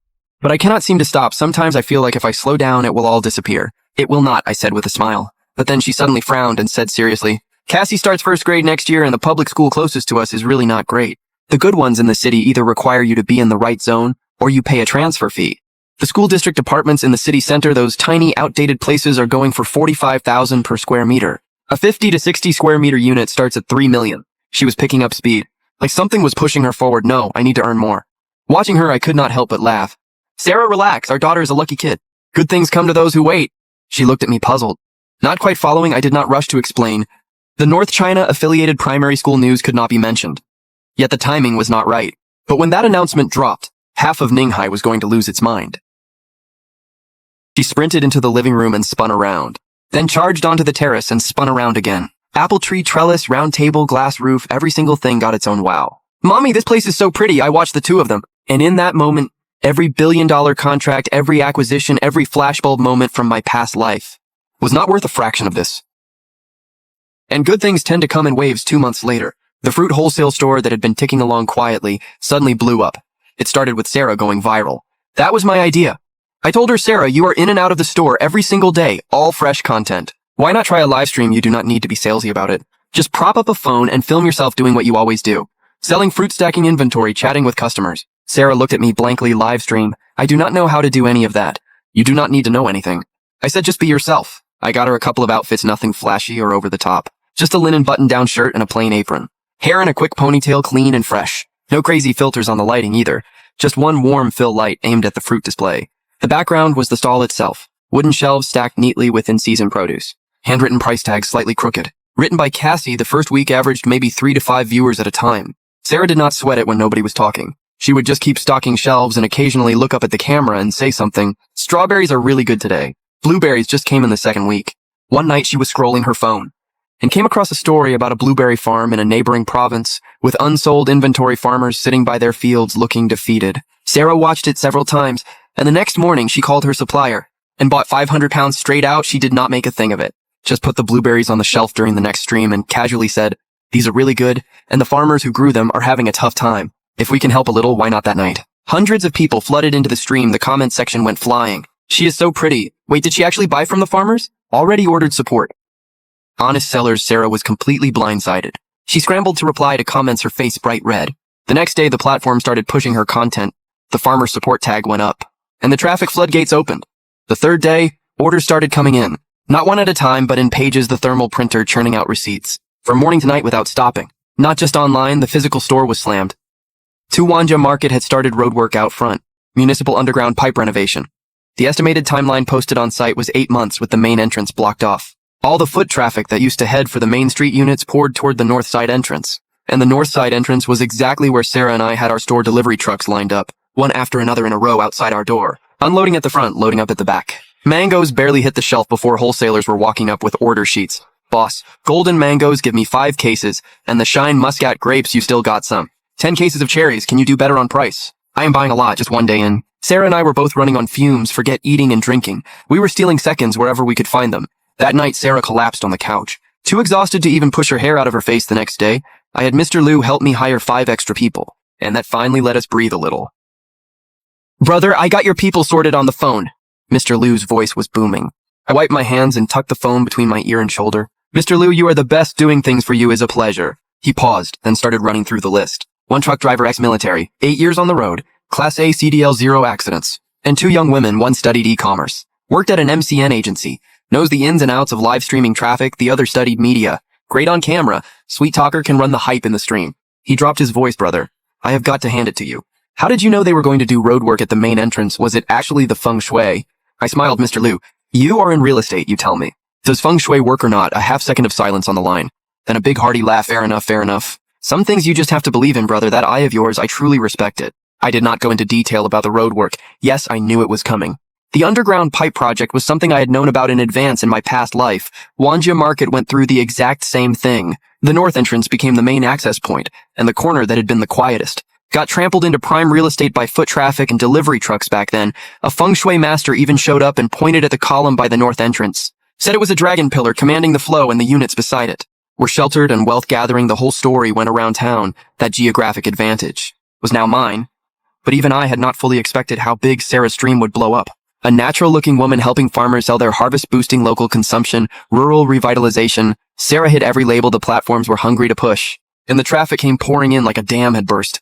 But I cannot seem to stop. Sometimes I feel like if I slow down, it will all disappear. It will not, I said with a smile. But then she suddenly frowned and said seriously, Cassie starts first grade next year and the public school closest to us is really not great. The good ones in the city either require you to be in the right zone or you pay a transfer fee. The school district apartments in the city center, those tiny, outdated places are going for 45,000 per square meter. A 50 to 60 square meter unit starts at 3 million. She was picking up speed. Like something was pushing her forward. No, I need to earn more. Watching her, I could not help but laugh. Sarah, relax. Our daughter is a lucky kid. Good things come to those who wait. She looked at me puzzled. Not quite following, I did not rush to explain. The North China affiliated primary school news could not be mentioned. Yet the timing was not right. But when that announcement dropped, half of Ninghai was going to lose its mind. She sprinted into the living room and spun around. Then charged onto the terrace and spun around again. Apple tree, trellis, round table, glass roof, every single thing got its own wow. Mommy, this place is so pretty. I watched the 2 of them. And in that moment, every billion-dollar contract, every acquisition, every flashbulb moment from my past life was not worth a fraction of this. And good things tend to come in waves. 2 months later, the fruit wholesale store that had been ticking along quietly suddenly blew up. It started with Sarah going viral. That was my idea. I told her, Sarah, you are in and out of the store every single day, all fresh content. Why not try a live stream? You do not need to be salesy about it. Just prop up a phone and film yourself doing what you always do. Selling fruit, stacking inventory, chatting with customers. Sarah looked at me blankly. Live stream. I do not know how to do any of that. You do not need to know anything. I said just be yourself. I got her a couple of outfits, nothing flashy or over the top. Just a linen button-down shirt and a plain apron. Hair in a quick ponytail, clean and fresh. No crazy filters on the lighting either. Just one warm fill light aimed at the fruit display. The background was the stall itself. Wooden shelves stacked neatly with in-season produce. Handwritten price tags slightly crooked. Written by Cassie, the first week averaged maybe 3 to 5 viewers at a time. Sarah did not sweat it when nobody was talking. She would just keep stocking shelves and occasionally look up at the camera and say something. Strawberries are really good today. Blueberries just came in the 2nd week. One night she was scrolling her phone. and came across a story about a blueberry farm in a neighboring province with unsold inventory farmers sitting by their fields looking defeated. Sarah watched it several times, and the next morning she called her supplier and bought 500 pounds straight out. She did not make a thing of it. Just put the blueberries on the shelf during the next stream and casually said, "These are really good, and the farmers who grew them are having a tough time. If we can help a little, why not that night?" Hundreds of people flooded into the stream. The comment section went flying. "She is so pretty. Wait, did she actually buy from the farmers? Already ordered support." Honest sellers, Sarah was completely blindsided. She scrambled to reply to comments, her face bright red. The next day, the platform started pushing her content. The farmer support tag went up, and the traffic floodgates opened. The third day, orders started coming in. Not one at a time, but in pages, the thermal printer churning out receipts. From morning to night without stopping. Not just online, the physical store was slammed. Tuwanja Market had started roadwork out front. Municipal underground pipe renovation. The estimated timeline posted on site was 8 months with the main entrance blocked off. All the foot traffic that used to head for the main street units poured toward the north side entrance. And the north side entrance was exactly where Sarah and I had our store delivery trucks lined up, one after another in a row outside our door. Unloading at the front, loading up at the back. Mangoes barely hit the shelf before wholesalers were walking up with order sheets. "Boss, golden mangoes, give me 5 cases, and the Shine Muscat grapes, you still got some. 10 cases of cherries, can you do better on price? I am buying a lot just one day in." Sarah and I were both running on fumes, forget eating and drinking. We were stealing seconds wherever we could find them. That night, Sarah collapsed on the couch. Too exhausted to even push her hair out of her face the next day, I had Mr. Liu help me hire 5 extra people, and that finally let us breathe a little. "Brother, I got your people sorted on the phone." Mr. Liu's voice was booming. I wiped my hands and tucked the phone between my ear and shoulder. "Mr. Liu, you are the best. Doing things for you is a pleasure." He paused, then started running through the list. 1 truck driver, ex-military, 8 years on the road, Class A CDL 0 accidents, and 2 young women, one studied e-commerce, worked at an MCN agency, knows the ins and outs of live streaming traffic, the other studied media, great on camera, sweet talker, can run the hype in the stream. He dropped his voice, "Brother, I have got to hand it to you. How did you know they were going to do road work at the main entrance? Was it actually the feng shui?" I smiled. "Mr. Liu, you are in real estate, you tell me. Does feng shui work or not?" A half-second of silence on the line. Then a big hearty laugh. "Fair enough, fair enough. Some things you just have to believe in, brother. That eye of yours, I truly respect it." I did not go into detail about the road work. Yes, I knew it was coming. The underground pipe project was something I had known about in advance in my past life. Wanja Market went through the exact same thing. The north entrance became the main access point, and the corner that had been the quietest got trampled into prime real estate by foot traffic and delivery trucks back then. A feng shui master even showed up and pointed at the column by the north entrance. Said it was a dragon pillar commanding the flow and the units beside it were sheltered and wealth gathering. The whole story went around town. That geographic advantage was now mine. But even I had not fully expected how big Sarah's stream would blow up. A natural-looking woman helping farmers sell their harvest, boosting local consumption, rural revitalization. Sarah hit every label the platforms were hungry to push, and the traffic came pouring in like a dam had burst.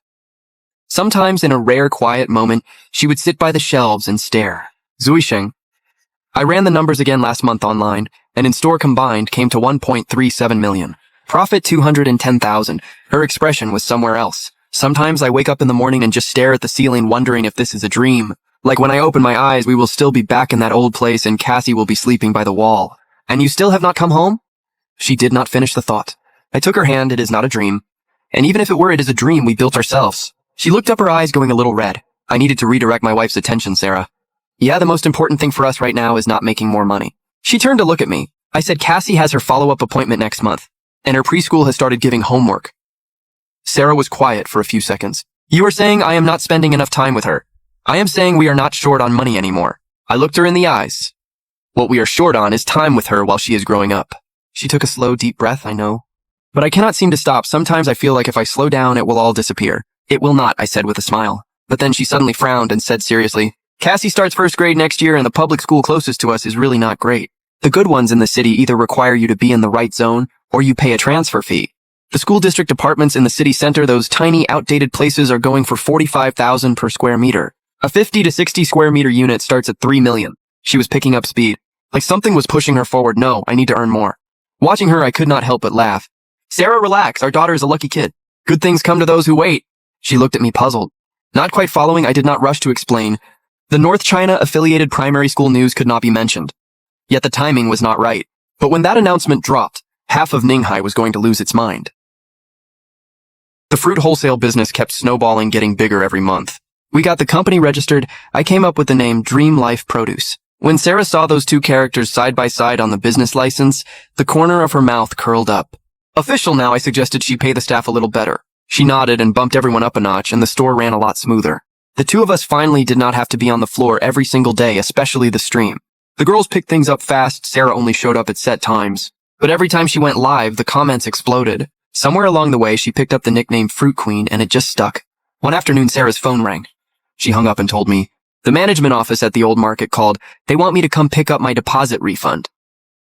Sometimes, in a rare quiet moment, she would sit by the shelves and stare. Zuisheng. I ran the numbers again last month online, and in store combined came to 1.37 million. Profit 210,000. Her expression was somewhere else. Sometimes I wake up in the morning and just stare at the ceiling wondering if this is a dream. Like when I open my eyes, we will still be back in that old place and Cassie will be sleeping by the wall. "And you still have not come home?" She did not finish the thought. I took her hand. "It is not a dream. And even if it were, it is a dream we built ourselves." She looked up, her eyes going a little red. I needed to redirect my wife's attention, Sarah. "Yeah, the most important thing for us right now is not making more money." She turned to look at me. I said, "Cassie has her follow-up appointment next month, and her preschool has started giving homework." Sarah was quiet for a few seconds. "You are saying I am not spending enough time with her. I am saying we are not short on money anymore." I looked her in the eyes. "What we are short on is time with her while she is growing up." She took a slow, deep breath. "I know. But I cannot seem to stop. Sometimes I feel like if I slow down, it will all disappear." "It will not," I said with a smile. But then she suddenly frowned and said seriously, "Cassie starts first grade next year and the public school closest to us is really not great. The good ones in the city either require you to be in the right zone or you pay a transfer fee. The school district apartments in the city center, those tiny, outdated places, are going for 45,000 per square meter. A 50 to 60 square meter unit starts at 3 million. She was picking up speed. Like something was pushing her forward. "No, I need to earn more." Watching her, I could not help but laugh. "Sarah, relax. Our daughter is a lucky kid. Good things come to those who wait." She looked at me puzzled. Not quite following, I did not rush to explain. The North China affiliated primary school news could not be mentioned. Yet the timing was not right. But when that announcement dropped, half of Ninghai was going to lose its mind. The fruit wholesale business kept snowballing, getting bigger every month. We got the company registered. I came up with the name Dream Life Produce. When Sarah saw those two characters side by side on the business license, the corner of her mouth curled up. Official now, I suggested she pay the staff a little better. She nodded and bumped everyone up a notch, and the store ran a lot smoother. The two of us finally did not have to be on the floor every single day, especially the stream. The girls picked things up fast, Sarah only showed up at set times. But every time she went live, the comments exploded. Somewhere along the way, she picked up the nickname Fruit Queen, and it just stuck. One afternoon, Sarah's phone rang. She hung up and told me, "The management office at the old market called. They want me to come pick up my deposit refund."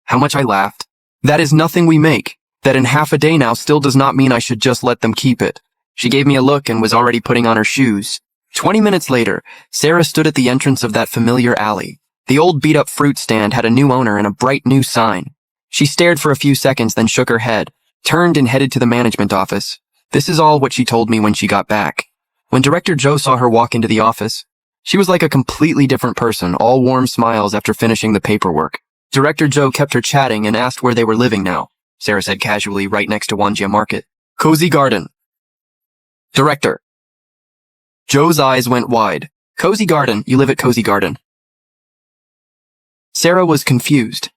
How much I laughed. That is nothing we make. That in half a day now still does not mean I should just let them keep it. She gave me a look and was already putting on her shoes. 20 minutes later, Sarah stood at the entrance of that familiar alley. The old beat-up fruit stand had a new owner and a bright new sign. She stared for a few seconds, then shook her head, turned and headed to the management office. This is all what she told me when she got back. When Director Joe saw her walk into the office, she was like a completely different person, all warm smiles after finishing the paperwork. Director Joe kept her chatting and asked where they were living now. Sarah said casually, right next to Wanjia Market. Cozy Garden. Director. Joe's eyes went wide. Cozy Garden, you live at Cozy Garden. Sarah was confused.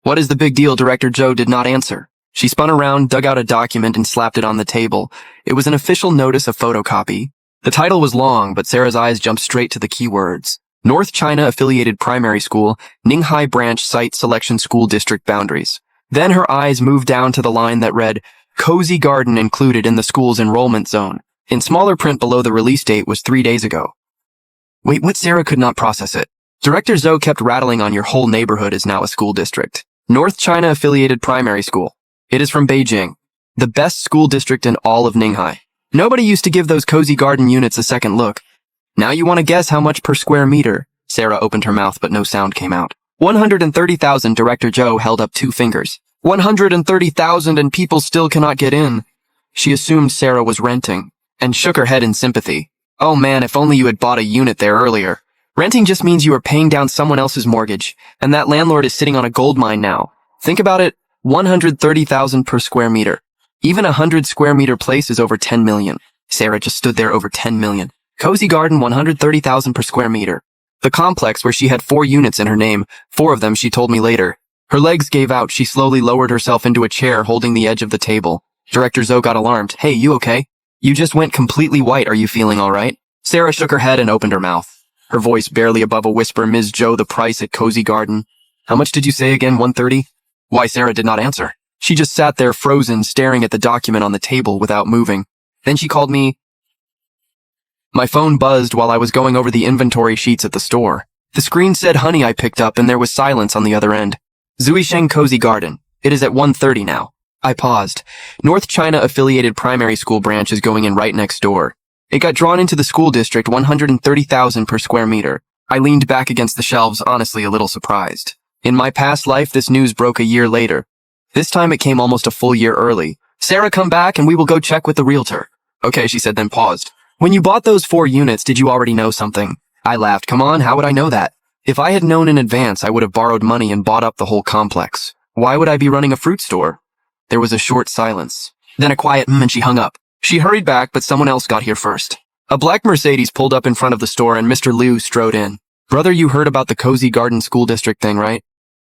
What is the big deal? Director Joe did not answer. She spun around, dug out a document, and slapped it on the table. It was an official notice of photocopy. The title was long, but Sarah's eyes jumped straight to the keywords. North China Affiliated Primary School, Ninghai Branch Site Selection School District Boundaries. Then her eyes moved down to the line that read, Cozy Garden included in the school's enrollment zone. In smaller print below, the release date was 3 days ago. Wait, what? Sarah could not process it. Director Zhou kept rattling on. Your whole neighborhood is now a school district. North China Affiliated Primary School. It is from Beijing. The best school district in all of Ninghai. Nobody used to give those Cozy Garden units a second look. Now you want to guess how much per square meter? Sarah opened her mouth, but no sound came out. 130,000. Director Zhou held up 2 fingers. 130,000 and people still cannot get in. She assumed Sarah was renting and shook her head in sympathy. Oh man, if only you had bought a unit there earlier. Renting just means you are paying down someone else's mortgage, and that landlord is sitting on a gold mine now. Think about it, 130,000 per square meter. Even a 100 square meter place is over 10 million. Sarah just stood there. Over 10 million. Cozy Garden, 130,000 per square meter. The complex where she had 4 units in her name, 4 of them she told me later. Her legs gave out. She slowly lowered herself into a chair holding the edge of the table. Director Zhou got alarmed. Hey, you okay? You just went completely white. Are you feeling all right? Sarah shook her head and opened her mouth. Her voice barely above a whisper. Ms. Zhou, the price at Cozy Garden. How much did you say again? 130? Why? Sarah did not answer. She just sat there frozen, staring at the document on the table without moving. Then she called me. My phone buzzed while I was going over the inventory sheets at the store. The screen said honey. I picked up and there was silence on the other end. Zuisheng Cozy Garden. It is at 1:30 now. I paused. North China Affiliated Primary School branch is going in right next door. It got drawn into the school district, 130,000 per square meter. I leaned back against the shelves, honestly a little surprised. In my past life, this news broke a year later. This time it came almost a full year early. Sarah, come back and we will go check with the realtor. Okay, she said, then paused. When you bought those 4 units, did you already know something? I laughed. Come on, how would I know that? If I had known in advance, I would have borrowed money and bought up the whole complex. Why would I be running a fruit store? There was a short silence. Then a quiet and she hung up. She hurried back, but someone else got here first. A black Mercedes pulled up in front of the store and Mr. Liu strode in. Brother, you heard about the Cozy Garden School District thing, right?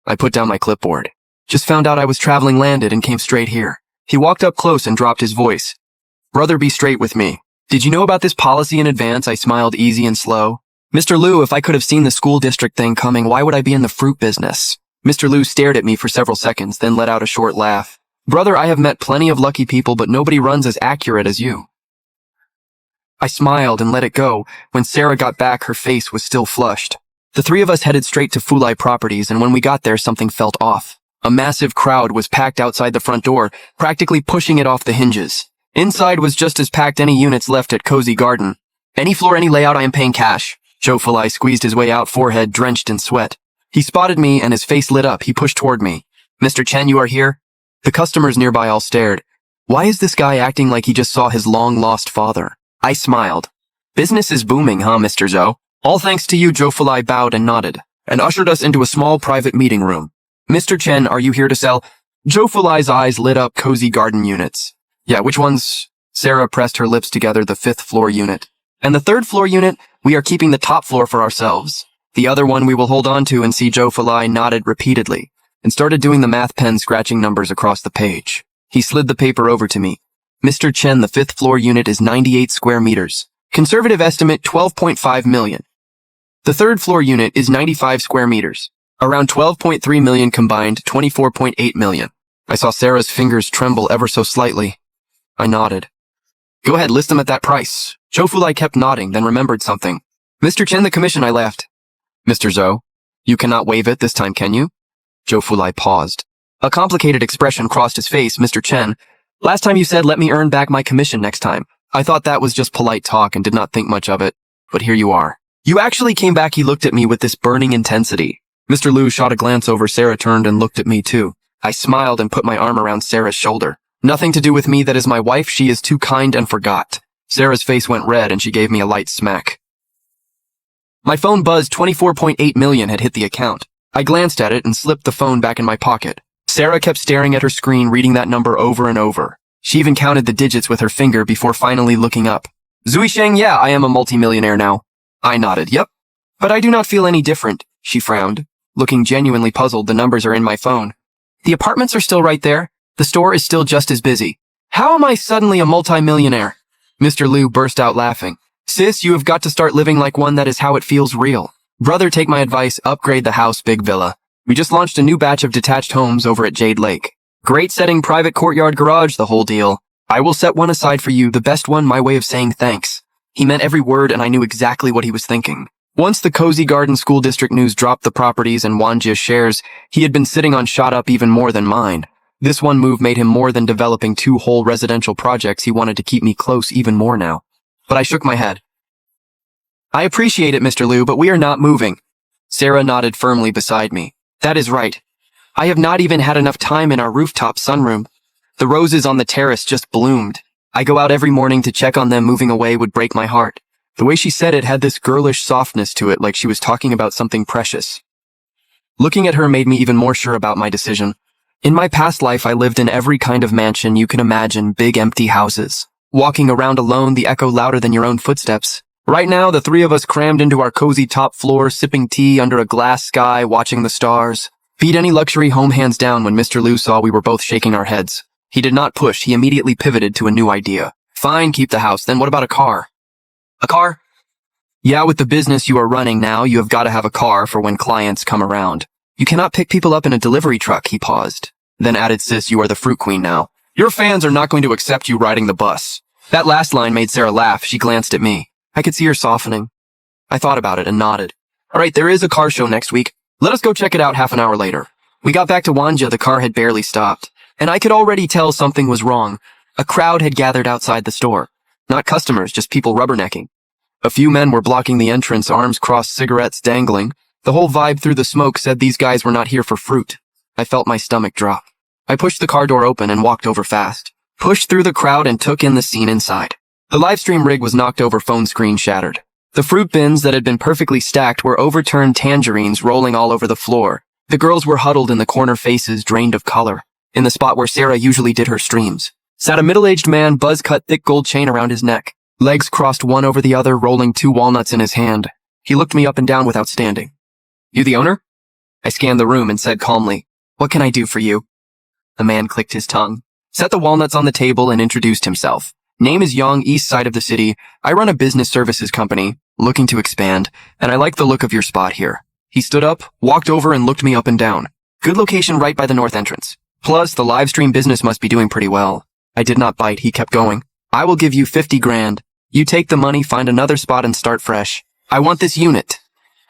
I put down my clipboard. Just found out I was traveling, landed, and came straight here. He walked up close and dropped his voice. Brother, be straight with me. Did you know about this policy in advance? I smiled easy and slow. Mr. Liu, if I could have seen the school district thing coming, why would I be in the fruit business? Mr. Liu stared at me for several seconds, then let out a short laugh. Brother, I have met plenty of lucky people, but nobody runs as accurate as you. I smiled and let it go. When Sarah got back, her face was still flushed. The 3 of us headed straight to Fulai Properties, and when we got there, something felt off. A massive crowd was packed outside the front door, practically pushing it off the hinges. Inside was just as packed. Any units left at Cozy Garden. Any floor, any layout, I am paying cash. Joe Fulai squeezed his way out, forehead drenched in sweat. He spotted me and his face lit up. He pushed toward me. Mr. Chen, you are here? The customers nearby all stared. Why is this guy acting like he just saw his long-lost father? I smiled. Business is booming, huh, Mr. Zhou? All thanks to you. Joe Fulai bowed and nodded, and ushered us into a small private meeting room. Mr. Chen, are you here to sell? Joe Fulai's eyes lit up. Cozy Garden units. Yeah, which ones? Sarah pressed her lips together. The 5th floor unit. And the 3rd floor unit? We are keeping the top floor for ourselves. The other one we will hold on to, and see Joe Fulai nodded repeatedly and started doing the math pen scratching numbers across the page. He slid the paper over to me. Mr. Chen, the 5th floor unit is 98 square meters. Conservative estimate 12.5 million. The 3rd floor unit is 95 square meters. Around 12.3 million combined, 24.8 million. I saw Sarah's fingers tremble ever so slightly. I nodded. Go ahead, list them at that price. Joe Fulai kept nodding, then remembered something. Mr. Chen, the commission, I laughed. Mr. Zhou, you cannot waive it this time, can you? Joe Fulai paused. A complicated expression crossed his face. Mr. Chen, last time you said let me earn back my commission next time. I thought that was just polite talk and did not think much of it. But here you are. You actually came back. He looked at me with this burning intensity. Mr. Liu shot a glance over. Sarah turned and looked at me too. I smiled and put my arm around Sarah's shoulder. Nothing to do with me, that is my wife. She is too kind and forgot. Sarah's face went red and she gave me a light smack. My phone buzzed. 24.8 million had hit the account. I glanced at it and slipped the phone back in my pocket. Sarah kept staring at her screen, reading that number over and over. She even counted the digits with her finger before finally looking up. Zui Sheng, yeah, I am a multimillionaire now. I nodded, yep. But I do not feel any different, she frowned. Looking genuinely puzzled, the numbers are in my phone. The apartments are still right there. The store is still just as busy. How am I suddenly a multimillionaire? Mr. Liu burst out laughing. Sis, you have got to start living like one. That is how it feels real. Brother, take my advice, upgrade the house, big villa. We just launched a new batch of detached homes over at Jade Lake. Great setting, private courtyard, garage, the whole deal. I will set one aside for you, the best one, my way of saying thanks. He meant every word and I knew exactly what he was thinking. Once the Cozy Garden School District News dropped the properties and Wanjia's shares he had been sitting on shot up even more than mine. This one move made him more than developing 2 whole residential projects. He wanted to keep me close even more now. But I shook my head. I appreciate it, Mr. Liu, but we are not moving. Sarah nodded firmly beside me. That is right. I have not even had enough time in our rooftop sunroom. The roses on the terrace just bloomed. I go out every morning to check on them. Moving away would break my heart. The way she said it had this girlish softness to it, like she was talking about something precious. Looking at her made me even more sure about my decision. In my past life, I lived in every kind of mansion you can imagine, big empty houses. Walking around alone, the echo louder than your own footsteps. Right now, the 3 of us crammed into our cozy top floor, sipping tea under a glass sky, watching the stars. Beat any luxury home hands down. When Mr. Liu saw we were both shaking our heads. He did not push, he immediately pivoted to a new idea. Fine, keep the house, then what about a car? A car? Yeah, with the business you are running now, you have got to have a car for when clients come around. You cannot pick people up in a delivery truck, he paused. Then added, sis, you are the fruit queen now. Your fans are not going to accept you riding the bus. That last line made Sarah laugh. She glanced at me. I could see her softening. I thought about it and nodded. All right, there is a car show next week. Let us go check it out. Half an hour later. We got back to Wanjia. The car had barely stopped, and I could already tell something was wrong. A crowd had gathered outside the store. Not customers, just people rubbernecking. A few men were blocking the entrance, arms crossed, cigarettes dangling. The whole vibe through the smoke said these guys were not here for fruit. I felt my stomach drop. I pushed the car door open and walked over fast. Pushed through the crowd and took in the scene inside. The livestream rig was knocked over, phone screen shattered. The fruit bins that had been perfectly stacked were overturned, tangerines rolling all over the floor. The girls were huddled in the corner, faces drained of color. In the spot where Sarah usually did her streams, sat a middle-aged man, buzz-cut, thick gold chain around his neck. Legs crossed one over the other, rolling 2 walnuts in his hand. He looked me up and down without standing. You the owner? I scanned the room and said calmly, what can I do for you? The man clicked his tongue, set the walnuts on the table and introduced himself. Name is Yang, east side of the city. I run a business services company, looking to expand, and I like the look of your spot here. He stood up, walked over and looked me up and down. Good location right by the north entrance. Plus, the live stream business must be doing pretty well. I did not bite. He kept going. I will give you 50 grand. You take the money, find another spot and start fresh. I want this unit.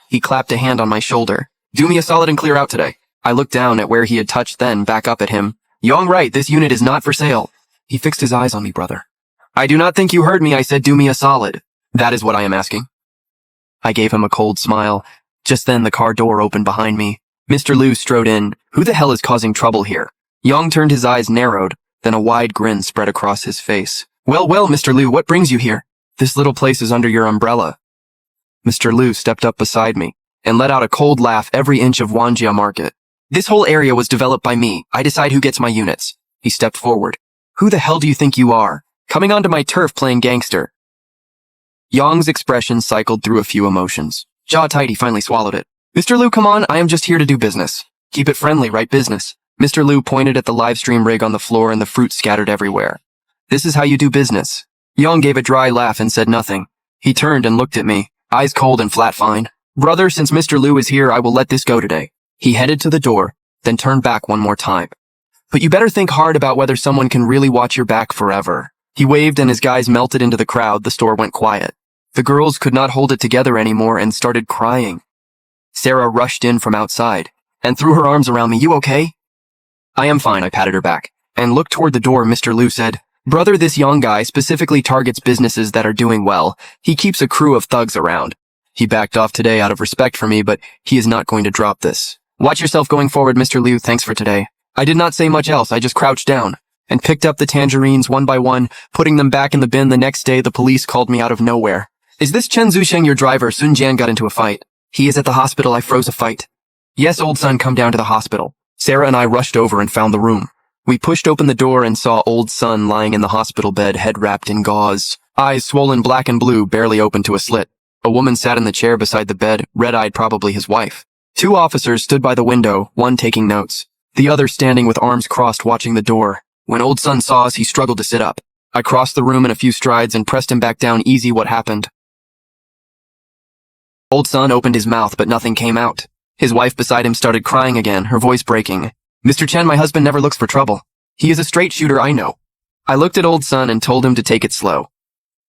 He clapped a hand on my shoulder. Do me a solid and clear out today. I looked down at where he had touched, then back up at him. Yang right, this unit is not for sale. He fixed his eyes on me, brother. I do not think you heard me. I said do me a solid. That is what I am asking. I gave him a cold smile. Just then the car door opened behind me. Mr. Liu strode in. Who the hell is causing trouble here? Yang turned, his eyes narrowed, then a wide grin spread across his face. Well, Mr. Liu, what brings you here? This little place is under your umbrella. Mr. Liu stepped up beside me and let out a cold laugh. Every inch of Wanjia Market. This whole area was developed by me. I decide who gets my units. He stepped forward. Who the hell do you think you are? Coming onto my turf playing gangster. Yang's expression cycled through a few emotions. Jaw tight, he finally swallowed it. Mr. Liu, come on, I am just here to do business. Keep it friendly, right business. Mr. Liu pointed at the live stream rig on the floor and the fruit scattered everywhere. This is how you do business. Yang gave a dry laugh and said nothing. He turned and looked at me, eyes cold and flat fine. Brother, since Mr. Liu is here, I will let this go today. He headed to the door, then turned back one more time. But you better think hard about whether someone can really watch your back forever. He waved and his guys melted into the crowd. The store went quiet. The girls could not hold it together anymore and started crying. Sarah rushed in from outside and threw her arms around me. You okay? I am fine, I patted her back and looked toward the door. Mr. Liu said, Brother, this young guy specifically targets businesses that are doing well. He keeps a crew of thugs around. He backed off today out of respect for me, but he is not going to drop this. Watch yourself going forward, Mr. Liu. Thanks for today. I did not say much else. I just crouched down and picked up the tangerines one by one, putting them back in the bin. The next day, the police called me out of nowhere. Is this Chen Zusheng your driver? Sun Jian got into a fight. He is at the hospital. I froze a fight. Yes, old son, come down to the hospital. Sarah and I rushed over and found the room. We pushed open the door and saw old son lying in the hospital bed, head wrapped in gauze, eyes swollen black and blue, barely open to a slit. A woman sat in the chair beside the bed, red-eyed, probably his wife. 2 officers stood by the window, one taking notes, the other standing with arms crossed watching the door. When old son saw us, he struggled to sit up. I crossed the room in a few strides and pressed him back down. Easy, what happened? Old son opened his mouth, but nothing came out. His wife beside him started crying again, her voice breaking. Mr. Chen, my husband never looks for trouble. He is a straight shooter, I know. I looked at old son and told him to take it slow.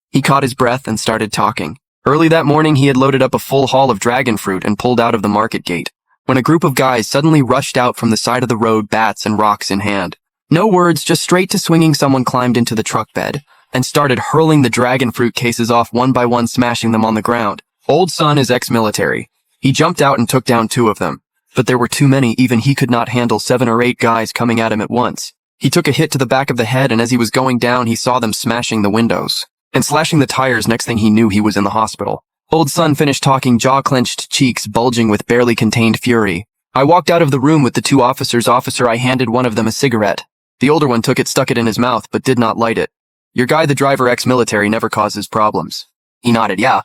He caught his breath and started talking. Early that morning, he had loaded up a full haul of dragon fruit and pulled out of the market gate, when a group of guys suddenly rushed out from the side of the road, bats and rocks in hand. No words, just straight to swinging. Someone climbed into the truck bed and started hurling the dragon fruit cases off one by one, smashing them on the ground. Old son is ex-military. He jumped out and took down 2 of them. But there were too many. Even he could not handle 7 or 8 guys coming at him at once. He took a hit to the back of the head, and as he was going down, he saw them smashing the windows and slashing the tires. Next thing he knew, he was in the hospital. Old son finished talking, jaw clenched, cheeks bulging with barely contained fury. I walked out of the room with the 2 officers. I handed one of them a cigarette. The older one took it, stuck it in his mouth, but did not light it. Your guy, the driver, ex-military, never causes problems. He nodded. Yeah.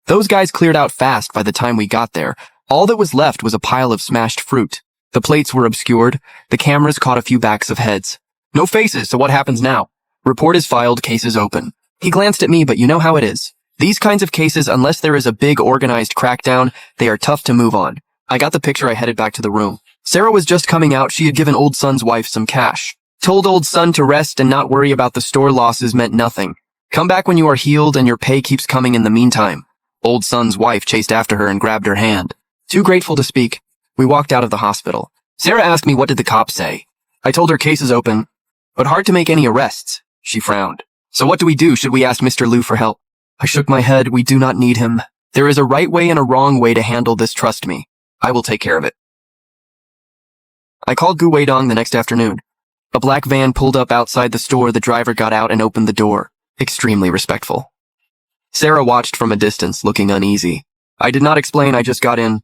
Those guys cleared out fast by the time we got there. All that was left was a pile of smashed fruit. The plates were obscured. The cameras caught a few backs of heads. No faces, so what happens now? Report is filed, case is open. He glanced at me, but you know how it is. These kinds of cases, unless there is a big organized crackdown, they are tough to move on. I got the picture. I headed back to the room. Sarah was just coming out. She had given old son's wife some cash. Told old son to rest and not worry about the store losses meant nothing. Come back when you are healed and your pay keeps coming in the meantime. Old son's wife chased after her and grabbed her hand. Too grateful to speak, we walked out of the hospital. Sarah asked me what did the cops say. I told her case is open, but hard to make any arrests. She frowned. So what do we do? Should we ask Mr. Liu for help? I shook my head. We do not need him. There is a right way and a wrong way to handle this. Trust me. I will take care of it. I called Gu Weidong the next afternoon. A black van pulled up outside the store. The driver got out and opened the door. Extremely respectful. Sarah watched from a distance, looking uneasy. I did not explain. I just got in.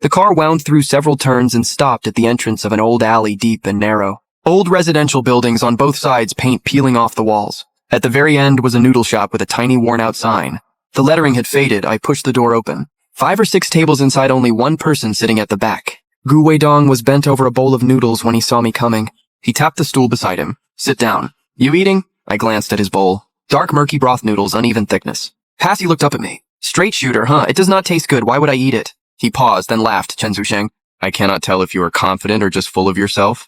The car wound through several turns and stopped at the entrance of an old alley, deep and narrow. Old residential buildings on both sides, paint peeling off the walls. At the very end was a noodle shop with a tiny worn-out sign. The lettering had faded. I pushed the door open. 5 or 6 tables inside, only one person sitting at the back. Gu Weidong was bent over a bowl of noodles when he saw me coming. He tapped the stool beside him. Sit down. You eating? I glanced at his bowl. Dark, murky broth noodles, uneven thickness. Passy looked up at me. Straight shooter, huh? It does not taste good. Why would I eat it? He paused, then laughed. Chen Zusheng. I cannot tell if you are confident or just full of yourself.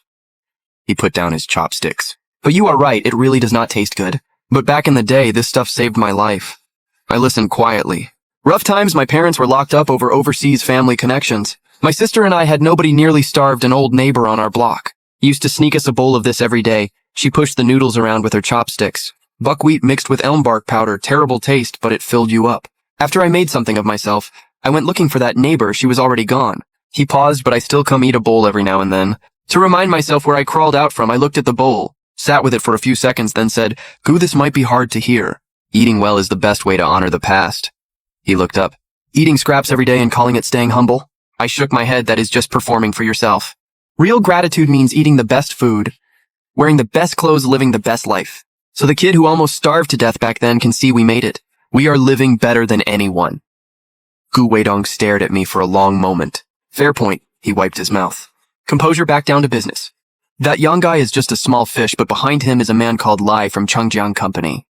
He put down his chopsticks. But you are right, it really does not taste good. But back in the day, this stuff saved my life. I listened quietly. Rough times, my parents were locked up over overseas family connections. My sister and I had nobody, nearly starved an old neighbor on our block. Used to sneak us a bowl of this every day. She pushed the noodles around with her chopsticks. Buckwheat mixed with elm bark powder, terrible taste, but it filled you up. After I made something of myself, I went looking for that neighbor. She was already gone. He paused, but I still come eat a bowl every now and then. To remind myself where I crawled out from, I looked at the bowl, sat with it for a few seconds, then said, Gu, this might be hard to hear. Eating well is the best way to honor the past. He looked up. Eating scraps every day and calling it staying humble? I shook my head. That is just performing for yourself. Real gratitude means eating the best food, wearing the best clothes, living the best life. So the kid who almost starved to death back then can see we made it. We are living better than anyone. Gu Weidong stared at me for a long moment. Fair point, he wiped his mouth. Composure back down to business. That young guy is just a small fish, but behind him is a man called Lai from Chengjiang Company.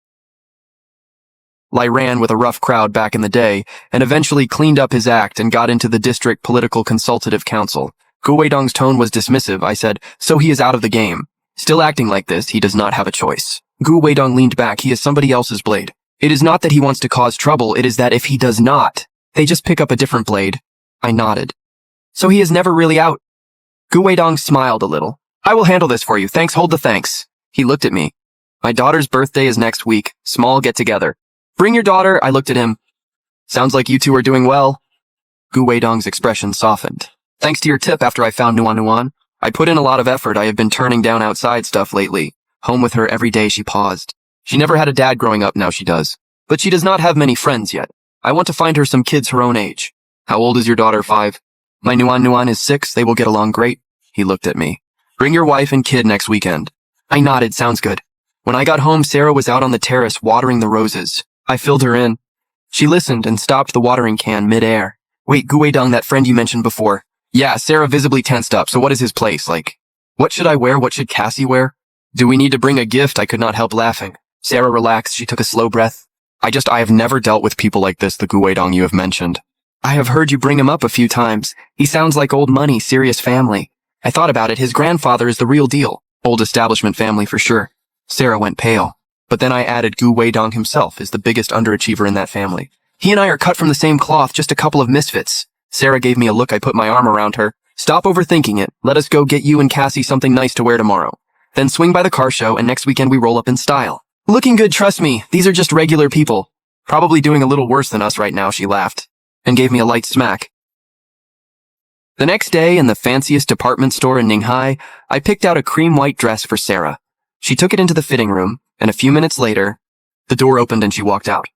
Lai ran with a rough crowd back in the day, and eventually cleaned up his act and got into the district political consultative council. Gu Weidong's tone was dismissive. I said, so he is out of the game. Still acting like this, he does not have a choice. Gu Weidong leaned back. He is somebody else's blade. It is not that he wants to cause trouble, it is that if he does not, they just pick up a different blade. I nodded. So he is never really out. Gu Weidong smiled a little. I will handle this for you. Thanks, hold the thanks. He looked at me. My daughter's birthday is next week. Small get-together. Bring your daughter. I looked at him. Sounds like you two are doing well. Gu Weidong's expression softened. Thanks to your tip after I found Nuan. I put in a lot of effort. I have been turning down outside stuff lately. Home with her every day. She paused. She never had a dad growing up, now she does. But she does not have many friends yet. I want to find her some kids her own age. How old is your daughter? 5. My Nuan is 6. They will get along great. He looked at me. Bring your wife and kid next weekend. I nodded. Sounds good. When I got home, Sarah was out on the terrace watering the roses. I filled her in. She listened and stopped the watering can mid-air. Wait, Gu Weidong, that friend you mentioned before. Yeah, Sarah visibly tensed up. So what is his place like? What should I wear? What should Cassie wear? Do we need to bring a gift? I could not help laughing. Sarah relaxed. She took a slow breath. I have never dealt with people like this, the Gu Weidong you have mentioned. I have heard you bring him up a few times. He sounds like old money, serious family. I thought about it. His grandfather is the real deal. Old establishment family for sure. Sarah went pale. But then I added Gu Weidong himself is the biggest underachiever in that family. He and I are cut from the same cloth, just a couple of misfits. Sarah gave me a look. I put my arm around her. Stop overthinking it. Let us go get you and Cassie something nice to wear tomorrow. Then swing by the car show, and next weekend we roll up in style. Looking good, trust me. These are just regular people. Probably doing a little worse than us right now, she laughed, and gave me a light smack. The next day, in the fanciest department store in Ninghai, I picked out a cream-white dress for Sarah. She took it into the fitting room, and a few minutes later, the door opened and she walked out.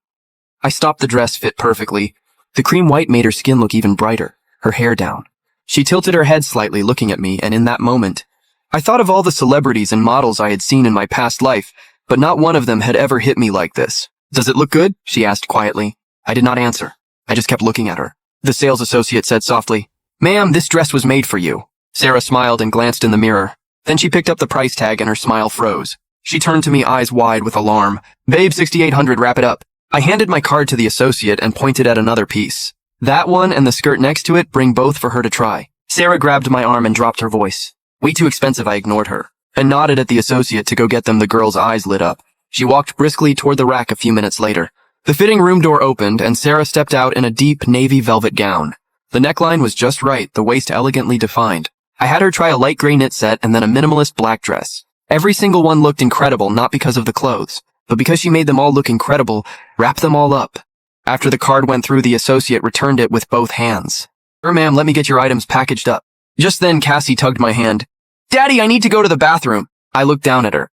I stopped. The dress fit perfectly. The cream-white made her skin look even brighter, her hair down. She tilted her head slightly, looking at me, and in that moment, I thought of all the celebrities and models I had seen in my past life, but not one of them had ever hit me like this. Does it look good? She asked quietly. I did not answer. I just kept looking at her. The sales associate said softly, Ma'am, this dress was made for you. Sarah smiled and glanced in the mirror. Then she picked up the price tag and her smile froze. She turned to me, eyes wide with alarm. Babe, 6,800, wrap it up. I handed my card to the associate and pointed at another piece. That one and the skirt next to it, bring both for her to try. Sarah grabbed my arm and dropped her voice. Way too expensive, I ignored her, and nodded at the associate to go get them. The girl's eyes lit up. She walked briskly toward the rack a few minutes later. The fitting room door opened and Sarah stepped out in a deep navy velvet gown. The neckline was just right, the waist elegantly defined. I had her try a light gray knit set and then a minimalist black dress. Every single one looked incredible, not because of the clothes, but because she made them all look incredible, wrapped them all up. After the card went through, the associate returned it with both hands. Ma'am, let me get your items packaged up. Just then, Cassie tugged my hand. Daddy, I need to go to the bathroom. I looked down at her.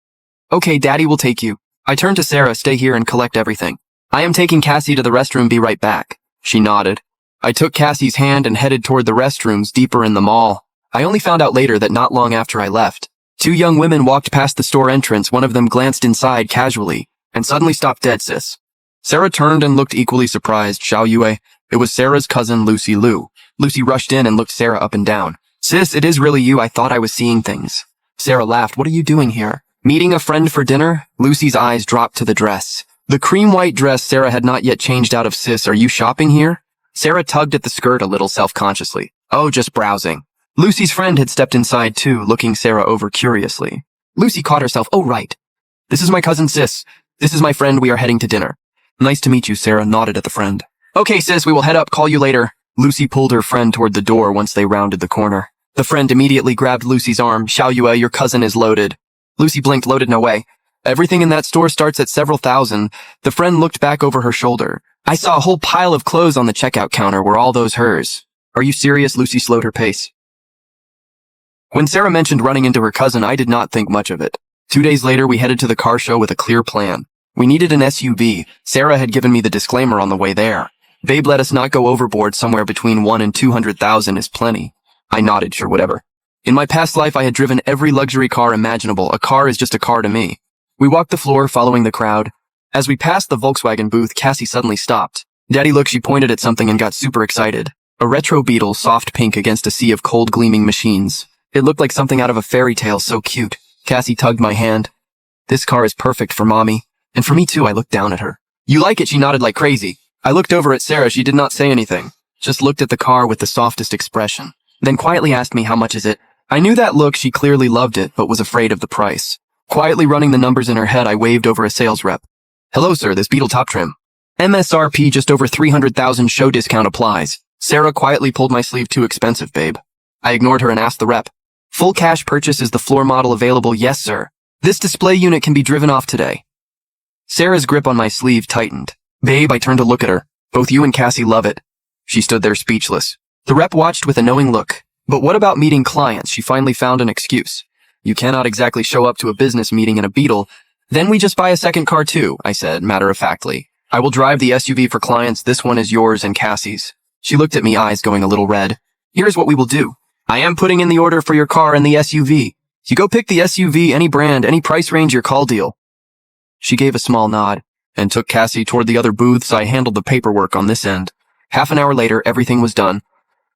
Okay, Daddy will take you. I turned to Sarah. Stay here and collect everything. I am taking Cassie to the restroom. Be right back. She nodded. I took Cassie's hand and headed toward the restrooms deeper in the mall. I only found out later that not long after I left, 2 young women walked past the store entrance. One of them glanced inside casually and suddenly stopped dead. Sis. Sarah turned and looked equally surprised. Xiao Yue. It was Sarah's cousin, Lucy Liu. Lucy rushed in and looked Sarah up and down. Sis, it is really you. I thought I was seeing things. Sarah laughed. What are you doing here? Meeting a friend for dinner? Lucy's eyes dropped to the dress. The cream-white dress Sarah had not yet changed out of. Sis, are you shopping here? Sarah tugged at the skirt a little self-consciously. Oh, just browsing. Lucy's friend had stepped inside too, looking Sarah over curiously. Lucy caught herself. Oh, right. This is my cousin, Sis. This is my friend. We are heading to dinner. Nice to meet you, Sarah nodded at the friend. Okay, Sis, we will head up. Call you later. Lucy pulled her friend toward the door once they rounded the corner. The friend immediately grabbed Lucy's arm. Xiao Yue, your cousin is loaded. Lucy blinked. Loaded? No way. Everything in that store starts at several thousand. The friend looked back over her shoulder. I saw a whole pile of clothes on the checkout counter. Were all those hers? Are you serious? Lucy slowed her pace. When Sarah mentioned running into her cousin, I did not think much of it. 2 days later, we headed to the car show with a clear plan. We needed an SUV. Sarah had given me the disclaimer on the way there. Babe, let us not go overboard. Somewhere between 1 and 200,000 is plenty. I nodded, sure, whatever. In my past life, I had driven every luxury car imaginable. A car is just a car to me. We walked the floor, following the crowd. As we passed the Volkswagen booth, Cassie suddenly stopped. Daddy, look, she pointed at something and got super excited. A retro beetle, soft pink against a sea of cold gleaming machines. It looked like something out of a fairy tale, so cute. Cassie tugged my hand. This car is perfect for Mommy. And for me too, I looked down at her. You like it? She nodded like crazy. I looked over at Sarah. She did not say anything. Just looked at the car with the softest expression. Then quietly asked me, how much is it? I knew that look. She clearly loved it, but was afraid of the price. Quietly running the numbers in her head, I waved over a sales rep. Hello, sir, this beetle top trim. MSRP just over 300,000, show discount applies. Sarah quietly pulled my sleeve. Too expensive, babe. I ignored her and asked the rep. Full cash purchase, is the floor model available? Yes, sir. This display unit can be driven off today. Sarah's grip on my sleeve tightened. Babe, I turned to look at her. Both you and Cassie love it. She stood there speechless. The rep watched with a knowing look. But what about meeting clients? She finally found an excuse. You cannot exactly show up to a business meeting in a beetle. Then we just buy a second car too, I said matter-of-factly. I will drive the SUV for clients. This one is yours and Cassie's. She looked at me, eyes going a little red. Here's what we will do. I am putting in the order for your car and the SUV. You go pick the SUV, any brand, any price range, your call deal. She gave a small nod and took Cassie toward the other booths. I handled the paperwork on this end. Half an hour later, everything was done.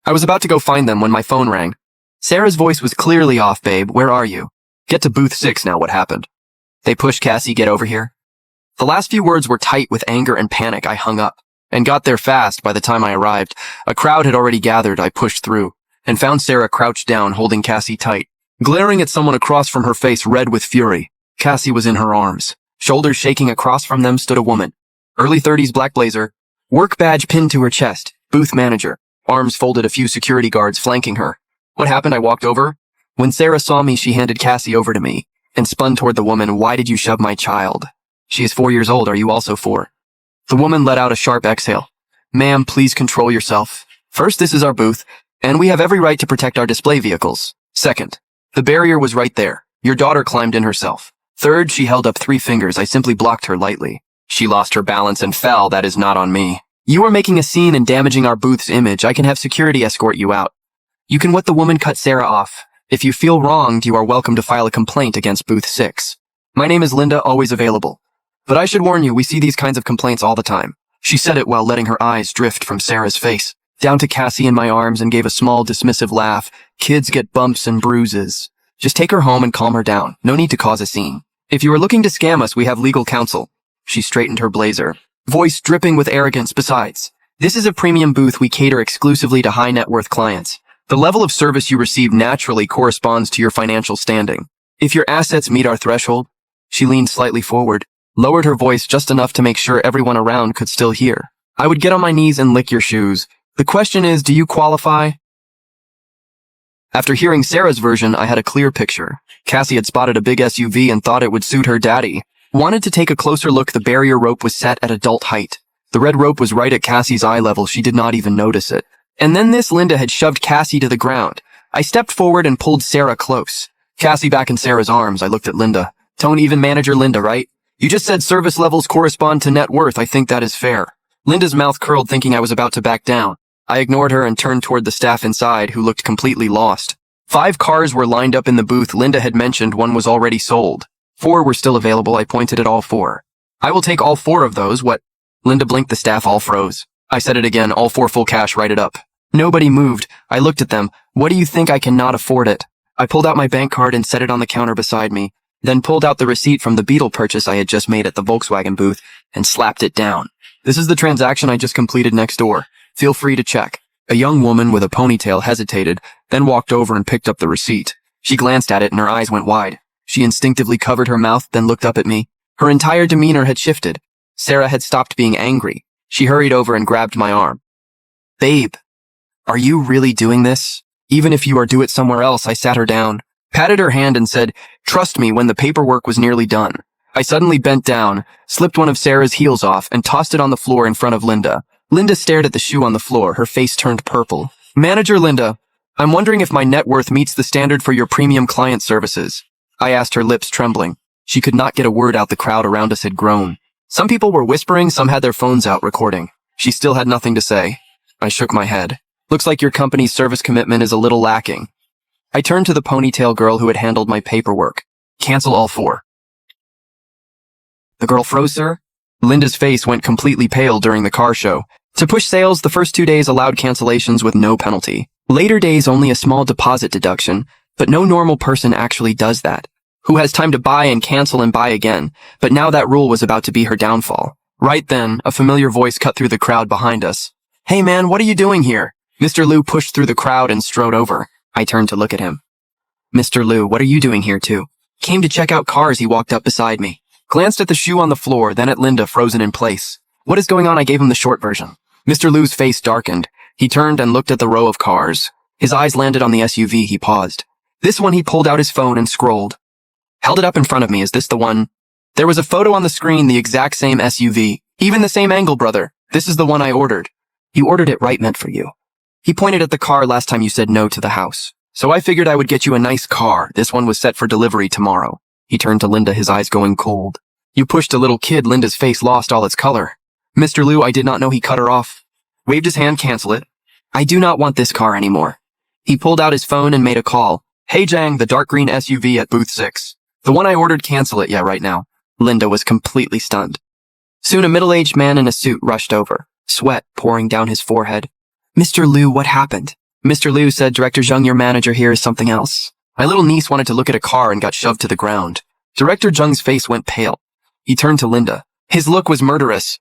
I was about to go find them when my phone rang. Sarah's voice was clearly off. Babe, where are you? Get to booth 6 now. What happened? They pushed Cassie. Get over here. The last few words were tight with anger and panic. I hung up and got there fast. By the time I arrived, a crowd had already gathered. I pushed through and found Sarah crouched down, holding Cassie tight, glaring at someone across from her, face red with fury. Cassie was in her arms. Shoulders shaking. Across from them stood a woman. Early 30s, black blazer, work badge pinned to her chest, booth manager, arms folded, a few security guards flanking her. What happened? I walked over. When Sarah saw me, she handed Cassie over to me and spun toward the woman. Why did you shove my child? She is 4 years old. Are you also 4? The woman let out a sharp exhale. Ma'am, please control yourself. First, this is our booth, and we have every right to protect our display vehicles. Second, the barrier was right there. Your daughter climbed in herself. Third, she held up 3 fingers. I simply blocked her lightly. She lost her balance and fell. That is not on me. You are making a scene and damaging our booth's image. I can have security escort you out. You can. What? The woman cut Sarah off. If you feel wronged, you are welcome to file a complaint against booth 6. My name is Linda, always available. But I should warn you, we see these kinds of complaints all the time. She said it while letting her eyes drift from Sarah's face down to Cassie in my arms and gave a small dismissive laugh. Kids get bumps and bruises. Just take her home and calm her down. No need to cause a scene. If you are looking to scam us, we have legal counsel. She straightened her blazer, voice dripping with arrogance. Besides, this is a premium booth. We cater exclusively to high net worth clients. The level of service you receive naturally corresponds to your financial standing. If your assets meet our threshold, she leaned slightly forward, lowered her voice just enough to make sure everyone around could still hear. I would get on my knees and lick your shoes. The question is, do you qualify? After hearing Sarah's version, I had a clear picture. Cassie had spotted a big SUV and thought it would suit her daddy. Wanted to take a closer look. The barrier rope was set at adult height. The red rope was right at Cassie's eye level. She did not even notice it. And then this Linda had shoved Cassie to the ground. I stepped forward and pulled Sarah close. Cassie back in Sarah's arms. I looked at Linda. Tone even manager Linda, right? You just said service levels correspond to net worth. I think that is fair. Linda's mouth curled, thinking I was about to back down. I ignored her and turned toward the staff inside, who looked completely lost. 5 cars were lined up in the booth. Linda had mentioned one was already sold. 4 were still available. I pointed at all 4. I will take all 4 of those. What? Linda blinked. The staff all froze. I said it again. All 4 full cash. Write it up. Nobody moved. I looked at them. What do you think? I cannot afford it. I pulled out my bank card and set it on the counter beside me, then pulled out the receipt from the Beetle purchase I had just made at the Volkswagen booth and slapped it down. This is the transaction I just completed next door. Feel free to check. A young woman with a ponytail hesitated, then walked over and picked up the receipt. She glanced at it and her eyes went wide. She instinctively covered her mouth, then looked up at me. Her entire demeanor had shifted. Sarah had stopped being angry. She hurried over and grabbed my arm. Babe, are you really doing this? Even if you are, do it somewhere else. I sat her down, patted her hand and said, trust me. When the paperwork was nearly done, I suddenly bent down, slipped one of Sarah's heels off and tossed it on the floor in front of Linda. Linda stared at the shoe on the floor. Her face turned purple. Manager Linda, I'm wondering if my net worth meets the standard for your premium client services. I asked, her lips trembling. She could not get a word out. The crowd around us had grown. Some people were whispering, some had their phones out recording. She still had nothing to say. I shook my head. Looks like your company's service commitment is a little lacking. I turned to the ponytail girl who had handled my paperwork. Cancel all 4. The girl froze, sir? Linda's face went completely pale during the car show. To push sales, the first 2 days allowed cancellations with no penalty. Later days only a small deposit deduction, but no normal person actually does that. Who has time to buy and cancel and buy again? But now that rule was about to be her downfall. Right then, a familiar voice cut through the crowd behind us. "Hey man, what are you doing here?" Mr. Liu pushed through the crowd and strode over. I turned to look at him. "Mr. Liu, what are you doing here too?" "Came to check out cars." He walked up beside me. Glanced at the shoe on the floor, then at Linda frozen in place. "What is going on?" I gave him the short version. Mr. Liu's face darkened. He turned and looked at the row of cars. His eyes landed on the SUV. He paused. This one. He pulled out his phone and scrolled. Held it up in front of me. "Is this the one?" There was a photo on the screen, the exact same SUV. Even the same angle, brother. "This is the one I ordered." "You ordered it right, meant for you." He pointed at the car. "Last time you said no to the house. So I figured I would get you a nice car. This one was set for delivery tomorrow." He turned to Linda, his eyes going cold. "You pushed a little kid." Linda's face lost all its color. "Mr. Liu," I did not know he cut her off. Waved his hand. "Cancel it. I do not want this car anymore." He pulled out his phone and made a call. "Hey Jang, the dark green SUV at booth 6. The one I ordered, cancel it. Yeah, right now." Linda was completely stunned. Soon a middle-aged man in a suit rushed over, sweat pouring down his forehead. "Mr. Liu, what happened?" Mr. Liu said, "Director Zheng, your manager here is something else." My little niece wanted to look at a car and got shoved to the ground. Director Zheng's face went pale. He turned to Linda. His look was murderous.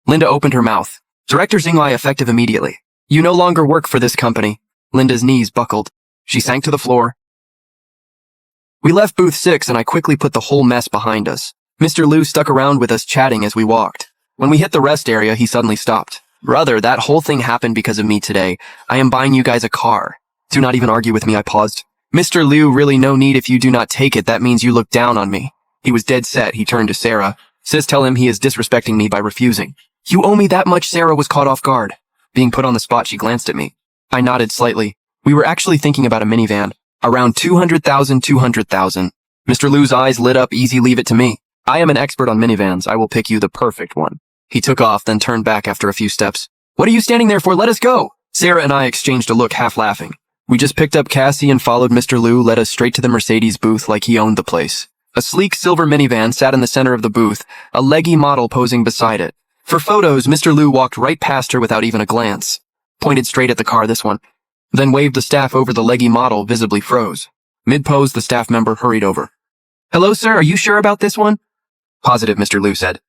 Linda opened her mouth. "Director Xinglai effective immediately. You no longer work for this company." Linda's knees buckled. She sank to the floor. We left booth 6 and I quickly put the whole mess behind us. Mr. Liu stuck around with us chatting as we walked. When we hit the rest area, he suddenly stopped. "Brother, that whole thing happened because of me today. I am buying you guys a car." "Do not even argue with me," I paused. "Mr. Liu, really no need. If you do not take it, that means you look down on me." He was dead set. He turned to Sarah. "Sis, tell him he is disrespecting me by refusing." "You owe me that much." Sarah was caught off guard. Being put on the spot, she glanced at me. I nodded slightly. We were actually thinking about a minivan. Around 200,000, 200,000. Mr. Liu's eyes lit up. "Easy, leave it to me. I am an expert on minivans. I will pick you the perfect one." He took off, then turned back after a few steps. "What are you standing there for? Let us go!" Sarah and I exchanged a look, half laughing. We just picked up Cassie and followed Mr. Liu, led us straight to the Mercedes booth like he owned the place. A sleek silver minivan sat in the center of the booth, a leggy model posing beside it. For photos, Mr. Liu walked right past her without even a glance. Pointed straight at the car, "This one." Then waved the staff over the leggy model, visibly froze. Mid-pose, the staff member hurried over. "Hello, sir, are you sure about this one?" "Positive," Mr. Liu said.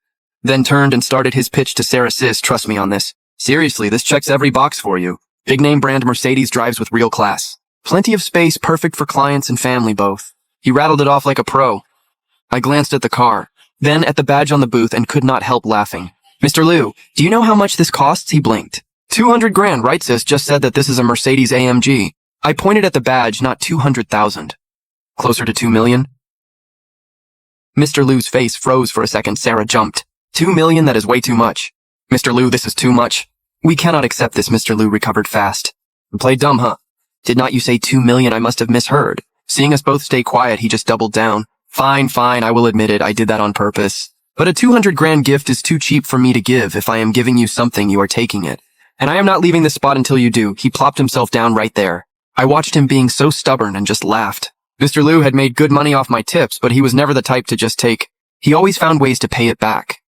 Then turned and started his pitch to Sarah. "Sis, trust me on this. Seriously, this checks every box for you. Big name brand Mercedes, drives with real class. Plenty of space, perfect for clients and family both." He rattled it off like a pro. I glanced at the car, then at the badge on the booth and could not help laughing. "Mr. Liu, do you know how much this costs?" He blinked. 200 grand, right sis? Just said that this is a Mercedes AMG. I pointed at the badge, not 200,000. Closer to 2 million? Mr. Liu's face froze for a second. Sarah jumped. 2 million? That is way too much. Mr. Liu, this is too much. We cannot accept this. Mr. Liu recovered fast. Play dumb, huh? Did not you say 2 million? I must have misheard. Seeing us both stay quiet, he just doubled down. Fine, I will admit it. I did that on purpose. But a 200 grand gift is too cheap for me to give. If I am giving you something, you are taking it. And I am not leaving this spot until you do. He plopped himself down right there. I watched him being so stubborn and just laughed. Mr. Liu had made good money off my tips, but he was never the type to just take. He always found ways to pay it back.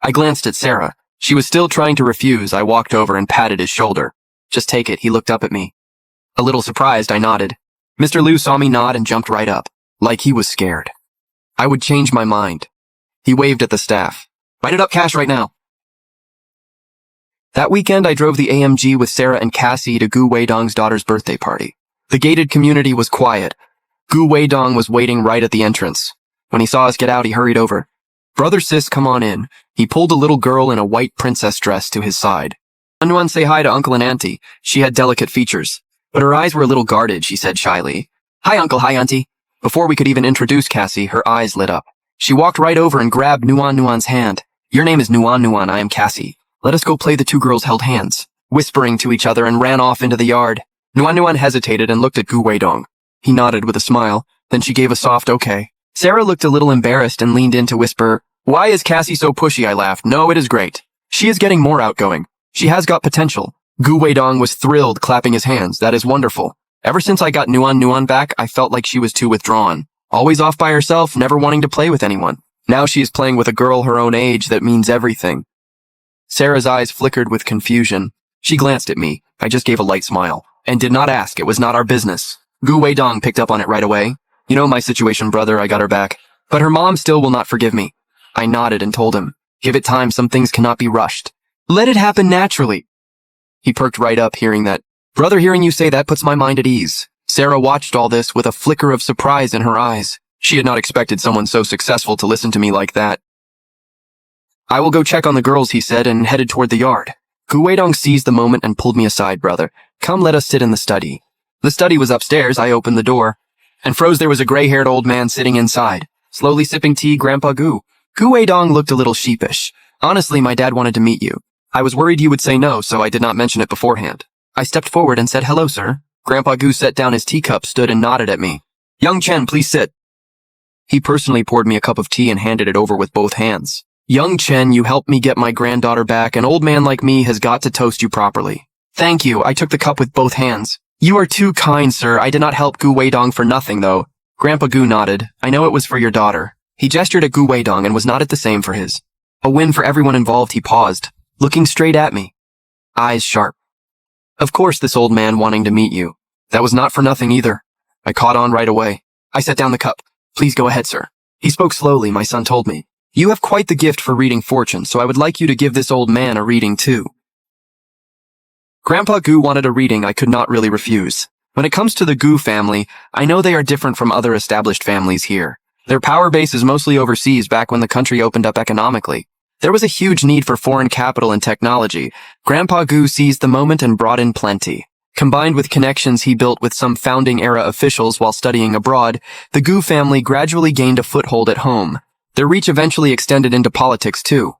I glanced at Sarah. She was still trying to refuse. I walked over and patted his shoulder. Just take it. He looked up at me. A little surprised, I nodded. Mr. Liu saw me nod and jumped right up, like he was scared. I would change my mind. He waved at the staff. Write it up cash right now. That weekend, I drove the AMG with Sarah and Cassie to Gu Weidong's daughter's birthday party. The gated community was quiet. Gu Weidong was waiting right at the entrance. When he saw us get out, he hurried over. Brother, sis, come on in. He pulled a little girl in a white princess dress to his side. Manhua, say hi to Uncle and Auntie. She had delicate features, but her eyes were a little guarded, she said shyly. Hi, Uncle, hi, Auntie. Before we could even introduce Cassie, her eyes lit up. She walked right over and grabbed Nuan's hand. Your name is Nuan, I am Cassie. Let us go play. The two girls held hands, whispering to each other, and ran off into the yard. Nuan hesitated and looked at Gu Weidong. He nodded with a smile, then she gave a soft okay. Sarah looked a little embarrassed and leaned in to whisper, Why is Cassie so pushy? I laughed. No, it is great. She is getting more outgoing. She has got potential. Gu Weidong was thrilled, clapping his hands. That is wonderful. Ever since I got Nuan back, I felt like she was too withdrawn. Always off by herself, never wanting to play with anyone. Now she is playing with a girl her own age. That means everything. Sarah's eyes flickered with confusion. She glanced at me. I just gave a light smile and did not ask. It was not our business. Gu Weidong picked up on it right away. You know my situation, brother. I got her back. But her mom still will not forgive me. I nodded and told him, give it time. Some things cannot be rushed. Let it happen naturally. He perked right up hearing that. Brother, hearing you say that puts my mind at ease. Sarah watched all this with a flicker of surprise in her eyes. She had not expected someone so successful to listen to me like that. I will go check on the girls, he said, and headed toward the yard. Gu Weidong seized the moment and pulled me aside. Brother, come, let us sit in the study. The study was upstairs. I opened the door and froze. There was a gray-haired old man sitting inside, slowly sipping tea. Grandpa Gu. Gu Weidong looked a little sheepish. Honestly, my dad wanted to meet you. I was worried you would say no, so I did not mention it beforehand. I stepped forward and said, hello, sir. Grandpa Gu set down his teacup, stood and nodded at me. Young Chen, please sit. He personally poured me a cup of tea and handed it over with both hands. Young Chen, you helped me get my granddaughter back. An old man like me has got to toast you properly. Thank you. I took the cup with both hands. You are too kind, sir. I did not help Gu Weidong for nothing, though. Grandpa Gu nodded. I know it was for your daughter. He gestured at Gu Weidong and was nodded the same for his. A win for everyone involved. He paused, looking straight at me, eyes sharp. Of course, this old man wanting to meet you. That was not for nothing either. I caught on right away. I set down the cup. Please go ahead, sir. He spoke slowly. My son told me. You have quite the gift for reading fortune, so I would like you to give this old man a reading too. Grandpa Gu wanted a reading I could not really refuse. When it comes to the Gu family, I know they are different from other established families here. Their power base is mostly overseas. Back when the country opened up economically, there was a huge need for foreign capital and technology. Grandpa Gu seized the moment and brought in plenty. Combined with connections he built with some founding-era officials while studying abroad, the Gu family gradually gained a foothold at home. Their reach eventually extended into politics too.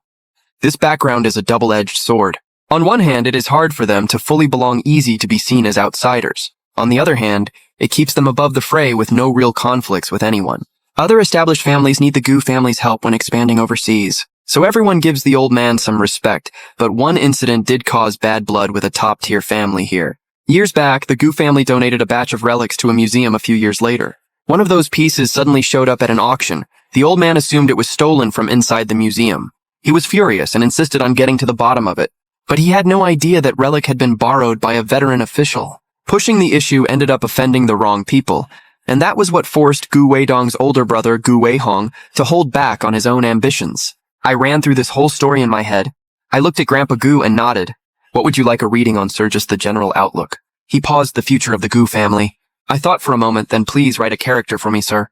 This background is a double-edged sword. On one hand, it is hard for them to fully belong, easy to be seen as outsiders. On the other hand, it keeps them above the fray with no real conflicts with anyone. Other established families need the Gu family's help when expanding overseas, so everyone gives the old man some respect, but one incident did cause bad blood with a top-tier family here. Years back, the Gu family donated a batch of relics to a museum a few years later. One of those pieces suddenly showed up at an auction. The old man assumed it was stolen from inside the museum. He was furious and insisted on getting to the bottom of it. But he had no idea that relic had been borrowed by a veteran official. Pushing the issue ended up offending the wrong people, and that was what forced Gu Weidong's older brother, Gu Weihong, to hold back on his own ambitions. I ran through this whole story in my head. I looked at Grandpa Gu and nodded. What would you like a reading on, sir? Just the general outlook. He paused. The future of the Gu family. I thought for a moment. Then please write a character for me, sir.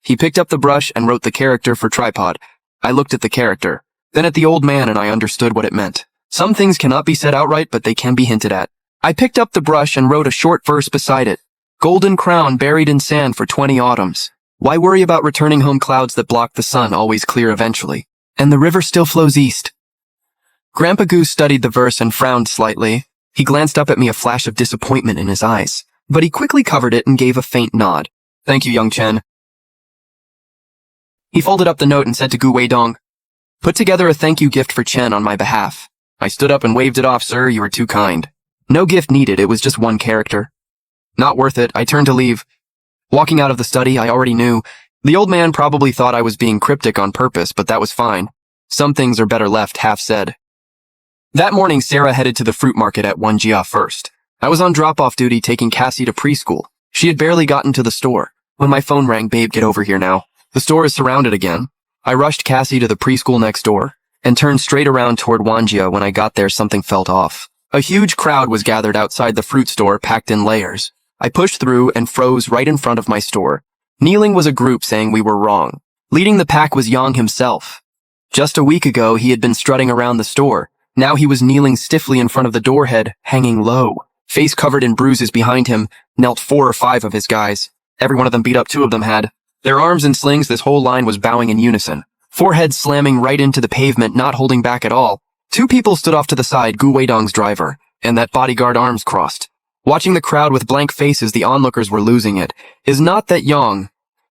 He picked up the brush and wrote the character for tripod. I looked at the character, then at the old man, and I understood what it meant. Some things cannot be said outright, but they can be hinted at. I picked up the brush and wrote a short verse beside it. Golden crown buried in sand for 20 autumns. Why worry about returning home? Clouds that block the sun always clear eventually. And the river still flows east. Grandpa Gu studied the verse and frowned slightly. He glanced up at me, a flash of disappointment in his eyes, but he quickly covered it and gave a faint nod. Thank you, young Chen. He folded up the note and said to Gu Weidong, put together a thank you gift for Chen on my behalf. I stood up and waved it off. Sir, you were too kind. No gift needed. It was just one character. Not worth it. I turned to leave. Walking out of the study, I already knew. The old man probably thought I was being cryptic on purpose, but that was fine. Some things are better left half said. That morning, Sarah headed to the fruit market at Wanjia first. I was on drop-off duty taking Cassie to preschool. She had barely gotten to the store when my phone rang. Babe, get over here now. The store is surrounded again. I rushed Cassie to the preschool next door and turned straight around toward Wanjia. When I got there, something felt off. A huge crowd was gathered outside the fruit store, packed in layers. I pushed through and froze right in front of my store. Kneeling was a group saying we were wrong. Leading the pack was Yang himself. Just a week ago, he had been strutting around the store. Now he was kneeling stiffly in front of the door, head hanging low. Face covered in bruises. Behind him knelt 4 or 5 of his guys. Every one of them beat up. 2 of them had their arms in slings. This whole line was bowing in unison. 4 heads slamming right into the pavement, not holding back at all. 2 people stood off to the side, Gu Weidong's driver, and that bodyguard, arms crossed. Watching the crowd with blank faces, the onlookers were losing it. Is not that Yang?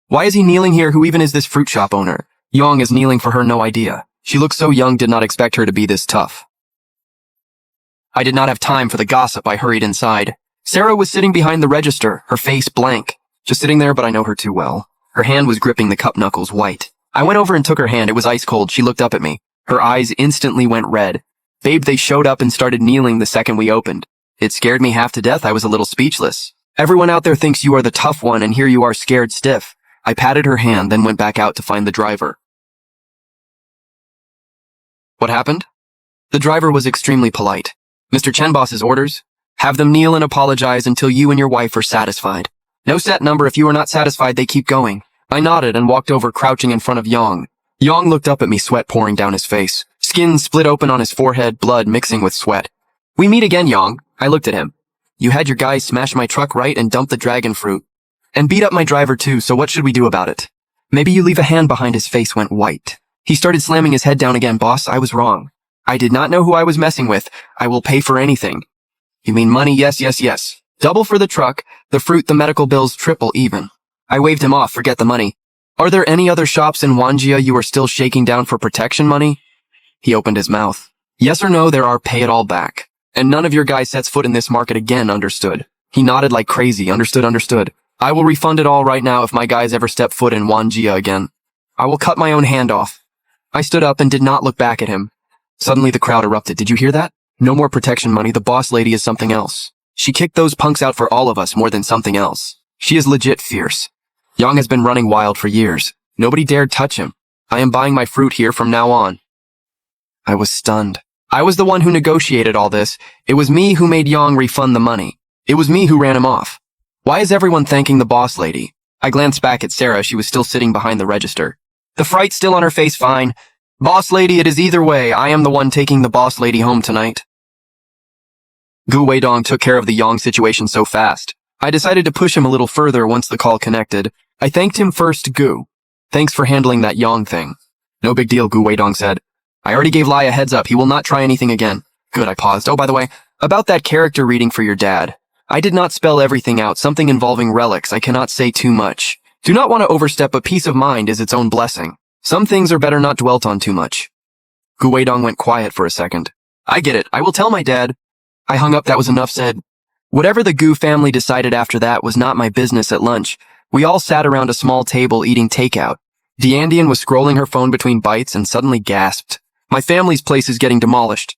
Why is he kneeling here? Who even is this fruit shop owner? Yang is kneeling for her, no idea. She looks so young, did not expect her to be this tough. I did not have time for the gossip. I hurried inside. Sarah was sitting behind the register, her face blank. Just sitting there, but I know her too well. Her hand was gripping the cup knuckles white. I went over and took her hand. It was ice cold. She looked up at me. Her eyes instantly went red. Babe, they showed up and started kneeling the second we opened. It scared me half to death. I was a little speechless. Everyone out there thinks you are the tough one, and here you are scared stiff. I patted her hand, then went back out to find the driver. What happened? The driver was extremely polite. Mr. Chenboss's orders? Have them kneel and apologize until you and your wife are satisfied. No set number. If you are not satisfied, they keep going. I nodded and walked over, crouching in front of Yang. Yang looked up at me, sweat pouring down his face. Skin split open on his forehead, blood mixing with sweat. We meet again, Yang. I looked at him. You had your guys smash my truck, right, and dump the dragon fruit. And beat up my driver too, so what should we do about it? Maybe you leave a hand behind. His face went white. He started slamming his head down again. Boss, I was wrong. I did not know who I was messing with. I will pay for anything. You mean money? Yes, yes, yes. Double for the truck, the fruit, the medical bills, triple even. I waved him off. Forget the money. Are there any other shops in Wanjia you are still shaking down for protection money? He opened his mouth. Yes or no, there are. Pay it all back. And none of your guys sets foot in this market again, understood? He nodded like crazy. Understood. I will refund it all right now if my guys ever step foot in Wanjia again. I will cut my own hand off. I stood up and did not look back at him. Suddenly the crowd erupted. Did you hear that? No more protection money. The boss lady is something else. She kicked those punks out for all of us more than something else. She is legit fierce. Yang has been running wild for years. Nobody dared touch him. I am buying my fruit here from now on. I was stunned. I was the one who negotiated all this. It was me who made Yang refund the money. It was me who ran him off. Why is everyone thanking the boss lady? I glanced back at Sarah. She was still sitting behind the register. The fright still on her face. Fine. Boss lady, it is either way. I am the one taking the boss lady home tonight. Gu Weidong took care of the Yang situation so fast. I decided to push him a little further once the call connected. I thanked him first. Gu, thanks for handling that Yang thing. No big deal, Gu Weidong said. I already gave Lai a heads up. He will not try anything again. Good, I paused. Oh, by the way, about that character reading for your dad. I did not spell everything out. Something involving relics. I cannot say too much. Do not want to overstep, but peace of mind is its own blessing. Some things are better not dwelt on too much. Gu Weidong went quiet for a second. I get it. I will tell my dad. I hung up. That was enough said. Whatever the Gu family decided after that was not my business. At lunch, we all sat around a small table eating takeout. Deandian was scrolling her phone between bites and suddenly gasped. My family's place is getting demolished.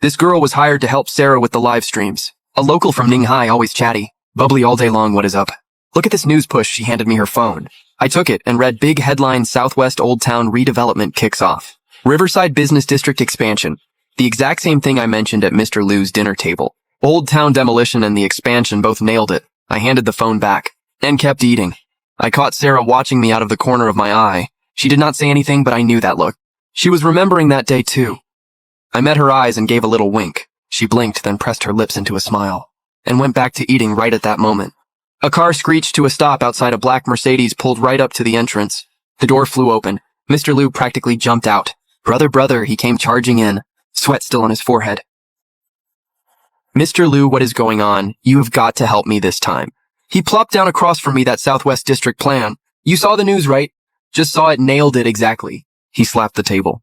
This girl was hired to help Sarah with the live streams. A local from Ninghai, always chatty. Bubbly all day long. What is up? Look at this news push. She handed me her phone. I took it and read big headline: Southwest Old Town redevelopment kicks off. Riverside Business District expansion. The exact same thing I mentioned at Mr. Liu's dinner table. Old Town demolition and the expansion both nailed it. I handed the phone back and kept eating. I caught Sarah watching me out of the corner of my eye. She did not say anything, but I knew that look. She was remembering that day too. I met her eyes and gave a little wink. She blinked, then pressed her lips into a smile and went back to eating right at that moment. A car screeched to a stop outside. A black Mercedes pulled right up to the entrance. The door flew open. Mr. Liu practically jumped out. Brother, he came charging in, sweat still on his forehead. Mr. Liu, what is going on? You have got to help me this time. He plopped down across from me. That Southwest District plan. You saw the news, right? Just saw it. Nailed it exactly. He slapped the table.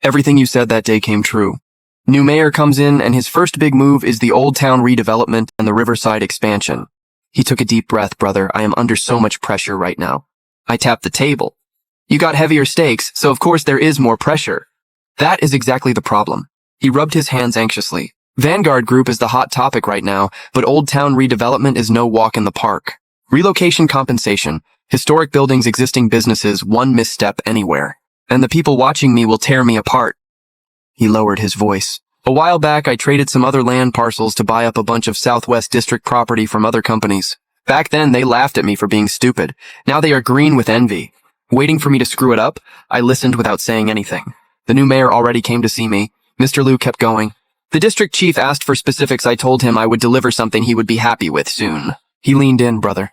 Everything you said that day came true. New mayor comes in and his first big move is the Old Town redevelopment and the Riverside expansion. He took a deep breath. Brother, I am under so much pressure right now. I tapped the table. You got heavier stakes, so of course there is more pressure. That is exactly the problem. He rubbed his hands anxiously. Vanguard Group is the hot topic right now, but Old Town redevelopment is no walk in the park. Relocation compensation, historic buildings, existing businesses, one misstep anywhere. And the people watching me will tear me apart. He lowered his voice. A while back, I traded some other land parcels to buy up a bunch of Southwest District property from other companies. Back then, they laughed at me for being stupid. Now they are green with envy. Waiting for me to screw it up, I listened without saying anything. The new mayor already came to see me. Mr. Liu kept going. The district chief asked for specifics. I told him I would deliver something he would be happy with soon. He leaned in. Brother,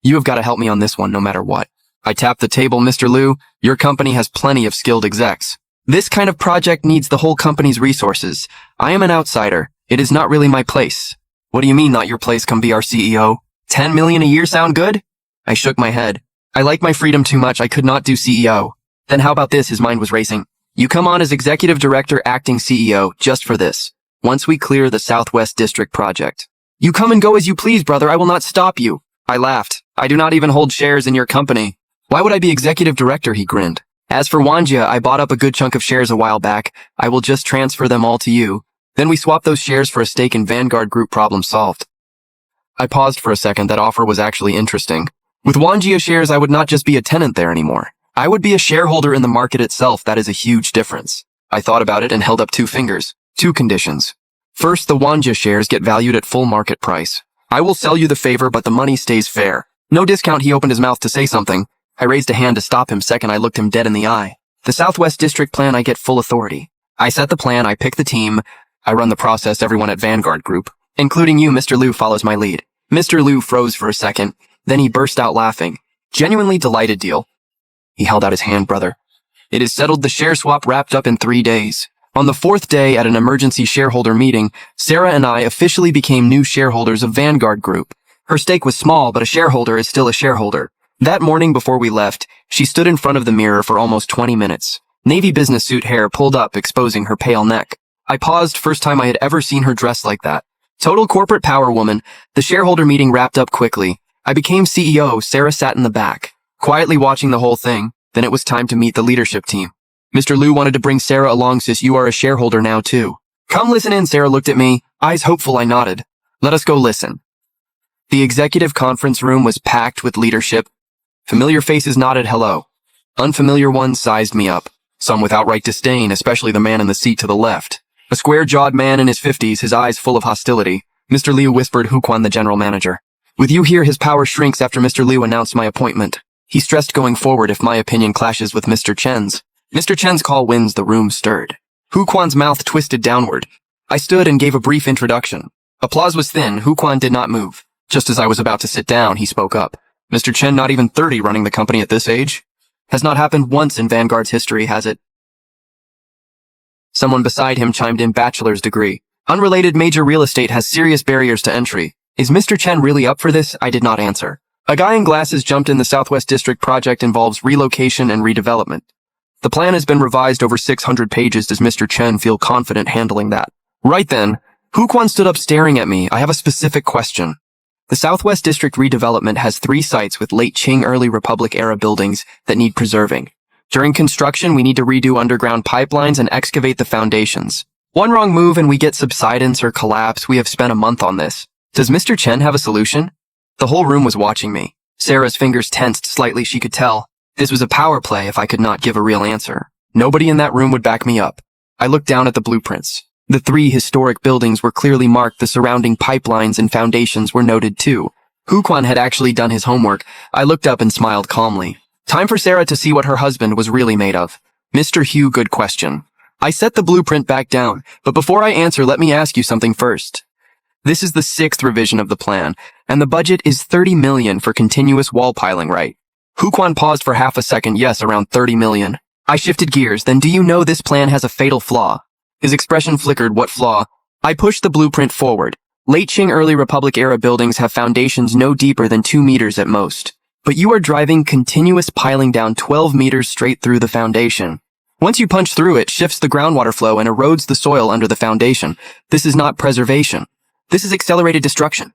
you have got to help me on this one no matter what. I tapped the table. Mr. Liu, your company has plenty of skilled execs. This kind of project needs the whole company's resources. I am an outsider. It is not really my place. What do you mean, not your place? Come be our CEO. 10 million a year sound good? I shook my head. I like my freedom too much. I could not do CEO. Then how about this? His mind was racing. You come on as executive director, acting CEO, just for this. Once we clear the Southwest District project. You come and go as you please, brother. I will not stop you. I laughed. I do not even hold shares in your company. Why would I be executive director? He grinned. As for Wanjia, I bought up a good chunk of shares a while back. I will just transfer them all to you. Then we swap those shares for a stake in Vanguard Group. Problem solved. I paused for a second. That offer was actually interesting. With Wanjia shares, I would not just be a tenant there anymore. I would be a shareholder in the market itself. That is a huge difference. I thought about it and held up 2 fingers. 2 conditions. First, the Wanjia shares get valued at full market price. I will sell you the favor, but the money stays fair. No discount. He opened his mouth to say something. I raised a hand to stop him. Second, I looked him dead in the eye. The Southwest District plan, I get full authority. I set the plan, I pick the team, I run the process. Everyone at Vanguard Group, including you, Mr. Liu, follows my lead. Mr. Liu froze for a second, then he burst out laughing. Genuinely delighted. Deal. He held out his hand. Brother. It is settled. The share swap wrapped up in 3 days. On the 4th day, at an emergency shareholder meeting, Sarah and I officially became new shareholders of Vanguard Group. Her stake was small, but a shareholder is still a shareholder. That morning before we left, she stood in front of the mirror for almost 20 minutes. Navy business suit hair pulled up, exposing her pale neck. I paused. First time I had ever seen her dressed like that. Total corporate power woman. The shareholder meeting wrapped up quickly. I became CEO. Sarah sat in the back, quietly watching the whole thing. Then it was time to meet the leadership team. Mr. Liu wanted to bring Sarah along. Sis, you are a shareholder now too. Come listen in. Sarah looked at me, eyes hopeful. I nodded. Let us go listen. The executive conference room was packed with leadership. Familiar faces nodded hello. Unfamiliar ones sized me up, some with outright disdain, especially the man in the seat to the left. A square-jawed man in his 50s, his eyes full of hostility. Mr. Liu whispered Huquan, the general manager. With you here, his power shrinks. After Mr. Liu announced my appointment. He stressed going forward if my opinion clashes with Mr. Chen's. Mr. Chen's call wins. The room stirred. Huquan's mouth twisted downward. I stood and gave a brief introduction. Applause was thin. Huquan did not move. Just as I was about to sit down, he spoke up. Mr. Chen, not even 30, running the company at this age? Has not happened once in Vanguard's history, has it? Someone beside him chimed in. Bachelor's degree. Unrelated. Major real estate has serious barriers to entry. Is Mr. Chen really up for this? I did not answer. A guy in glasses jumped in. The Southwest District project involves relocation and redevelopment. The plan has been revised over 600 pages. Does Mr. Chen feel confident handling that? Right then, Huquan stood up staring at me. I have a specific question. The Southwest District redevelopment has 3 sites with late Qing early Republic-era buildings that need preserving. During construction, we need to redo underground pipelines and excavate the foundations. One wrong move and we get subsidence or collapse. We have spent a month on this. Does Mr. Chen have a solution? The whole room was watching me. Sarah's fingers tensed slightly. She could tell. This was a power play if I could not give a real answer. Nobody in that room would back me up. I looked down at the blueprints. The 3 historic buildings were clearly marked. The surrounding pipelines and foundations were noted too. Huquan had actually done his homework. I looked up and smiled calmly. Time for Sarah to see what her husband was really made of. Mr. Hugh, good question. I set the blueprint back down, but before I answer, let me ask you something first. This is the 6th revision of the plan, and the budget is 30 million for continuous wall piling, right? Huquan paused for half a second. Yes, around 30 million. I shifted gears. Then do you know this plan has a fatal flaw? His expression flickered. What flaw? I pushed the blueprint forward. Late Qing early Republic-era buildings have foundations no deeper than 2 meters at most. But you are driving continuous piling down 12 meters straight through the foundation. Once you punch through, it shifts the groundwater flow and erodes the soil under the foundation. This is not preservation. This is accelerated destruction.